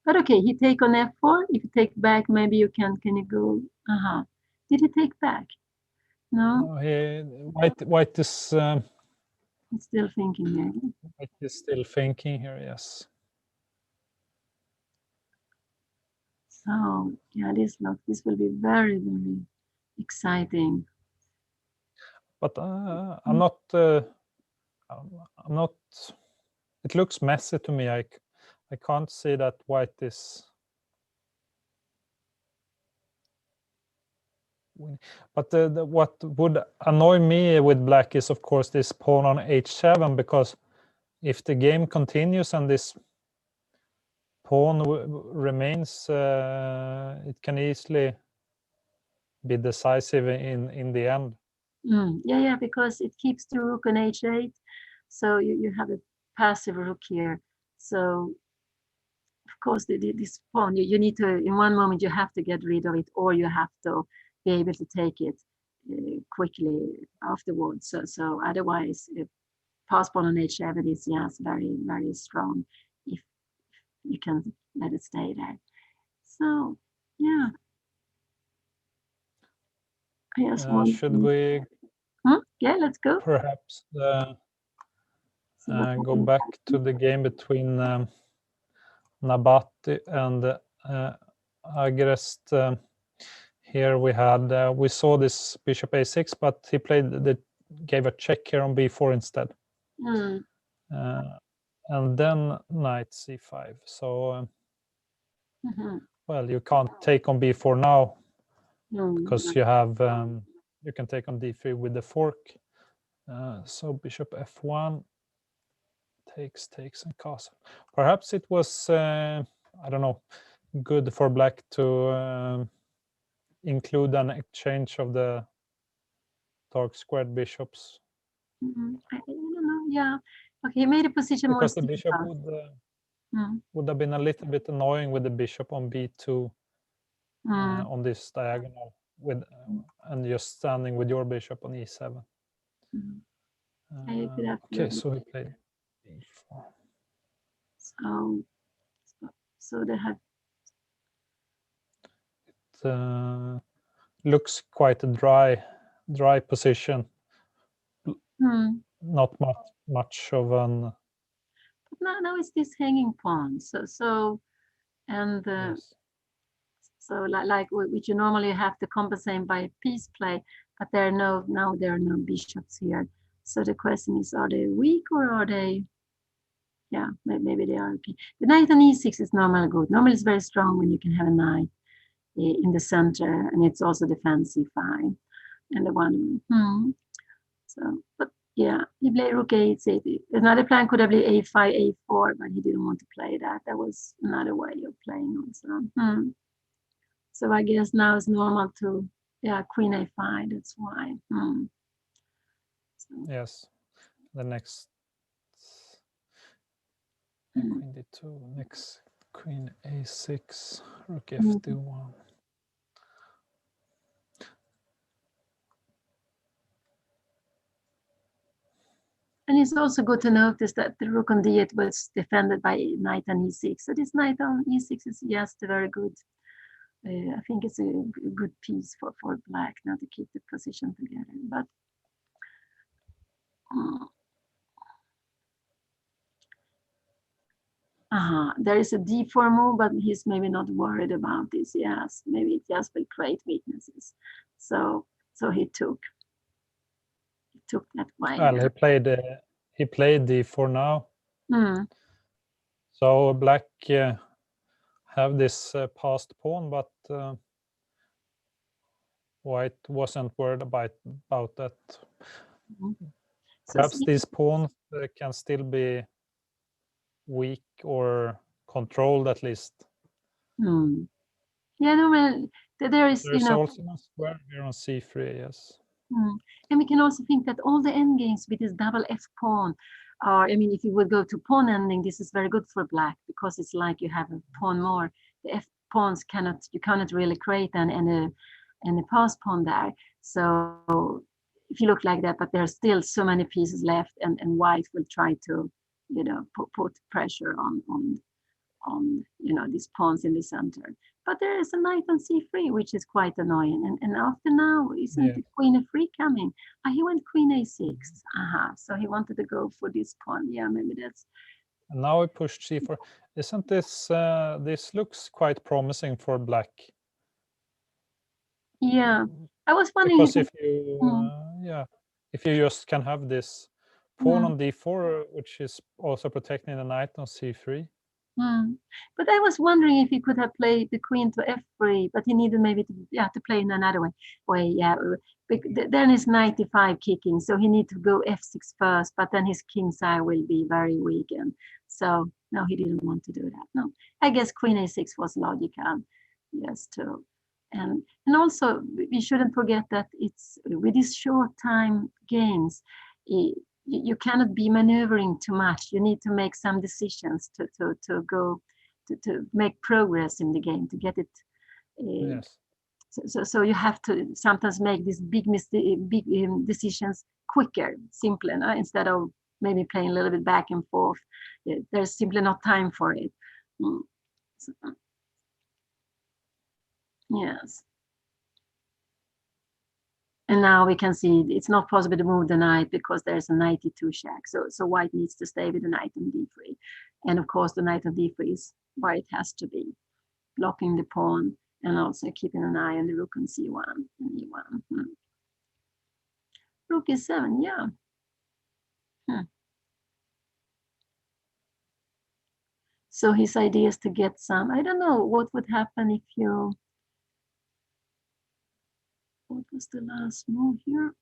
But okay, he take on f4. If you take back, maybe you can you go? Did he take back? No. White is. He's still thinking here. White is still thinking here. Yes. So yeah, this will be very, very exciting. But I'm not. It looks messy to me. I can't see that white is. But what would annoy me with black is, of course, this pawn on h7, because if the game continues and this pawn remains, it can easily be decisive in the end. Yeah, because it keeps the rook on h8, so you have a passive rook here. So of course, this pawn you need to, in one moment you have to get rid of it, or you have to be able to take it quickly afterwards. So otherwise, pass pawn on h7 is very, very strong if you can let it stay there. So yeah. Should we? Yeah, let's go. Perhaps go back to the game between Nabati and Agrest. Here we saw this bishop a6, but he gave a check here on b4 instead, and then knight c5. So well, you can't take on b4 now because you have you can take on d3 with the fork. So bishop f1 takes and castle. Perhaps it was I don't know, good for black to include an exchange of the dark squared bishops. I don't know. Yeah. Okay, he made a position because more the bishop would have been a little bit annoying with the bishop on b2 on this diagonal and just standing with your bishop on e7. Okay, so he played e4. So they have. It looks quite a dry position. Not much of an. Now it's this hanging pawn. And yes. so like which you normally have to compensate by piece play, but there are no bishops here. So the question is, are they weak or are they? Yeah, maybe they are okay. The knight on e6 is normally good. Normally it's very strong when you can have a knight in the center, and it's also defense c5 and the one. So, but yeah, he played rook a8. Another plan could have been a5, a4, but he didn't want to play that. That was another way of playing also. So I guess now it's normal to, queen a5. That's why. So. Yes, the next queen d2, next queen a6, rook f2. And it's also good to notice that the rook on d8 was defended by knight on e6. So this knight on e6 is just very good. I think it's a good piece for black now to keep the position together. But there is a d4 move, but he's maybe not worried about this. Yes, maybe it just will create weaknesses. So he took that way. Well, he played d4 now. So black have this passed pawn, but white wasn't worried about that. Perhaps these pawns can still be weak or controlled at least. Yeah, no, man, there is, There's also a square here on c3, yes. And we can also think that all the endgames with this double F pawn are, I mean, if you would go to pawn ending, this is very good for black because it's like you have a pawn more. The F pawns you cannot really create any pass pawn there. So if you look like that, but there are still so many pieces left, and white will try to, put pressure on these pawns in the center. But there is a knight on c3, which is quite annoying. And after now, isn't the queen f3 coming? He went queen a6. So he wanted to go for this pawn. Yeah, maybe that's. And now he pushed c4. Isn't this this looks quite promising for black? Yeah, I was wondering because if you if you just can have this pawn on d4, which is also protecting the knight on c3. But I was wondering if he could have played the queen to f3, but he needed maybe to play in another way. Yeah, then his knight d5 kicking, so he need to go f6 first, but then his king side will be very weak, and so no, he didn't want to do that. No, I guess queen a6 was logical. Yes, too. And also we shouldn't forget that it's with these short time games, you cannot be maneuvering too much. You need to make some decisions to go to make progress in the game, to get it. Yes. So you have to sometimes make these big decisions quicker, simpler, instead of maybe playing a little bit back and forth. There's simply not time for it. Yes. And now we can see it's not possible to move the knight because there's a knight e2 check. So white needs to stay with the knight on d3. And of course, the knight on d3 is where it has to be, blocking the pawn and also keeping an eye on the rook on c1 and e1. Rook e7, yeah. So his idea is to get some, I don't know what would happen if you, what was the last move here?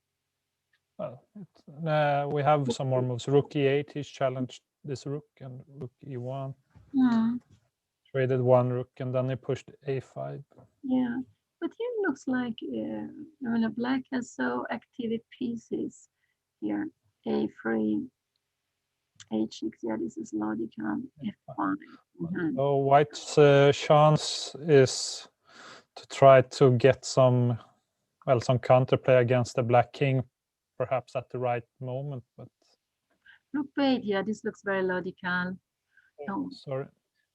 Well, we have some more moves. Rook e8, he's challenged this rook, and rook e1. Traded one rook, and then he pushed a5. Yeah, but here it looks like, black has so active pieces here. a3, h6, yeah, this is logical. f5. So white's chance is to try to get some counterplay against the black king, perhaps at the right moment. But rook b8, yeah, this looks very logical. Oh, sorry,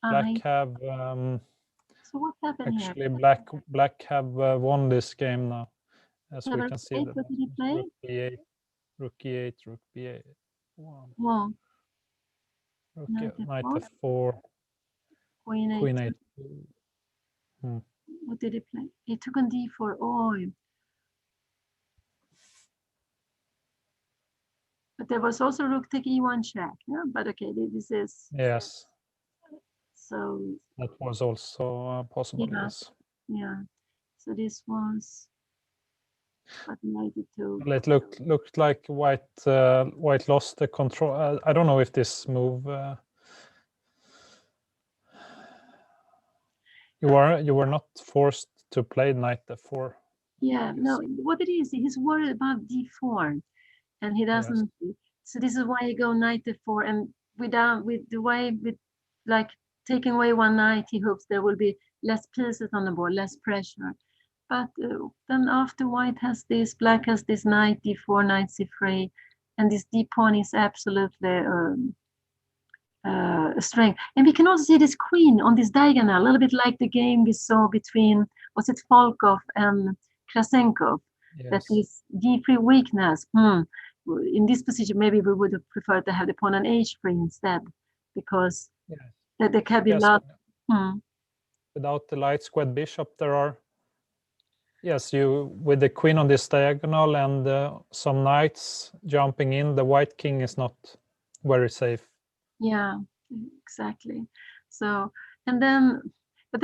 black have. So what happened actually, here? black have won this game now, as we can see. What did he play? Rook b8, rook e8, rook b8. Wow. Rook knight f4, queen a2. What did he play? He took on d4. Oh. But there was also rook take e1 check. Yeah, but okay, this is. Yes. So. That was also possible. Yeah. Yes. Yeah. So this was. But knight e2. Well, it looked like white lost the control. I don't know if this move. You were not forced to play knight f4. Yeah, no, what it is, he's worried about d4, and he doesn't. Yes. So this is why you go knight f4, and with the way with like taking away one knight, he hopes there will be less pieces on the board, less pressure. But then after white has this, black has this knight d4, knight c3, and this d pawn is absolutely strength. And we can also see this queen on this diagonal, a little bit like the game we saw between, was it Volkov and Krasenkov? Yes. That is d3 weakness. In this position, maybe we would have preferred to have the pawn on h3 instead, because there can be a lot. Without the light squared bishop, there are. Yes, you with the queen on this diagonal and some knights jumping in, the white king is not very safe. Yeah, exactly. So, but then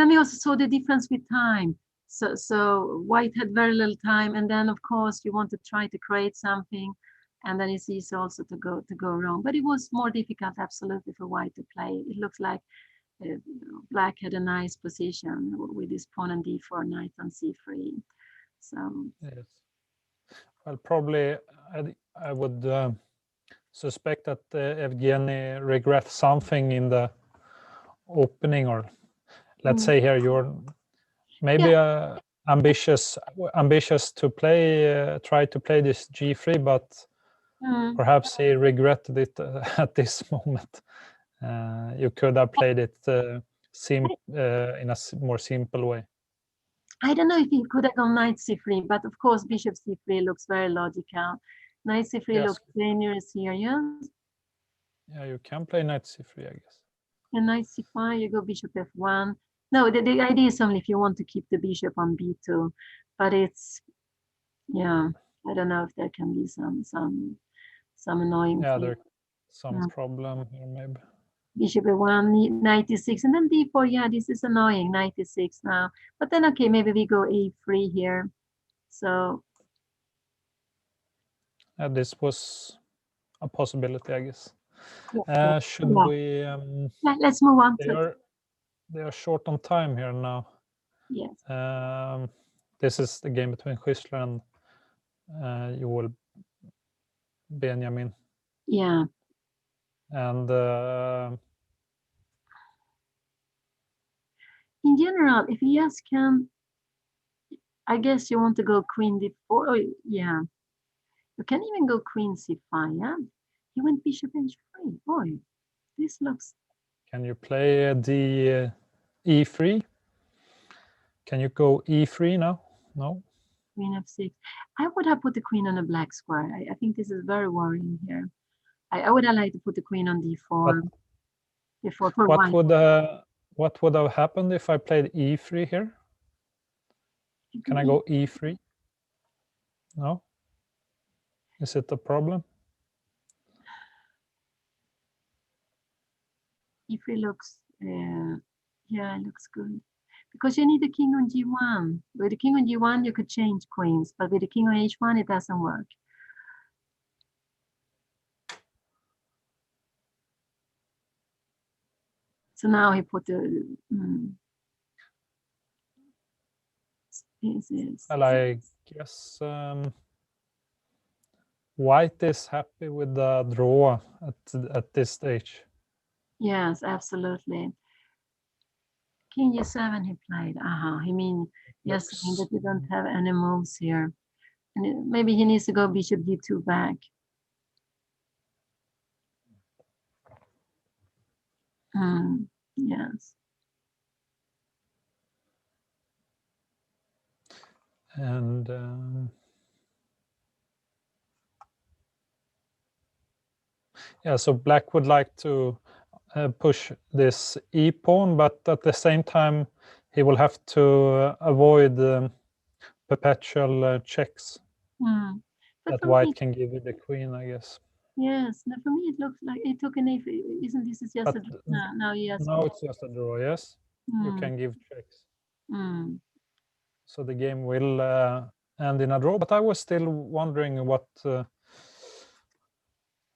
we also saw the difference with time. So white had very little time, and then of course you want to try to create something, and then it's easy also to go wrong. But it was more difficult, absolutely, for white to play. It looks like Black had a nice position with his pawn on d4, knight on c3. So yes. Well, probably I would suspect that Evgeny regrets something in the opening, or let's say here you're maybe ambitious to play, try to play this g3, but perhaps he regretted it at this moment. You could have played it in a more simple way. I don't know if he could have gone knight c3, but of course bishop c3 looks very logical. Knight c3 Yes. looks dangerous here, yes? Yeah, you can play knight c3, I guess. And knight c5, you go bishop f1. No, the idea is only if you want to keep the bishop on b2, but it's, yeah, I don't know if there can be some annoying Yeah, thing. there's some problem here maybe. Bishop e1, knight e6, and then d4. Yeah, this is annoying, knight e6 now. But then, okay, maybe we go a3 here. So This was a possibility, I guess. yeah. Should Yeah. we? Let's move on. They are short on time here now. Yes. This is the game between Schüssler and Joel Benjamin. Yeah. And in general, if you just can, I guess you want to go queen d4. Oh, yeah. You can even go queen c5. Yeah. He went bishop h3. Oh, this looks. Can you play the e3? Can you go e3 now? No. Queen f6. I would have put the queen on a black square. I think this is very worrying here. I would have liked to put the queen on d4. Before for what white. What would have happened if I played e3 here? Can I go e3? No. Is it a problem? E3 looks, yeah, it looks good. Because you need the king on g1. With the king on g1, you could change queens, but with the king on h1, it doesn't work. So now he put the. Well, I guess white is happy with the draw at this stage. Yes, absolutely. King g7 he played. He mean yes, that you don't have any moves here, and maybe he needs to go bishop d2 back. Yes. And yeah, so black would like to push this e pawn, but at the same time he will have to avoid perpetual checks that white can give you the queen, I guess. Yes, now for me it looks like it took an a. Isn't this is just a now? Yes. No, it's just a draw. Yes, you can give checks. So the game will end in a draw. But I was still wondering what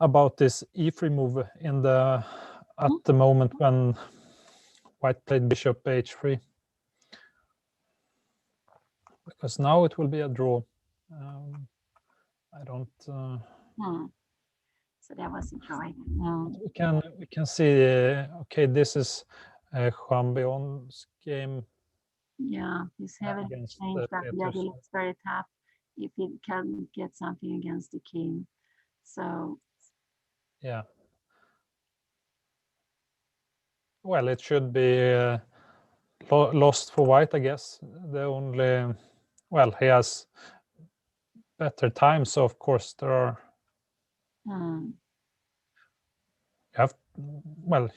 about this e3 move at the moment when white played bishop h3, because now it will be a draw. I don't. So that was a draw. We can see. Okay, this is Juan Beon's game. Yeah, he's having changed that. Yeah, he looks very tough if he can get something against the king. So. Yeah. Well, it should be lost for white, I guess. The only, well, he has better time, so of course there are. You have, well,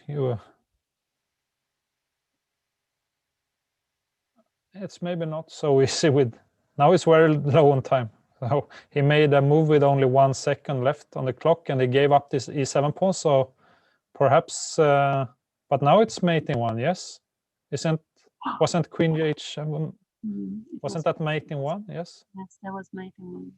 it's maybe not so easy with. Now it's very low on time. So he made a move with only 1 second left on the clock, and he gave up this e7 pawn. So perhaps, but now it's mating one. Yes, wasn't queen h7? Wasn't that mating one? Yes. Yes, that was mating one.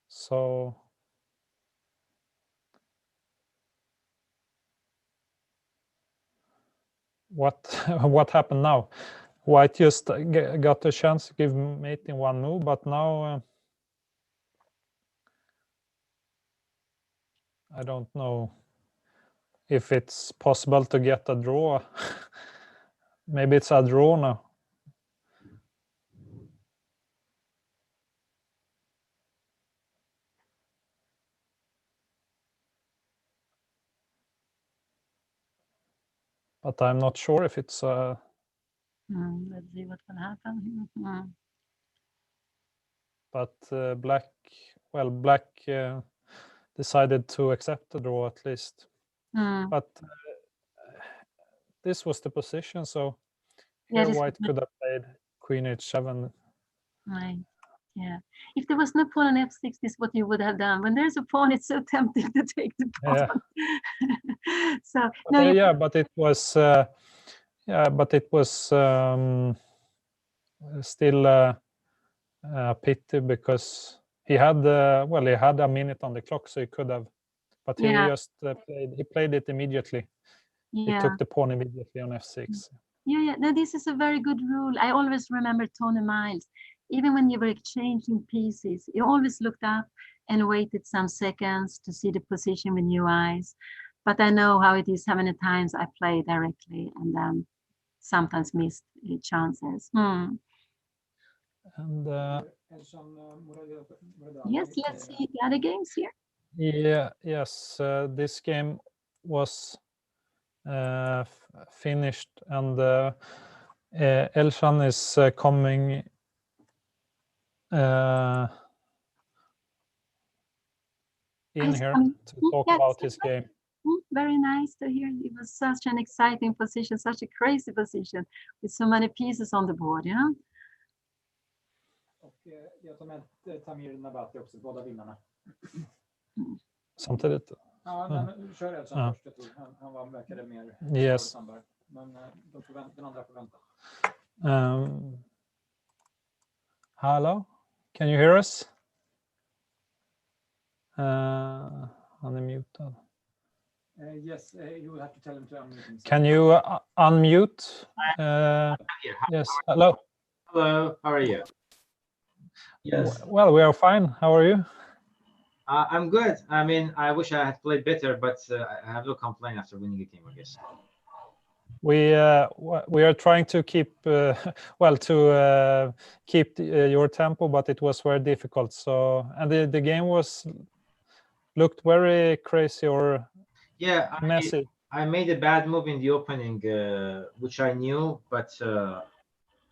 So what happened now? White just got a chance to give mate in one move, but now I don't know if it's possible to get a draw. Maybe it's a draw now. But I'm not sure if it's Let's see what will happen. But black decided to accept the draw at least. But this was the position, so Yeah, here this white was could have played queen h7. right. Yeah. If there was no pawn on f6, this is what you would have done. When there's a pawn, it's so tempting to take the pawn. Yeah. So But, no, yeah, but it was still a pity because he had a minute on the clock, so he could have. But he just played it immediately. He yeah. took the pawn immediately on f6. Yeah. No, this is a very good rule. I always remember Tony Miles. Even when you were exchanging pieces, you always looked up and waited some seconds to see the position with new eyes. But I know how it is, how many times I play directly and sometimes missed chances. And yes, let's see the other games here. Yeah, yes, this game was finished, and Elshan is coming in here to talk about his game. Very nice to hear. It was such an exciting position, such a crazy position with so many pieces on the board, yeah? Och jag tar med Tamir Nabati också, båda vinnarna. Samtidigt? Ja, men kör Elshan först. Jag tror han verkade mer. Yes. Men den andra får vänta. Hello, can you hear us? Unmuted. Yes, you will have to tell him to unmute himself. Can you unmute? Yes. Hello. Hello. How are you? Yes. Well, we are fine. How are you? I'm good. I mean, I wish I had played better, but I have no complaint after winning the game, I guess. We are trying to keep keep your tempo, but it was very difficult. So, and the game looked very crazy or messy. I made a bad move in the opening, which I knew, but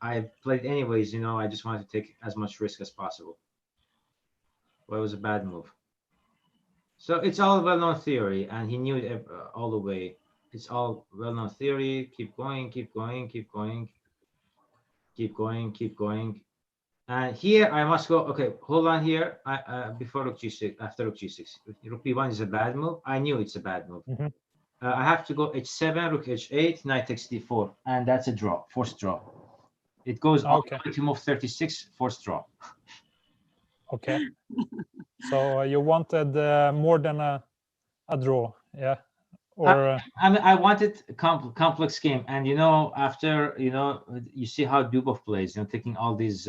I played anyways. You know, I just wanted to take as much risk as possible. Well, it was a bad move. So it's all well-known theory, and he knew it all the way. It's all well-known theory. Keep going, keep going, keep going, keep going, keep going. And here I must go. Okay, hold on here. Before rook g6, after rook g6, rook b1 is a bad move. I knew it's a bad move. I have to go h7, rook h8, knight takes d4, and that's a draw, forced draw. It goes all the way to move 36, forced draw. Okay. So you wanted more than a draw, yeah? Or I mean, I wanted a complex game, and you know, after you see how Dubov plays, taking all these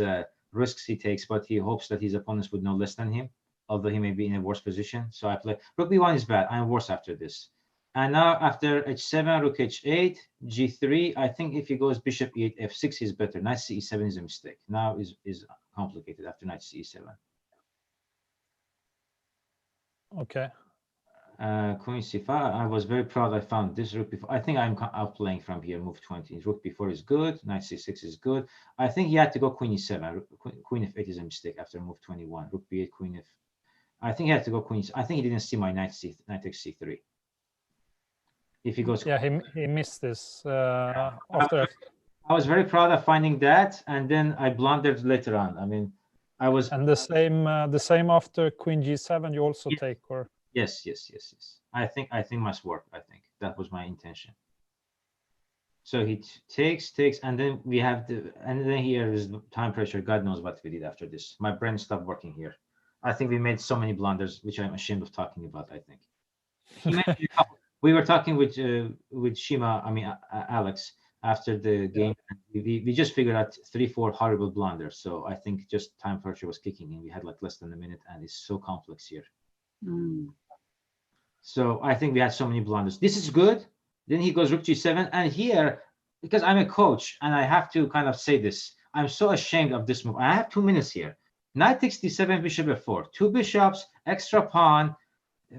risks he takes, but he hopes that his opponents would know less than him, although he may be in a worse position. So I play rook b1 is bad. I'm worse after this. And now after h7, rook h8, g3. I think if he goes bishop e8, f6, he's better. Knight ce7 is a mistake. Now is complicated after knight ce7. Okay. Queen c5. I was very proud I found this rook before. I think I'm outplaying from here. Move 20. Rook b4 is good. Knight c6 is good. I think he had to go queen e7. Queen f8 is a mistake after move 21. Rook b8, queen f. I think he had to go queen. I think he didn't see my knight takes c3. If he goes, yeah, he missed this after. I was very proud of finding that, and then I blundered later on. I mean, I was. And the same after queen g7. You also take, or. Yes. I think must work. I think that was my intention. So he takes, and then we have and then here is time pressure. God knows what we did after this. My brain stopped working here. I think we made so many blunders, which I'm ashamed of talking about. I think he mentioned a couple. We were talking with Shima, Alex, after the game. And we just figured out 3-4 horrible blunders. So I think just time pressure was kicking in. We had like less than a minute, and it's so complex here. So I think we had so many blunders. This is good. Then he goes rook g7, and here, because I'm a coach and I have to kind of say this, I'm so ashamed of this move. I have 2 minutes here. Knight takes d7, bishop f4, 2 bishops, extra pawn,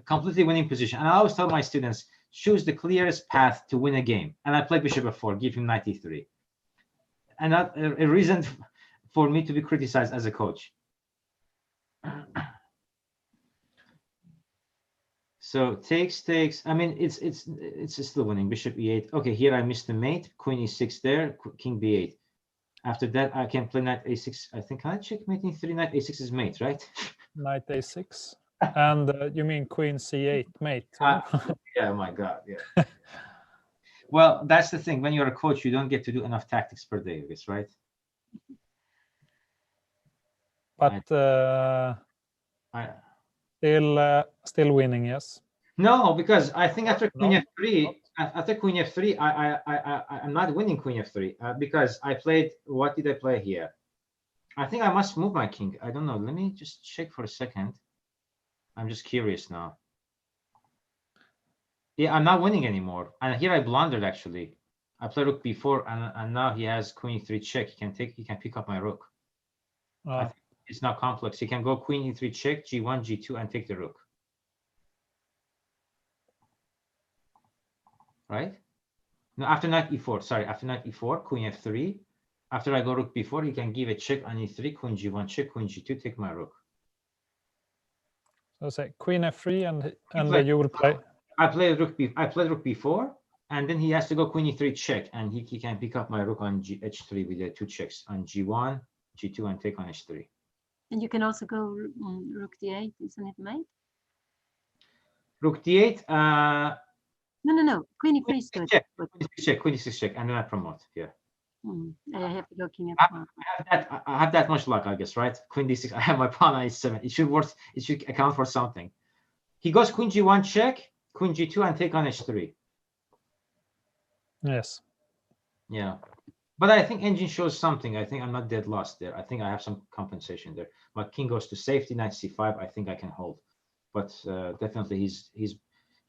completely winning position. And I always tell my students, choose the clearest path to win a game. And I play bishop f4, give him knight e3. And not a reason for me to be criticized as a coach. So takes. I mean, it's still winning. Bishop e8. Okay, here I missed the mate. Queen e6 there. King b8. After that, I can play knight a6. I think, can I check mate e3? Knight a6 is mate, right? Knight a6. And you mean queen c8 mate? Yeah, my God, yeah. Well, that's the thing. When you're a coach, you don't get to do enough tactics per day, I guess, right? But still winning, yes. No, because I think after queen f3, I'm not winning queen f3 because I played. What did I play here? I think I must move my king. I don't know. Let me just check for a second. I'm just curious now. Yeah, I'm not winning anymore. And here I blundered actually. I played rook b4, and now he has queen e3 check. He can pick up my rook. I think it's not complex. He can go queen e3 check, g1, g2, and take the rook. Right? No, after knight e4. Sorry, after knight e4, queen f3. After I go rook b4, he can give a check on e3, queen g1 check, queen g2, take my rook. So say queen f3, and you will play. I played rook b4, and then he has to go queen e3 check, and he can pick up my rook on h3 with the 2 checks on g1, g2, and take on h3. And you can also go rook d8, isn't it, mate? Rook d8. No. Queen e3 is good. Check. Queen e6 check, and then I promote. Yeah. I have to go king f1. I have that much luck, I guess, right? Queen d6. I have my pawn on e7. It should account for something. He goes queen g1 check, queen g2, and take on h3. Yes. Yeah. But I think engine shows something. I think I'm not dead lost there. I think I have some compensation there. My king goes to safety, knight c5. I think I can hold. But definitely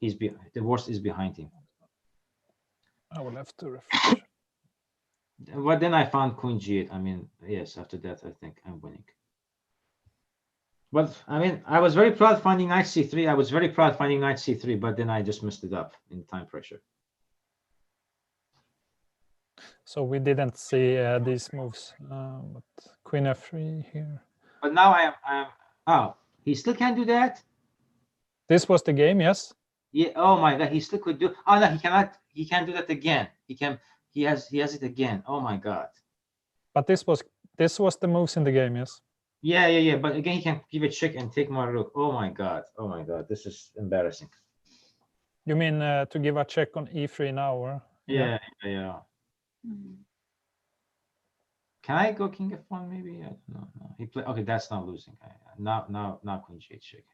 the worst is behind him. I will have to refresh. But then I found queen g8. I mean, yes, after that, I think I'm winning. But I mean, I was very proud finding knight c3. I was very proud finding knight c3, but then I just messed it up in time pressure. So we didn't see these moves, but queen f3 here. But now I am. Oh, he still can't do that. This was the game, yes. Yeah. Oh my God, he still could do. Oh no, he cannot. He can't do that again. He can. He has it again. Oh my God. But this was the moves in the game, yes. Yeah. But again, he can give a check and take my rook. Oh my God. This is embarrassing. You mean to give a check on e3 now, or? Yeah. Can I go king f1 maybe? No. He play. Okay, that's not losing. Now queen g8 check.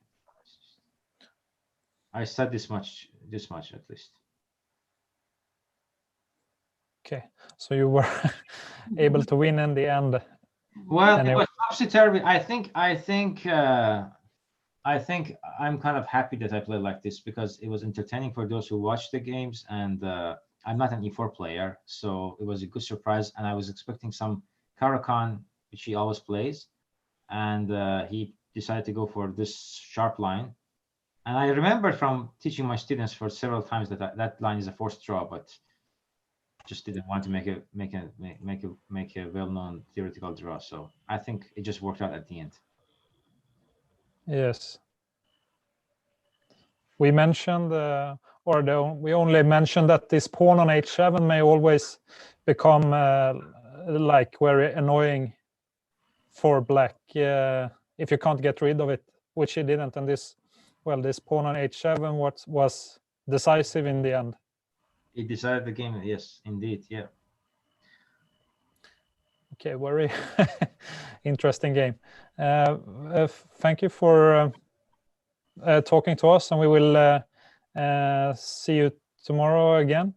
I said this much at least. Okay, so you were able to win in the end. Well, it was topsy-turvy. I think I'm kind of happy that I played like this because it was entertaining for those who watch the games, and I'm not an e4 player, so it was a good surprise. And I was expecting some Caro-Kann, which he always plays, and he decided to go for this sharp line. And I remember from teaching my students for several times that line is a forced draw, but just didn't want to make a well-known theoretical draw. So I think it just worked out at the end. Yes. We mentioned, we only mentioned that this pawn on h7 may always become like very annoying for black if you can't get rid of it, which he didn't. And this pawn on h7 was decisive in the end. It decided the game. Yes, indeed. Yeah. Okay, very interesting game. Thank you for talking to us, and we will see you tomorrow again.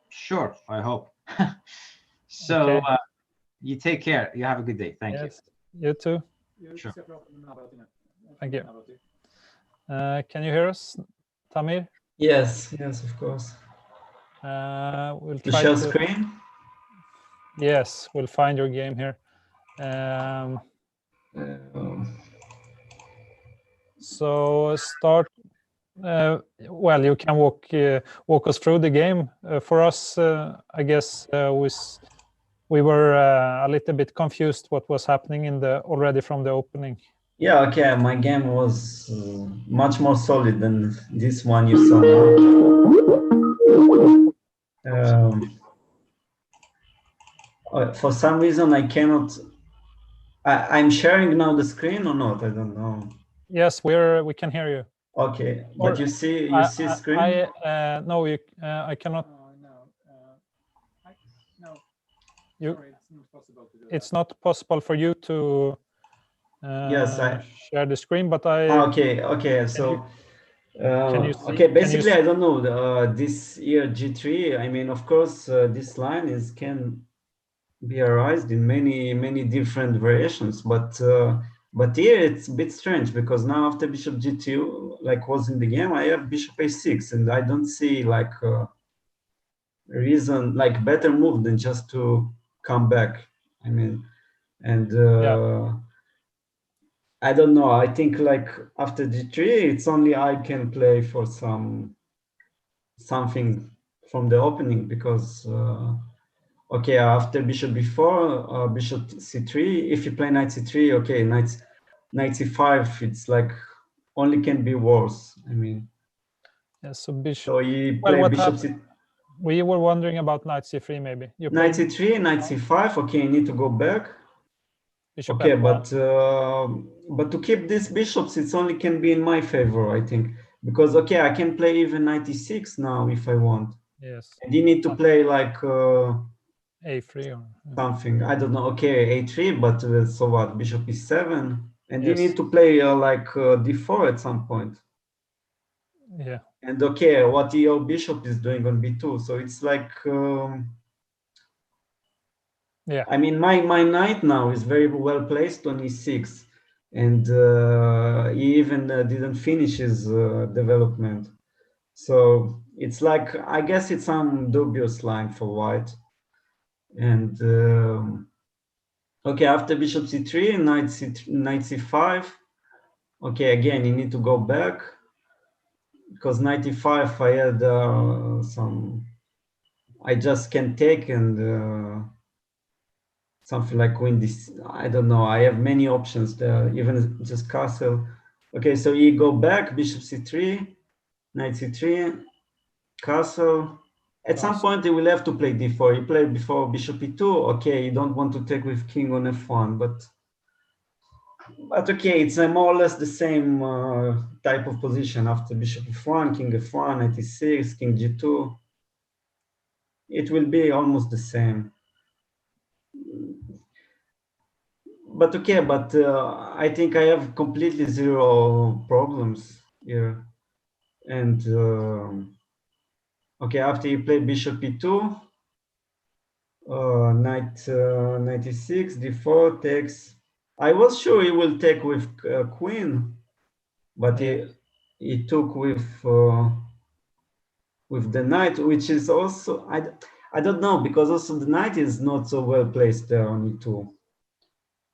Sure, I hope. So Okay. you take care. You have a good day. Thank you. Yes, you too. Sure. Thank you. Can you hear us, Tamir? Yes, yes, of course. We'll To try share to. screen? Yes, we'll find your game here. So start. Well, you can walk us through the game. For us, I guess we were a little bit confused what was happening already from the opening. Yeah, okay. My game was much more solid than this one you saw now. For some reason, I cannot. I'm sharing now the screen or not? I don't know. Yes, we can hear you. Okay, but you see screen? No, I cannot. No. You, Sorry, it's not possible to do it's that. not possible for you to Yes, share the screen, but I. Okay. So. Can you see, okay, basically, I don't know. This year G3. I mean, of course, this line can be arised in many different variations, but here it's a bit strange because now after bishop G2, like was in the game, I have bishop A6, and I don't see like a reason, like better move than just to come back. I mean, and I don't know. I think like after G3, it's only I can play for something from the opening because okay, after bishop b4, bishop c3. If you play knight c3, okay, knight c5. It's like only can be worse. I mean, yeah, so bishop. So you play bishop c. We were wondering about knight c3 maybe. You Knight c3, knight c5. Okay, you need to go back. Bishop okay, F1. but to keep these bishops, it only can be in my favor, I think, because okay, I can play even knight e6 now if I want. Yes. And you need to play like a3 or something. I don't know. Okay, a3, but so what? Bishop e7, and you Yes. need to play like d4 at some point. Yeah. And okay, what your bishop is doing on b2, so it's like. Yeah. I mean, my knight now is very well placed on e6, and he even didn't finish his development. So it's like, I guess it's some dubious line for white. And okay, after bishop c3, knight c5. Okay, again, you need to go back because knight e5, I had some. I just can take and. Something like queen this, I don't know. I have many options there, even just castle. Okay, so you go back, bishop c3, knight c3, castle. At some point, they will have to play d4. You play before bishop e2. Okay, you don't want to take with king on f1, but okay, it's more or less the same type of position after bishop f1, king f1, knight e6, king g2. It will be almost the same. But okay, but I think I have completely zero problems here. And okay, after you play bishop e2, knight e6, d4 takes. I was sure he will take with queen, but he took with the knight, which is also I don't know, because also the knight is not so well placed there on e2.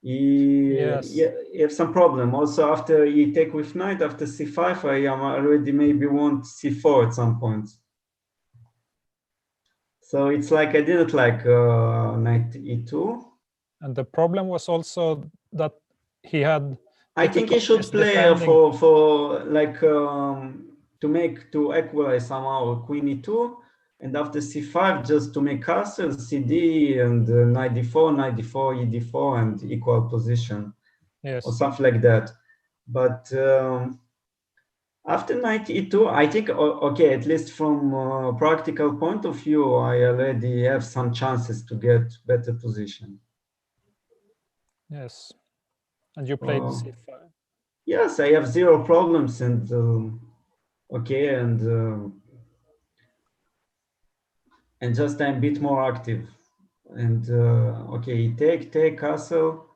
Yes. Yeah, you have some problem. Also, after you take with knight, after c5, I am already maybe want c4 at some point. So it's like I didn't like knight e2. And the problem was also that he had. I think he should play for like to equalize somehow queen e2, and after c5 just to make castle, cd, and knight d4, e d4, and equal position. Yes. Or something like that. But after knight e2, I think, okay, at least from a practical point of view, I already have some chances to get better position. Yes. And you played c5. Yes, I have zero problems, and okay, and just I'm a bit more active. And okay, take castle.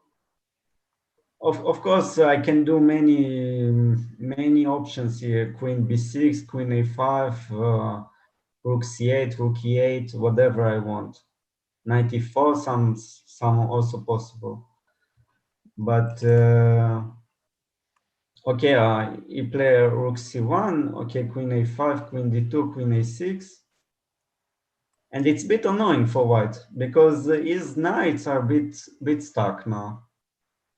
Of course, I can do many options here. Queen b6, queen a5, rook c8, rook e8, whatever I want. Knight e4, some also possible. But okay, you play rook c1. Okay, queen a5, queen d2, queen a6. And it's a bit annoying for white because his knights are a bit stuck now.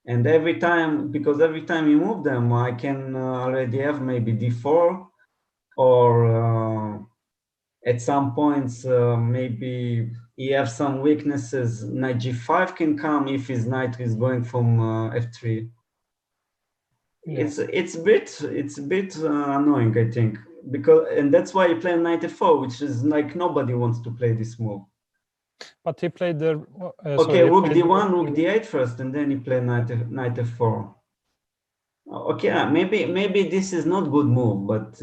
And every time you move them, I can already have maybe d4, or at some points maybe he has some weaknesses. Knight g5 can come if his knight is going from f3. Yes. It's a bit annoying, I think, and that's why you play knight f4, which is like nobody wants to play this move. But he played the okay, rook d1, rook d8 first, and then he played knight f4. Okay, maybe this is not good move, but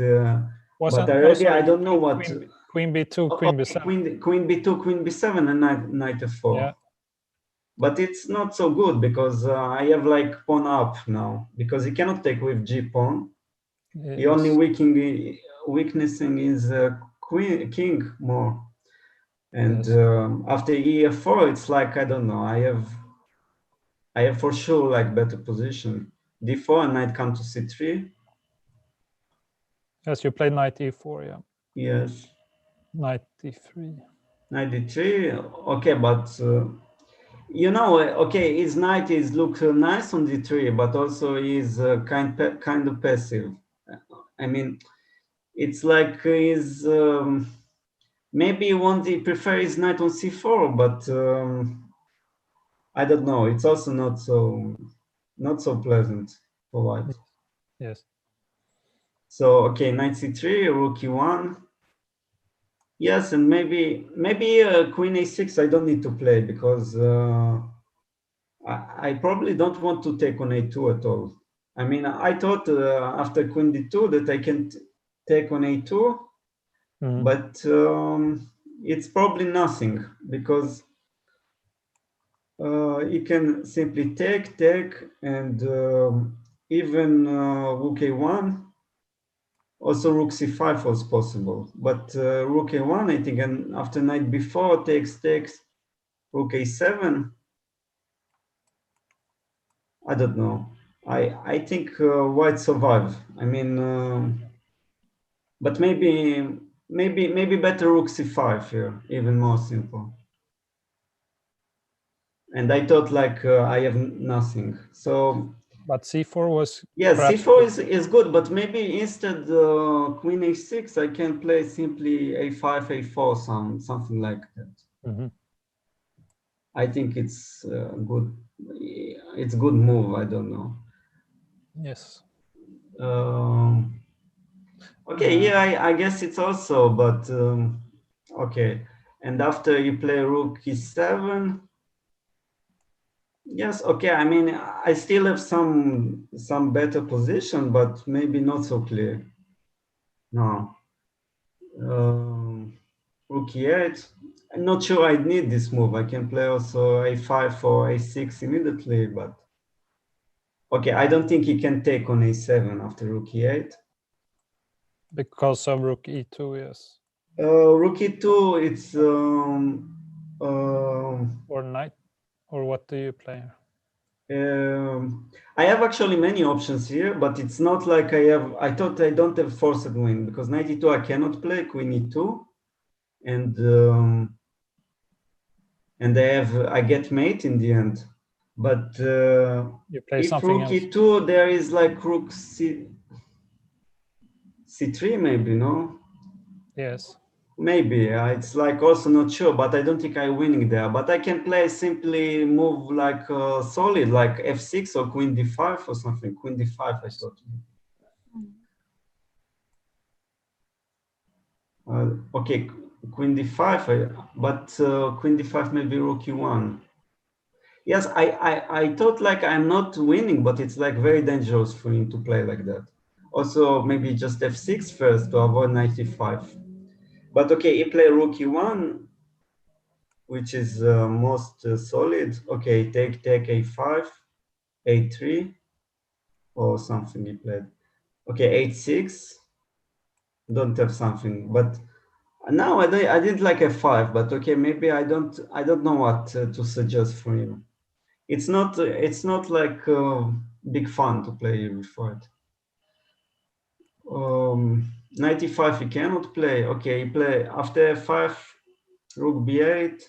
already I don't know what. Queen b2, queen b7. Queen b2, queen b7, and knight f4. Yeah. But it's not so good because I have like pawn up now, because he cannot take with g pawn. Yes. The only weaknessing is king more. And Yes. after ef4, it's like, I don't know, I have for sure like better position. d4 and knight come to c3. Yes, you played knight e4, yeah. Yes. Knight d3. Knight d3, okay, but you know, okay, his knight is look nice on d3, but also he's kind of passive. I mean, it's like he's maybe he prefers his knight on c4, but I don't know. It's also not so pleasant for white. Yes. So okay, knight c3, rook e1. Yes, and maybe queen a6 I don't need to play, because I probably don't want to take on a2 at all. I mean, I thought after queen d2 that I can take on a2, but it's probably nothing, because you can simply take, and even rook a1. Also, rook c5 was possible, but rook a1, I think, and after knight b4 takes, rook a7. I don't know. I think white survive. I mean, but maybe better rook c5 here, even more simple. And I thought like I have nothing. So. But c4 was. Yes, c4 is good, but maybe instead queen a6 I can play simply a5, a4, something like that. I think it's good. It's good move. I don't know. Yes. Okay, yeah, I guess it's also, but okay. And after you play rook e7, yes, okay. I mean, I still have some better position, but maybe not so clear. No. Rook e8. I'm not sure I need this move. I can play also a5 or a6 immediately, but okay, I don't think he can take on a7 after rook e8. Because of rook e2, yes. Rook e2, it's or knight, or what do you play? I have actually many options here, but it's not like I thought I don't have forced win, because knight e2 I cannot play, queen e2, and I get mate in the end. But you play if something rook else. e2, there is like rook c3 maybe, no? Yes. Maybe, it's like also not sure, but I don't think I'm winning there. But I can play simply move like solid, like f6 or queen d5 or something. Queen d5, I thought. Okay, queen d5, but queen d5 maybe rook e1. Yes, I thought like I'm not winning, but it's like very dangerous for him to play like that. Also, maybe just f6 first to avoid knight e5. But okay, he played rook e1, which is most solid. Okay, take a5, a3, or something he played. Okay, h6. Don't have something, but now I did like f5. But okay, maybe I don't know what to suggest for him. It's not like big fun to play before it. 95 he cannot play. Okay, he play after f5, rook b8.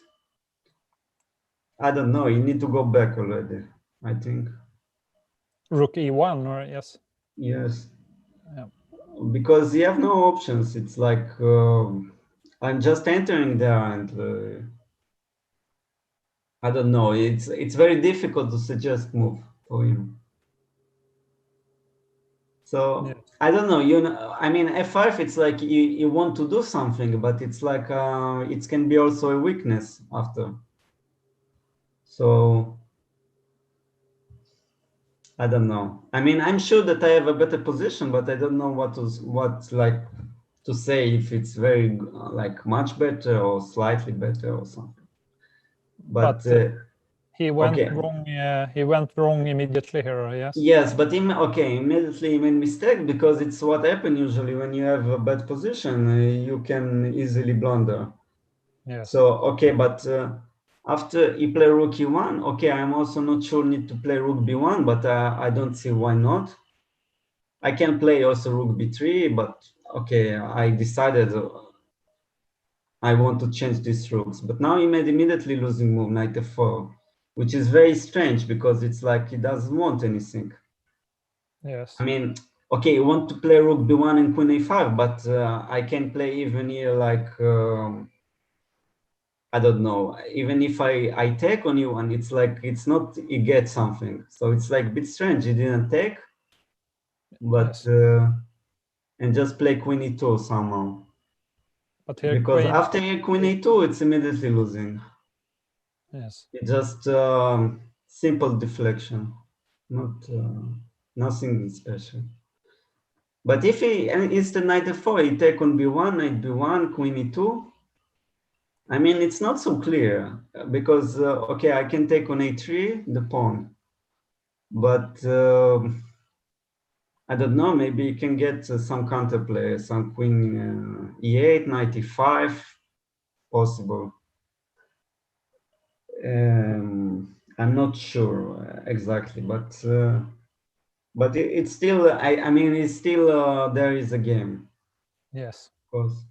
I don't know. You need to go back already, I think. Rook e1, or yes? Yes. Yeah. Because you have no options. It's like I'm just entering there, and I don't know. It's very difficult to suggest move for him. So Yeah. I don't know. I mean, f5. It's like you want to do something, but it's like it can be also a weakness after. So I don't know. I mean, I'm sure that I have a better position, but I don't know what like to say if it's very like much better or slightly better or something. But he went okay. wrong. He went wrong immediately here. Yes. Yes, but immediately he made mistake, because it's what happens usually when you have a bad position. You can easily blunder. Yes. So okay, but after he play rook e1, okay, I'm also not sure need to play rook b1, but I don't see why not. I can play also rook b3, but okay, I decided I want to change these rooks. But now he made immediately losing move, knight f4, which is very strange, because it's like he doesn't want anything. Yes. I mean, okay, you want to play rook b1 and queen a5, but I can play even here like, I don't know, even if I take on you, and it's like, it's not, you get something. So it's like a bit strange, he didn't take, but, yes. And just play queen e2 somehow. But here Because after queen e2, it's immediately losing. Yes. It's just simple deflection, not nothing special. But if he instead knight f4, he take on b1, knight b1, queen e2. I mean, it's not so clear, because okay, I can take on a3 the pawn, but I don't know. Maybe you can get some counterplay, some queen e8, knight e5, possible. I'm not sure exactly, but it's still. I mean, it's still there is a game. Yes. Of course.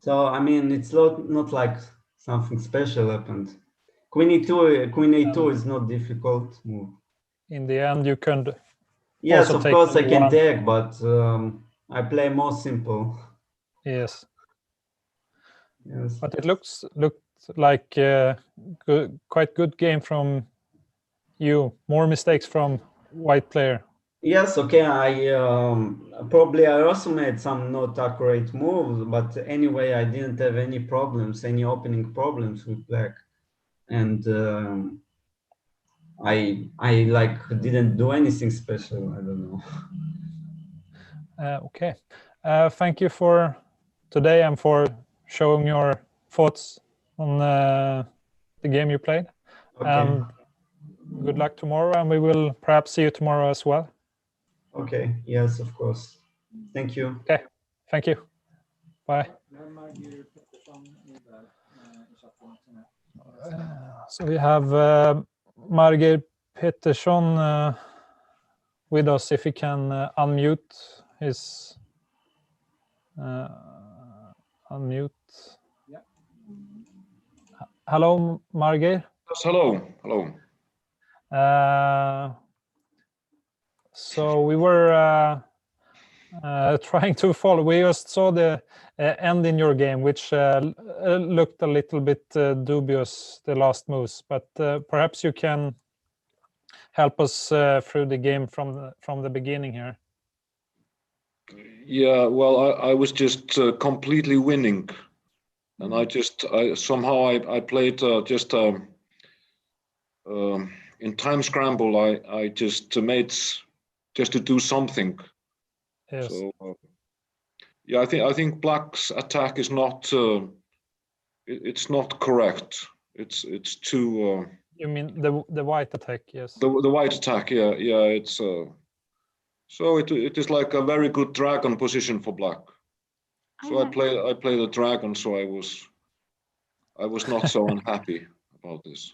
So I mean, it's not like something special happened. Queen a2 is not difficult move. In the end, you can. Yes, of course I can one. take, but I play more simple. Yes. Yes. But it looked like quite good game from you. More mistakes from white player. Yes, okay. I also made some not accurate moves, but anyway, I didn't have any problems, any opening problems with black, and I like didn't do anything special. I don't know. Okay. Thank you for today and for showing your thoughts on the game you played. Okay. Good luck tomorrow, and we will perhaps see you tomorrow as well. Okay. Yes, of course. Thank you. Okay. Thank you. Bye. So we have Margir Pettersson with us. If he can unmute his unmute. Yeah. Hello, Margir. Yes, hello. Hello. So we were trying to follow. We just saw the end in your game, which looked a little bit dubious, the last moves. But perhaps you can help us through the game from the beginning here. Yeah, well, I was just completely winning, and I somehow played just in time scramble, I just made just to do something. Yes. So yeah, I think Black's attack is not it's not correct. It's too. You mean the white attack? Yes. The white attack, yeah, it's so it is like a very good dragon position for Black. So I play the dragon, so I was not so unhappy about this.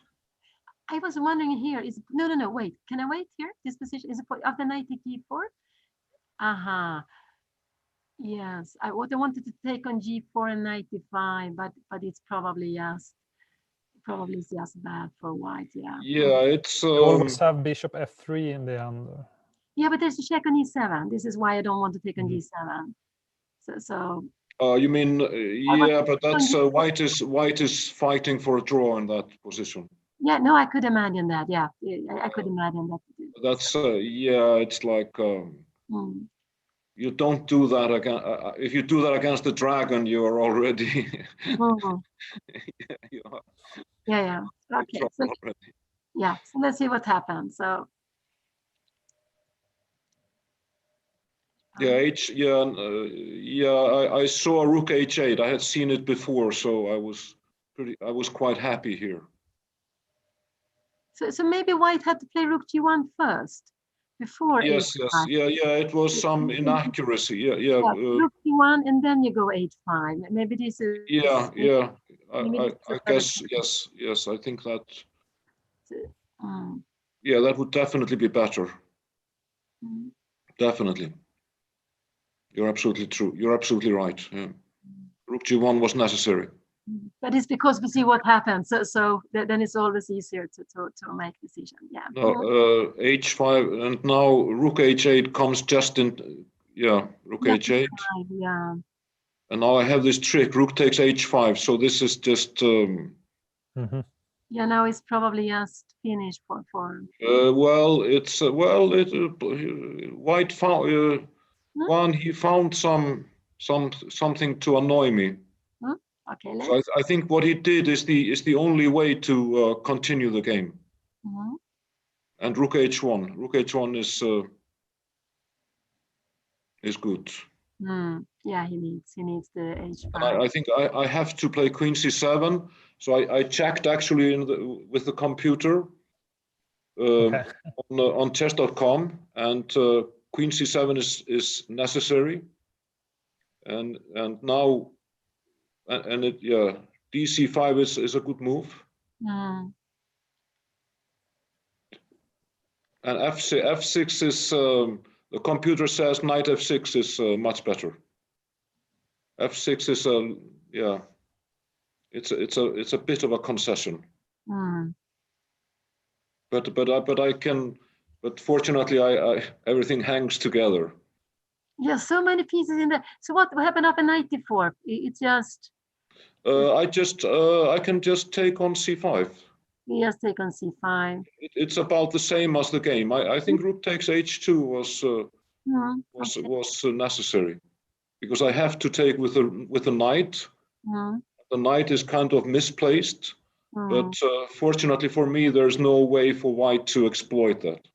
I was wondering here, no, wait, can I wait here? This position is after knight to g4? Yes, I wanted to take on g4 and knight d5, but it's probably just bad for white, yeah. Yeah, it's you always have bishop f3 in the end. Yeah, but there's a check on e7. This is why I don't want to take on g7. So you mean yeah, but that's white is fighting for a draw in that position. yeah, no, I could imagine that. Yeah, I could imagine that. That's yeah, it's like you don't do that again. If you do that against the dragon, you are already. Yeah. Okay. So, yeah. So let's see what happens. So. Yeah, I saw rook h8. I had seen it before, so I was quite happy here. So maybe white had to play rook g1 first before. Yes, h5. Yeah. It was some inaccuracy. Yeah. Rook g1 and then you go h5. Maybe this is. Yeah. I guess yes. I think that. Yeah, that would definitely be better. Definitely. You're absolutely true. You're absolutely right. Yeah. Rook g1 was necessary. But it's because we see what happens. So then it's always easier to make decision. Yeah. No, h5 and now rook h8 comes just in. Yeah, rook h8. Yeah. And now I have this trick. Rook takes h5. So this is just. Yeah, now it's probably just finished for. Well, it's white found he found something to annoy me. Okay. So I think what he did is the only way to continue the game. And rook h1. Rook h1 is good. Yeah, he needs the h5. And I think I have to play queen c7. So I checked actually with the computer on chess.com, and queen c7 is necessary. And now dc5 is a good move. And f6 is the computer says knight f6 is much better. f6 is it's a bit of a concession. But fortunately everything hangs together. Yeah, so many pieces in there. So what happened after knight d4? It's just. I can just take on c5. You just take on c5. It's about the same as the game. I think rook takes h2 was necessary, because I have to take with the knight. The knight is kind of misplaced, but fortunately for me, there's no way for white to exploit that.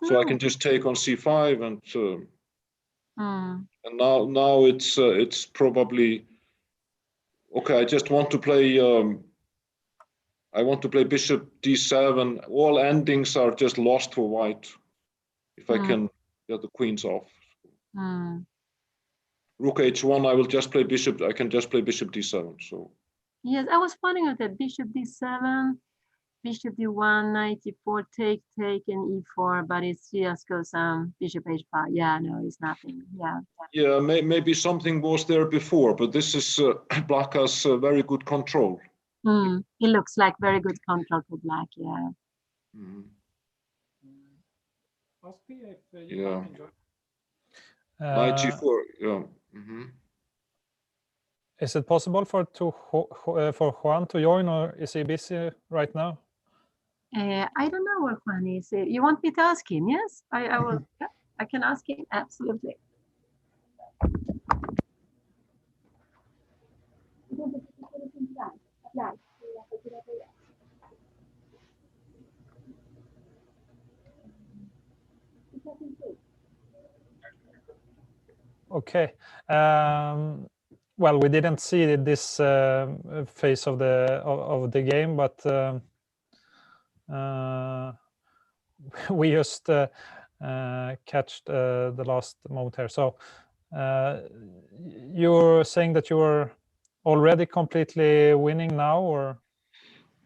So I can just take on c5 and now it's probably okay. I just want to play. I want to play bishop d7. All endings are just lost for white if I can get the queens off. Rook h1. I will just play bishop. I can just play bishop d7. So yes, I was wondering at that bishop d7. Bishop d1, knight d4, take, and e4, but it just goes bishop h5. Yeah, no, it's nothing. Yeah. Yeah, maybe something was there before, but this is Black has very good control. It looks like very good control for Black. Yeah. Yeah. Knight g4. Yeah. Is it possible for Juan to join, or is he busy right now? I don't know where Juan is. You want me to ask him? Yes, I will. Yeah, I can ask him. Absolutely. Okay. Well, we didn't see this phase of the game, but we just catched the last moment here. So you're saying that you were already completely winning now, or?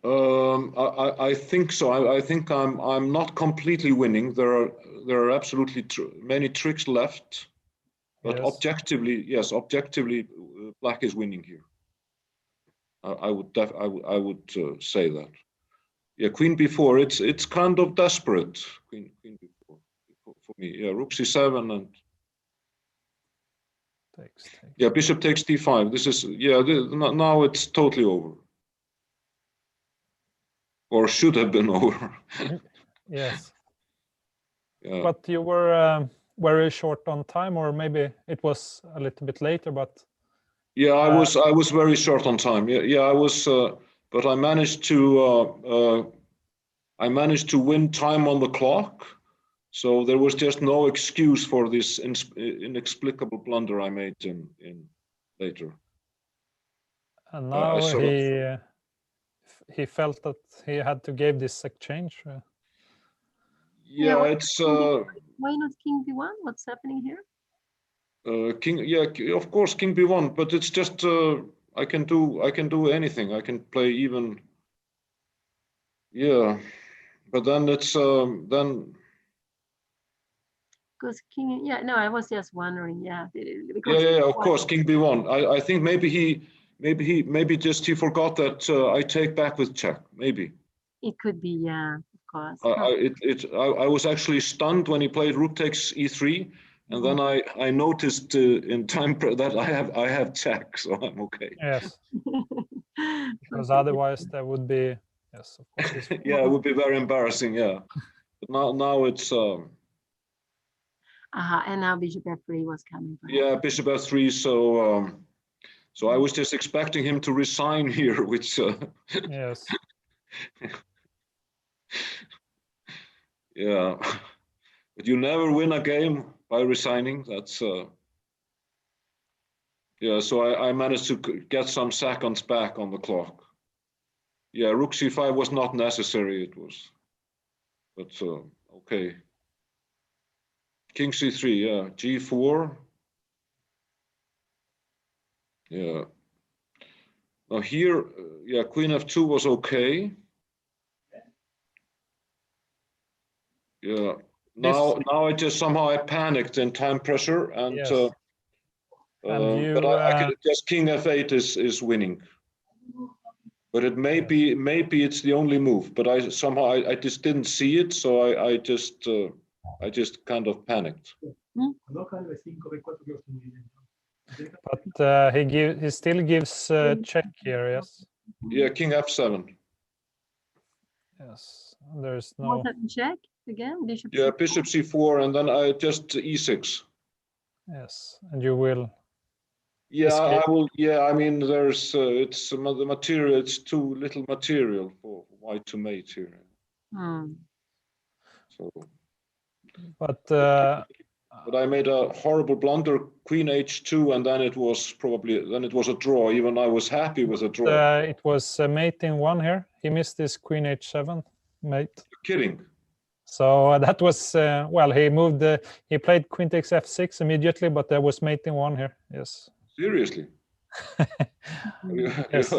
I think so. I think I'm not completely winning. There are absolutely many tricks left, but Yes. objectively, black is winning here. I would say that. Yeah, queen b4. It's kind of desperate. Queen b4 for me. Yeah, rook c7 and. Takes. Yeah, bishop takes d5. This is now it's totally over. Or should have been over. Yes. Yeah. But you were very short on time, or maybe it was a little bit later, but. Yeah, I was very short on time. Yeah, I was, but I managed to win time on the clock. So there was just no excuse for this inexplicable blunder I made in later. And now he felt that he had to give this exchange. Yeah, it's. Why not king b1? What's happening here? King, yeah, of course, king b1, but it's just I can do anything. I can play even. Yeah, but then it's then. Because king, yeah, no, I was just wondering, yeah. Yeah, of course, king b1. I think maybe he just forgot that I take back with check. Maybe. It could be, yeah, of course. I was actually stunned when he played rook takes e3, and then I noticed in time that I have check, so I'm okay. Yes. Because otherwise there would be, yes, of course. Yeah, it would be very embarrassing. Yeah, but now it's. And now bishop f3 was coming. Yeah, bishop f3. So I was just expecting him to resign here, which. Yes. Yeah, but you never win a game by resigning. That's. Yeah, so I managed to get some seconds back on the clock. Yeah, rook c5 was not necessary. It was, but okay. King c3, yeah, g4. Yeah. Now here, yeah, queen f2 was okay. Yeah. Now I just somehow I panicked in time pressure and. Yes. But I could just king f8 is winning. But it may be it's the only move. But I somehow I just didn't see it, so I just kind of panicked. But he still gives check here, yes. Yeah, king f7. Yes, there's no. Was that check again? Bishop. Yeah, bishop c4, and then I just e6. Yes, and you will. Yeah, I will. Yeah, I mean, there's it's the material. It's too little material for white to mate here. So. But I made a horrible blunder, queen h2, and then it was a draw. Even I was happy with a draw. It was mating one here. He missed his queen h7 mate. You're kidding. So that was well. He played queen takes f6 immediately, but there was mating one here. Yes. Seriously? Yes.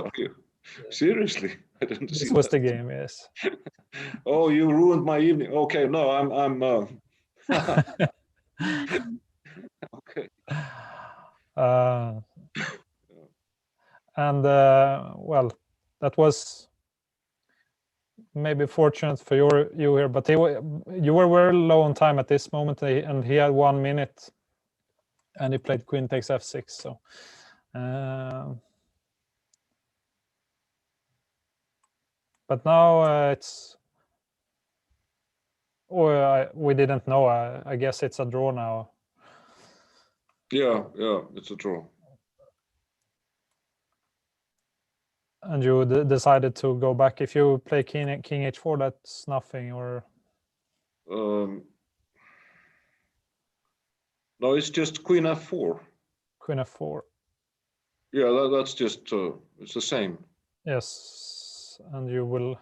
Seriously? I didn't see this was the game, yes. Oh, you ruined my evening. Okay, no, I'm okay. And well, that was maybe fortunate for you here, but you were very low on time at this moment, and he had 1 minute, and he played queen takes f6. So, but now it's. We didn't know. I guess it's a draw now. Yeah, it's a draw. And you decided to go back. If you play king h4, that's nothing, or. No, it's just queen f4. Queen f4. Yeah, that's just it's the same. Yes, and you will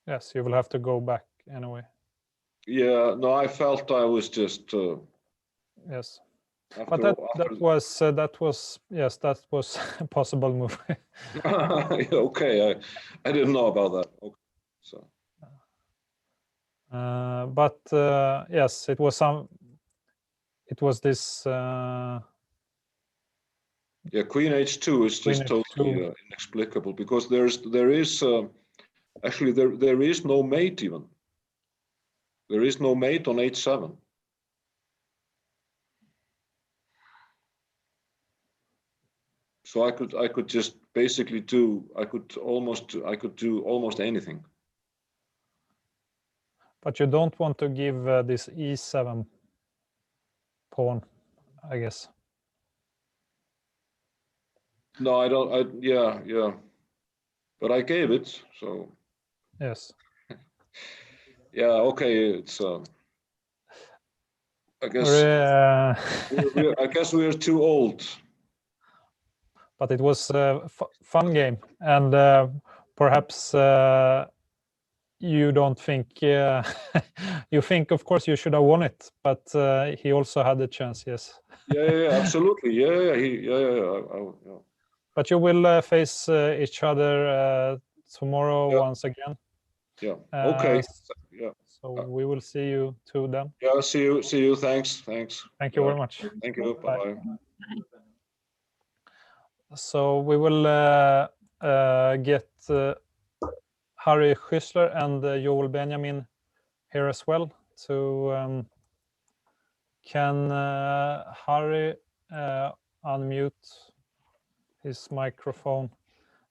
have to go back anyway. Yeah, no, I felt I was just. Yes, after, but that was yes, that was a possible move. Okay, I didn't know about that. Okay, so. But yes, it was this. Yeah, queen h2 is just totally inexplicable, because there is actually there is no mate even. There is no mate on h7. So I could just basically do almost anything. But you don't want to give this e7 pawn, I guess. No, I don't. Yeah. But I gave it, so. Yes. Yeah. Okay. It's. I guess. I guess we are too old. But it was a fun game, and perhaps you don't think. You think, of course, you should have won it, but he also had the chance. Yes. Yeah. Absolutely. Yeah. But you will face each other tomorrow once again. Yeah. Okay. Yeah. So we will see you too then. Yeah. See you. Thanks. Thank you very much. Thank you. Bye. So we will get Harry Schüssler and Joel Benjamin here as well. So can Harry unmute his microphone?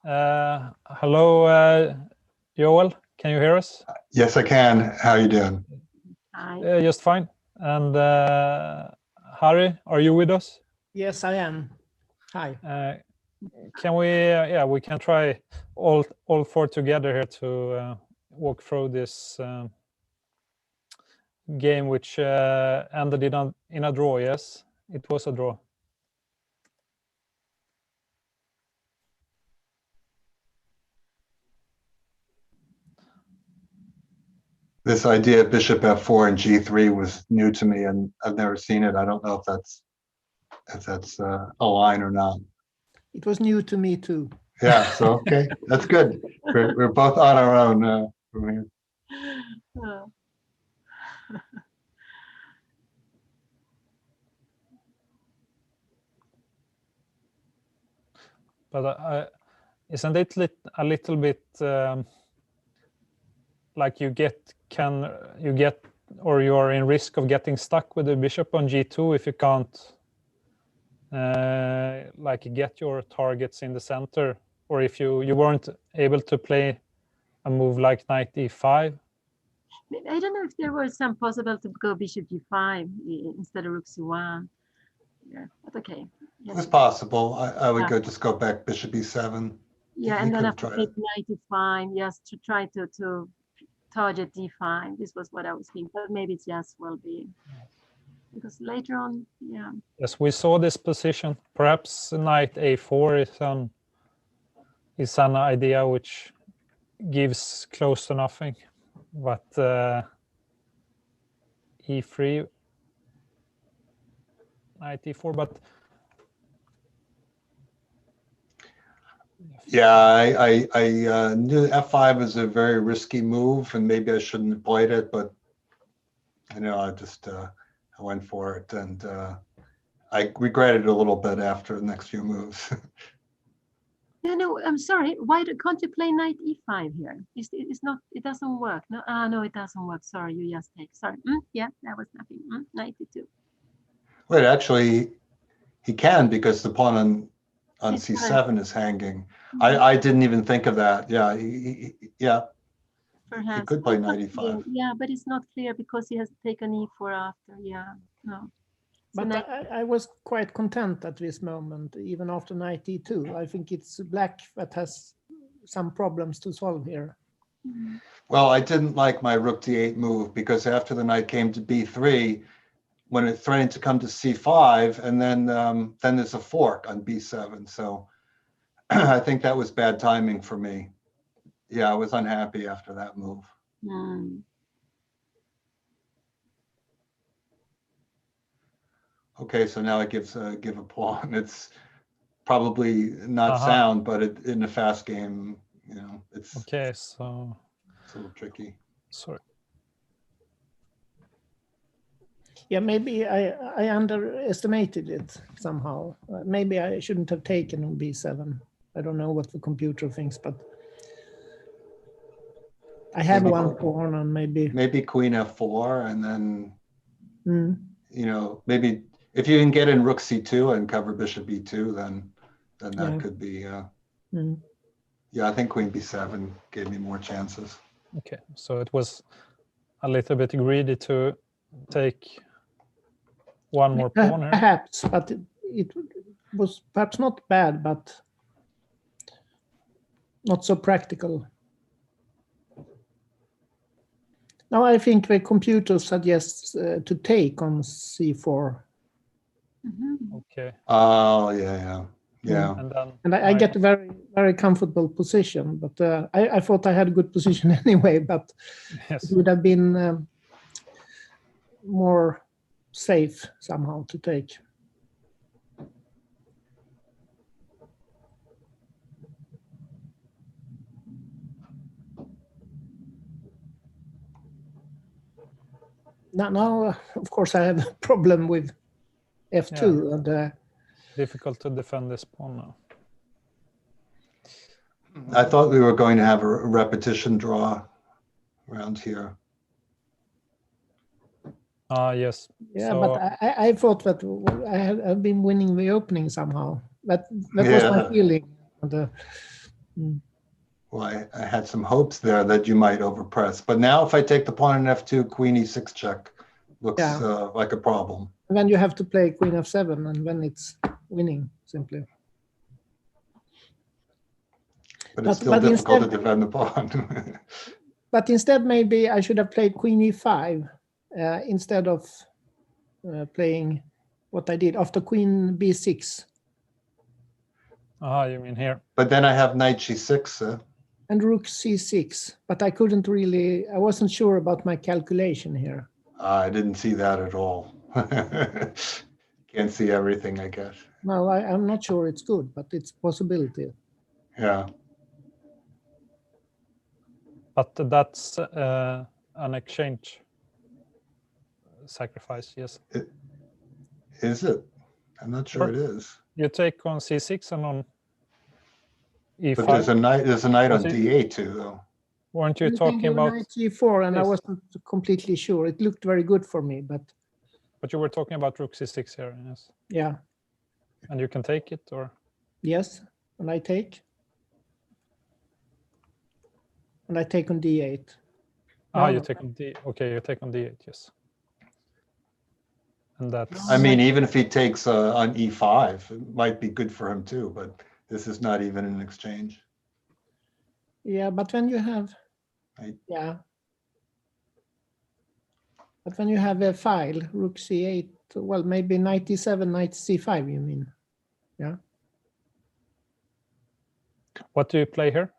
Hello, Joel. Can you hear us? Yes, I can. How are you doing? Hi. Just fine. And Harry, are you with us? Yes, I am. Hi. Can we? We can try all four together here to walk through this game, which ended in a draw. Yes, it was a draw. This idea of bishop f4 and g3 was new to me, and I've never seen it. I don't know if that's a line or not. It was new to me too. Yeah, so okay, that's good. We're both on our own from here. But isn't it a little bit like you are in risk of getting stuck with the bishop on g2 if you can't like get your targets in the center, or if you weren't able to play a move like knight e5? I don't know if there was some possible to go bishop g5 instead of rook c1. Yeah, but okay. Yes. It's possible. I would just go back bishop e7. Yeah, and then after knight e5, yes, to try to target d5. This was what I was thinking, but maybe it's just will be because later on, yeah. Yes, we saw this position. Perhaps knight a4 is an idea which gives close to nothing, but e3, knight e4, but yeah, I knew f5 was a very risky move, and maybe I shouldn't have played it, but I just I went for it, and I regretted it a little bit after the next few moves. No, I'm sorry. Why can't you play knight e5 here? It's not. It doesn't work. No, no, it doesn't work. Sorry, you just take. Sorry. Yeah, that was nothing. Knight e2. Wait, actually, he can, because the pawn on c7 is hanging. I didn't even think of that. Yeah, yeah. Perhaps he could play knight e5. Yeah, but it's not clear because he has taken e4 after. Yeah, no. But I was quite content at this moment, even after knight e2. I think it's black that has some problems to solve here. Well, I didn't like my rook d8 move, because after the knight came to b3, when it threatened to come to c5, and then there's a fork on b7. So I think that was bad timing for me. Yeah, I was unhappy after that move. Mm. Okay, so now it gives give a pawn. It's probably not sound, but in a fast game, you know, it's okay. So it's a little tricky. Sorry. Yeah, maybe I underestimated it somehow. Maybe I shouldn't have taken on b7. I don't know what the computer thinks, but I had Maybe- one pawn and maybe queen f4, and then Mm. you know, maybe if you can get in rook c2 and cover bishop b2, then that Yeah. could be. Mm. Yeah, I think queen b7 gave me more chances. Okay, so it was a little bit greedy to take one more pawn here. Perhaps, but it was perhaps not bad, but not so practical. Now I think the computer suggests to take on c4. Okay. Oh, yeah. And then And I get a very, very comfortable position, but I thought I had a good position anyway, but yes. it would have been more safe somehow to take. Now, of course, I have a problem with f2. And difficult to defend this pawn now. I thought we were going to have a repetition draw around here. Yes. Yeah, so, but I thought that I've been winning the opening somehow. That was my feeling. And, Well, I had some hopes there that you might overpress. But now if I take the pawn in f2, queen e6 check looks like a problem. And then you have to play queen f7, and then it's winning, simply. But it's still difficult to defend the pawn. But instead, maybe I should have played queen e5 instead of playing what I did after queen b6. you mean here? But then I have knight g6. And rook c6, but I couldn't really, I wasn't sure about my calculation here. I didn't see that at all. Can't see everything, I guess. No, I'm not sure it's good, but it's a possibility. Yeah. But that's an exchange sacrifice, yes. Is it? I'm not sure it is. You take on c6 and on e5. But there's a knight on d8 too, though. Weren't you talking about knight g4, and I wasn't completely sure. It looked very good for me, but you were talking about rook c6 here, yes. Yeah. And you can take it, or? Yes, and I take. And I take on d8. You take on d. Okay, you take on d8, yes. And that's. I mean, even if he takes on e5, it might be good for him too. But this is not even an exchange. Yeah, but when you have, but when you have a file, rook c8, well, maybe knight e7, knight c5, you mean? Yeah. What do you play here?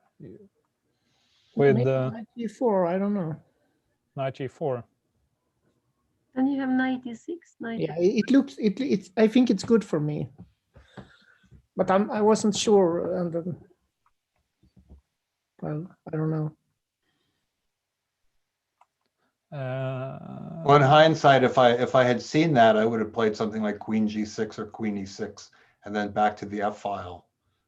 With knight e4, I don't know. Knight e4. Then you have 96. Yeah, it looks. It's. I think it's good for me, but I wasn't sure, and well, I don't know. Well, in hindsight, if I had seen that, I would have played something like queen g6 or queen e6, and then back to the f file.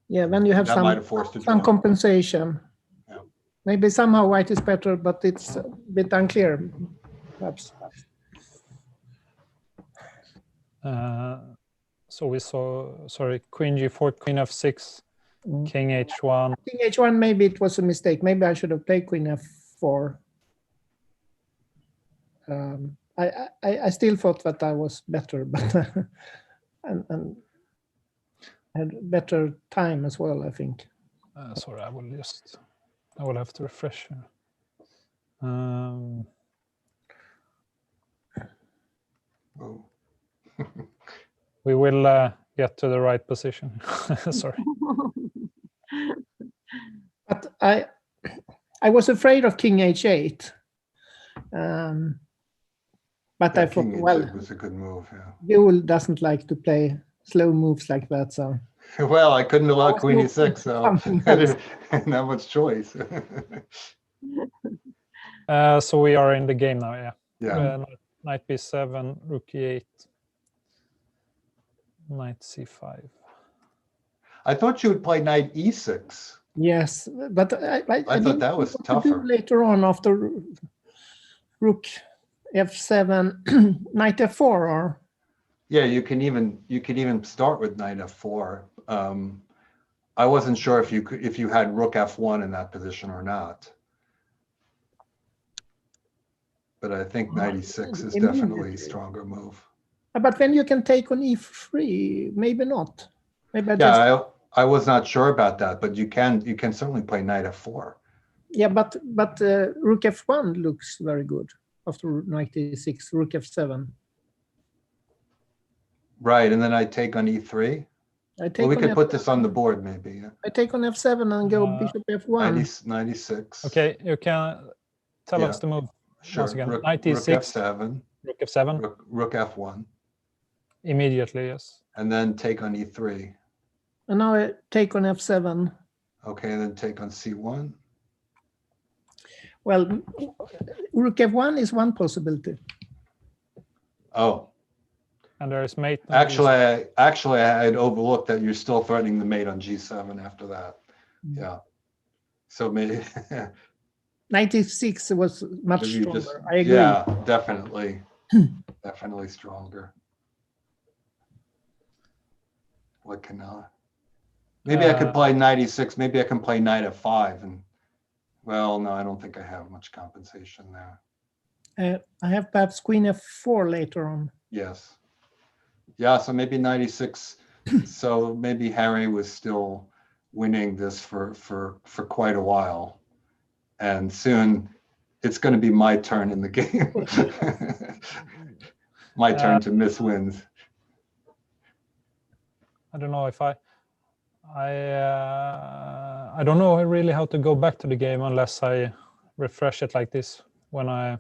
Yeah, then you have that might have forced a some draw. compensation. Yeah. Maybe somehow white is better, but it's a bit unclear, perhaps. So we saw, queen g4, queen f6, king h1. King h1, maybe it was a mistake. Maybe I should have played queen f4. I still thought that I was better, but and had better time as well, I think. Sorry, I will have to refresh here. Oh. We will get to the right position. Sorry. But I was afraid of King H8. But Yeah, I thought, King well, H8 was a good move. Yeah. Buell doesn't like to play slow moves like that, so. Well, I couldn't allow was Queen looking E6, so something I else. didn't have much choice. So we are in the game now, yeah. Yeah. Knight B7, Rook E8, Knight C5. I thought you would play Knight E6. Yes, but I thought didn't that was know what to do tougher. later on after Rook F7, Knight F4, or Yeah, you can even start with Knight F4. I wasn't sure if you had Rook F1 in that position or not. But I think Knight E6 is definitely a stronger move. but then you can take on E3. Maybe not. Maybe I was not sure about that, but you can certainly play Knight F4. Yeah, but Rook F1 looks very good after Knight E6, Rook F7. Right, and then I take on E3. Well, we could put this on the board, maybe. Yeah. I take on F7 and go Bishop F1. 96. Okay, you can tell us the move. Sure. Once again. Rook F6. F7. Rook F7. Rook F1. Immediately, yes. And then take on E3. And now I take on F7. Okay, then take on C1. Well, Rook F1 is one possibility. Oh. And there is mate. Actually, I had overlooked that you're still threatening the mate on G7 after that. Yeah. So maybe 96 was much stronger. I agree. Yeah, definitely. Definitely stronger. What can maybe I could play 96. Maybe I can play Knight F5 and well, no, I don't think I have much compensation there. I have perhaps Queen F4 later on. Yes. Yeah, so maybe 96. So maybe Harry was still winning this for quite a while. And soon it's going to be my turn in the game. My turn to miss wins. I don't know if I don't know really how to go back to the game unless I refresh it like this when I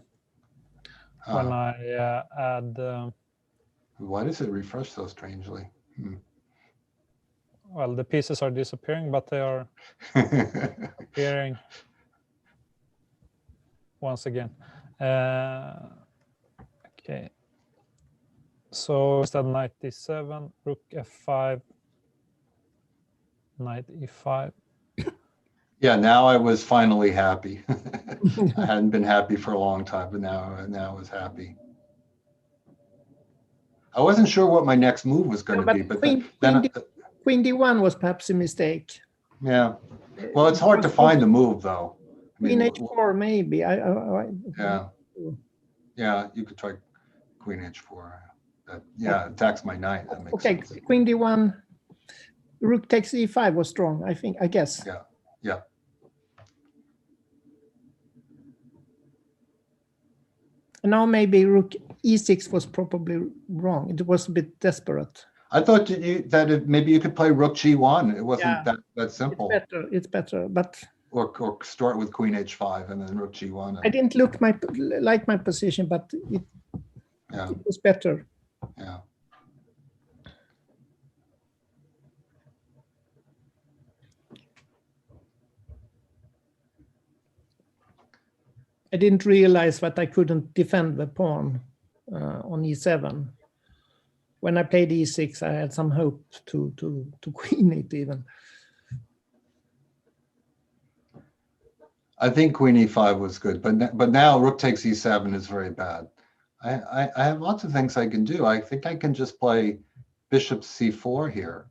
add. Why does it refresh so strangely? Well, the pieces are disappearing, but they are appearing once again. Okay. So instead, Knight D7, Rook F5, Knight E5. Yeah, now I was finally happy. I hadn't been happy for a long time, but now I was happy. I wasn't sure what my next move was going to be, but Queen D1 was perhaps a mistake. Yeah. Well, it's hard to find the move, though. Queen H4, maybe. Yeah, you could try Queen H4. Attacks my knight. That makes sense. Queen D1, Rook takes E5 was strong, I guess. Yeah. And now maybe Rook E6 was probably wrong. It was a bit desperate. I thought maybe you could play Rook G1. It wasn't that simple. It's better, but or start with Queen H5 and then Rook G1. I didn't like my position, but it was better. Yeah. I didn't realize that I couldn't defend the pawn on E7. When I played E6, I had some hope to queen it even. I think Queen E5 was good, but now Rook takes E7 is very bad. I have lots of things I can do. I think I can just play Bishop C4 here.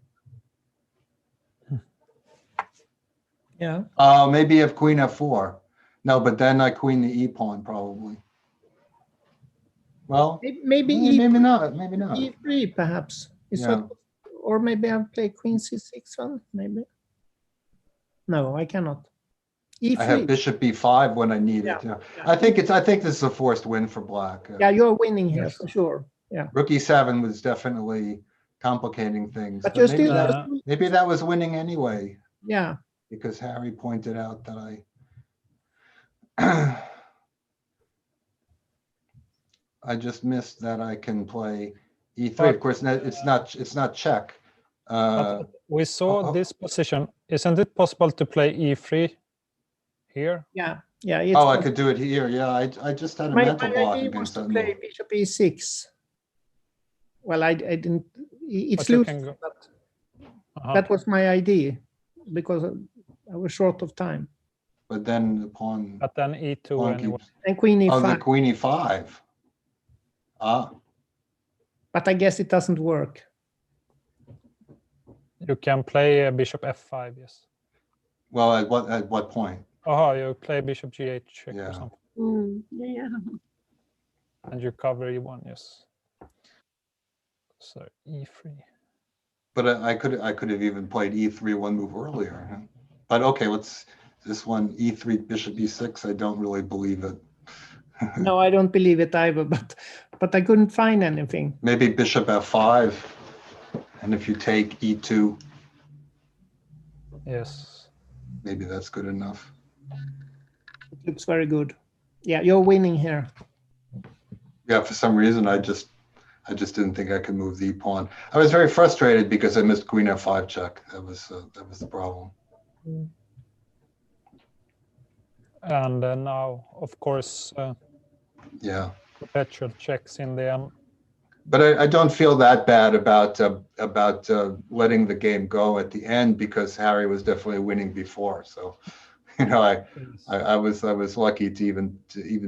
Yeah. Maybe have Queen F4. No, but then I queen the E pawn probably. Well, maybe not. Maybe not. E3 perhaps. Or maybe I'll play Queen C6 one. Maybe. No, I cannot. E3. I have Bishop B5 when I need it. Yeah. I think this is a forced win for Black. Yeah, you're winning here for sure. Yeah. Rook e7 was definitely complicating things. But But just maybe, do- that, maybe that was winning anyway, Yeah. because Harry pointed out that I just missed that I can play e3. Of course, it's not check. But we saw oh. this position. Isn't it possible to play e3 here? Yeah. Yeah. It's Oh, I could do it here. Yeah, I just had a mental block idea was against to that play move. bishop e6. Well, I didn't. It's But you loose. can go. That was my idea because I was short of time. But then the pawn. But then e2 pawn anyway. keeps- And queen e5. Oh, the queen e5. Ah, But I guess it doesn't work. You can play bishop f5, yes. well, at what point? Oh, you play bishop g8 check Yeah. or something. Yeah. And you cover e1, yes. So e3. But I could have even played e3 one move earlier. Huh? But okay, this one e3 bishop e6. I don't really believe it. No, I don't believe it either. But I couldn't find anything. Maybe bishop f5, and if you take e2, Yes. maybe that's good enough. It looks very good. Yeah, you're winning here. Yeah, for some reason I just didn't think I could move the pawn. I was very frustrated because I missed queen f5 check. That was the problem. And now, of course, Yeah. perpetual checks in the end. But I don't feel that bad about letting the game go at the end, because Harry was definitely winning before. So, you know, I was lucky to even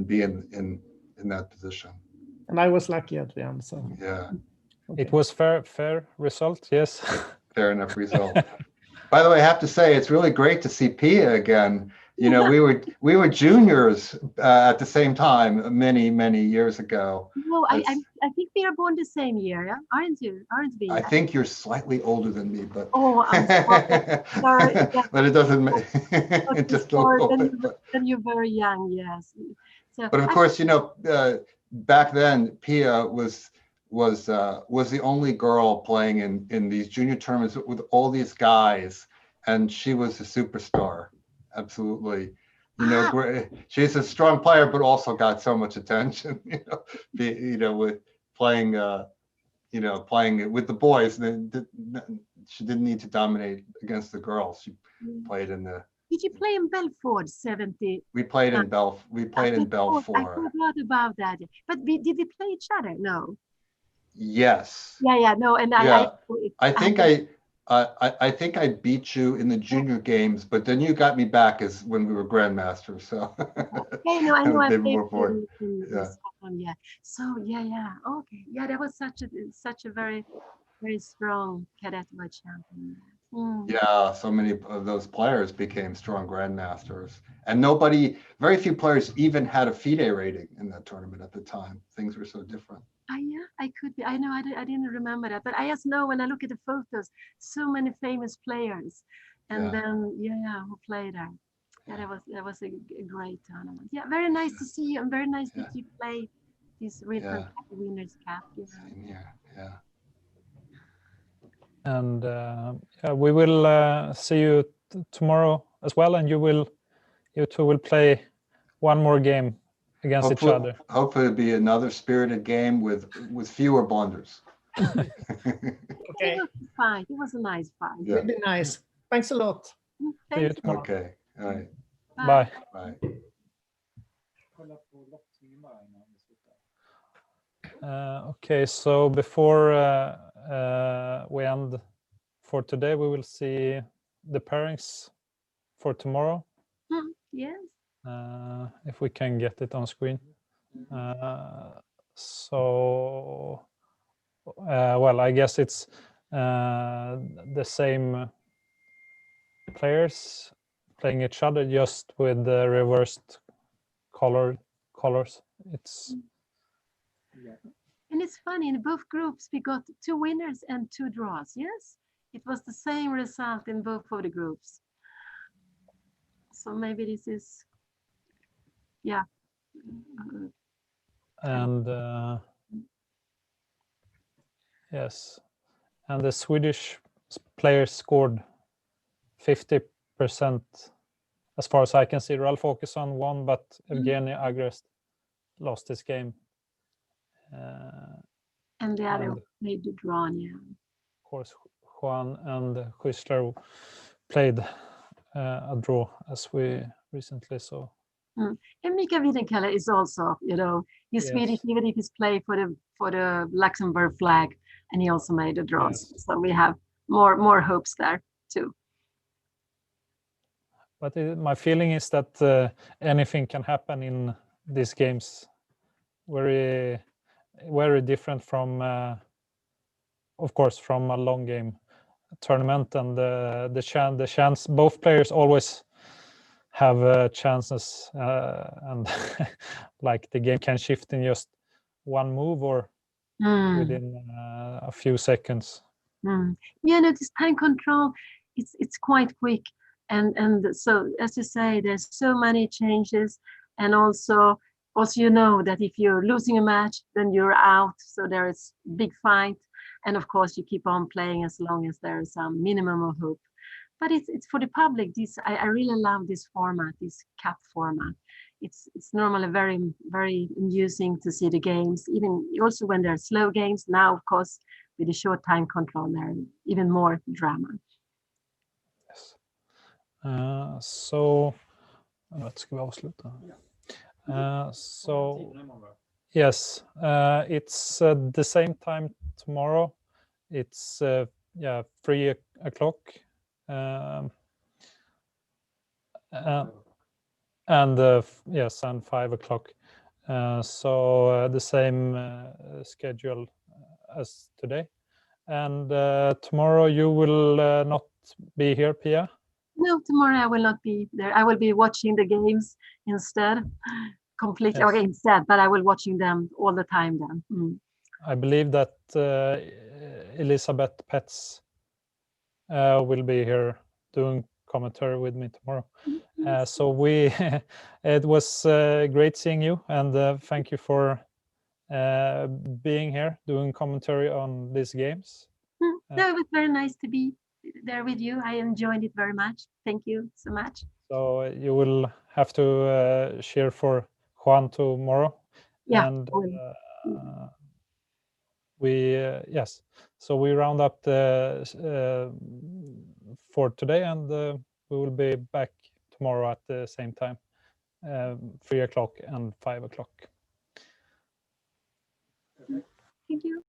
be in that position. And I was lucky at the end. So Yeah. okay. It was fair result, yes. Fair enough result. By the way, I have to say it's really great to see Pia again. You know, we were juniors at the same time many years ago. No, I think we are born the same year, yeah? Aren't you? Aren't we? I think you're slightly older than me, but Oh, I'm sorry. but it doesn't make just a little bit. Then you're very young, yes. So, But of course, you know, back then Pia was the only girl playing in these junior tournaments with all these guys, and she was a superstar. Absolutely. You know, great. She's a strong player, but also got so much attention, you know, with playing, playing with the boys. She didn't need to dominate against the girls. She played in the. Did you play in Belford 70? We played in Belfort. I forgot about that. But did we play each other? No. Yes. Yeah. No, and I think I beat you in the junior games, but then you got me back as when we were grandmasters. So. Okay, no, I know I played in yeah. Stockholm, yeah. So yeah. Okay, yeah, that was such a very strong cadet world champion. Yeah, so many of those players became strong grandmasters, and very few players even had a FIDE rating in that tournament at the time. Things were so different. Yeah, I could be. I know I didn't remember that, but I just know when I look at the photos, so many famous players, and then who played there. Yeah, that was a great tournament. Yeah, very nice to see you, and very nice that you played this Rilton Winners Cup. Same here. Yeah. And we will see you tomorrow as well, and you two will play one more game against each other. Hopefully it'll be another spirited game with fewer blunders. Okay. It was a fight. It was a nice fight. Yeah. Really nice. Thanks a lot. See you tomorrow. Okay. All right. Bye. Bye. Okay, so before we end for today, we will see the pairings for tomorrow. Yes. If we can get it on screen. Well, I guess it's the same players playing each other, just with the reversed colors. It's And it's funny, in both groups we got 2 winners and 2 draws. Yes, it was the same result in both of the groups. So maybe this is, and Yes, and the Swedish players scored 50%, as far as I can see. Ralf Åkesson won, but Evgeny Agrest lost his game. And the other And- made the draw, yeah. Of course, Juan and Schüssler played a draw, as we recently saw. And Mika Wiedenkeller is also, you know, he's Yes. Swedish, even if he's played for the Luxembourg flag, and he also made the draws. Yes. So we have more hopes there too. But my feeling is that anything can happen in these games. Very, very different from, of course, from a long game tournament, and the chance. Both players always have chances, and like the game can shift in just one move or within a few seconds. Yeah, no, this time control, it's quite quick, and so as you say, there's so many changes, and also you know that if you're losing a match, then you're out. So there is big fight, and of course you keep on playing as long as there is some minimum of hope. But it's for the public. I really love this format, this cup format. It's normally very amusing to see the games, even also when they're slow games. Now, of course, with the short time control, there even more drama. Yes. So, ska vi avsluta? So, yes, it's the same time tomorrow. It's 3 o'clock. And yes, and 5 o'clock. So the same schedule as today. And tomorrow you will not be here, Pia? No, tomorrow I will not be there. I will be watching the games instead, completely, Yes. or instead, but I will watching them all the time then. I believe that Elisabeth Petz will be here doing commentary with me tomorrow. So it was great seeing you, and thank you for being here doing commentary on these games. No, it was very nice to be there with you. I enjoyed it very much. Thank you so much. So you will have to cheer for Juan tomorrow. Yeah. And yes, so we round up for today, and we will be back tomorrow at the same time, 3 o'clock and 5 o'clock. Thank you.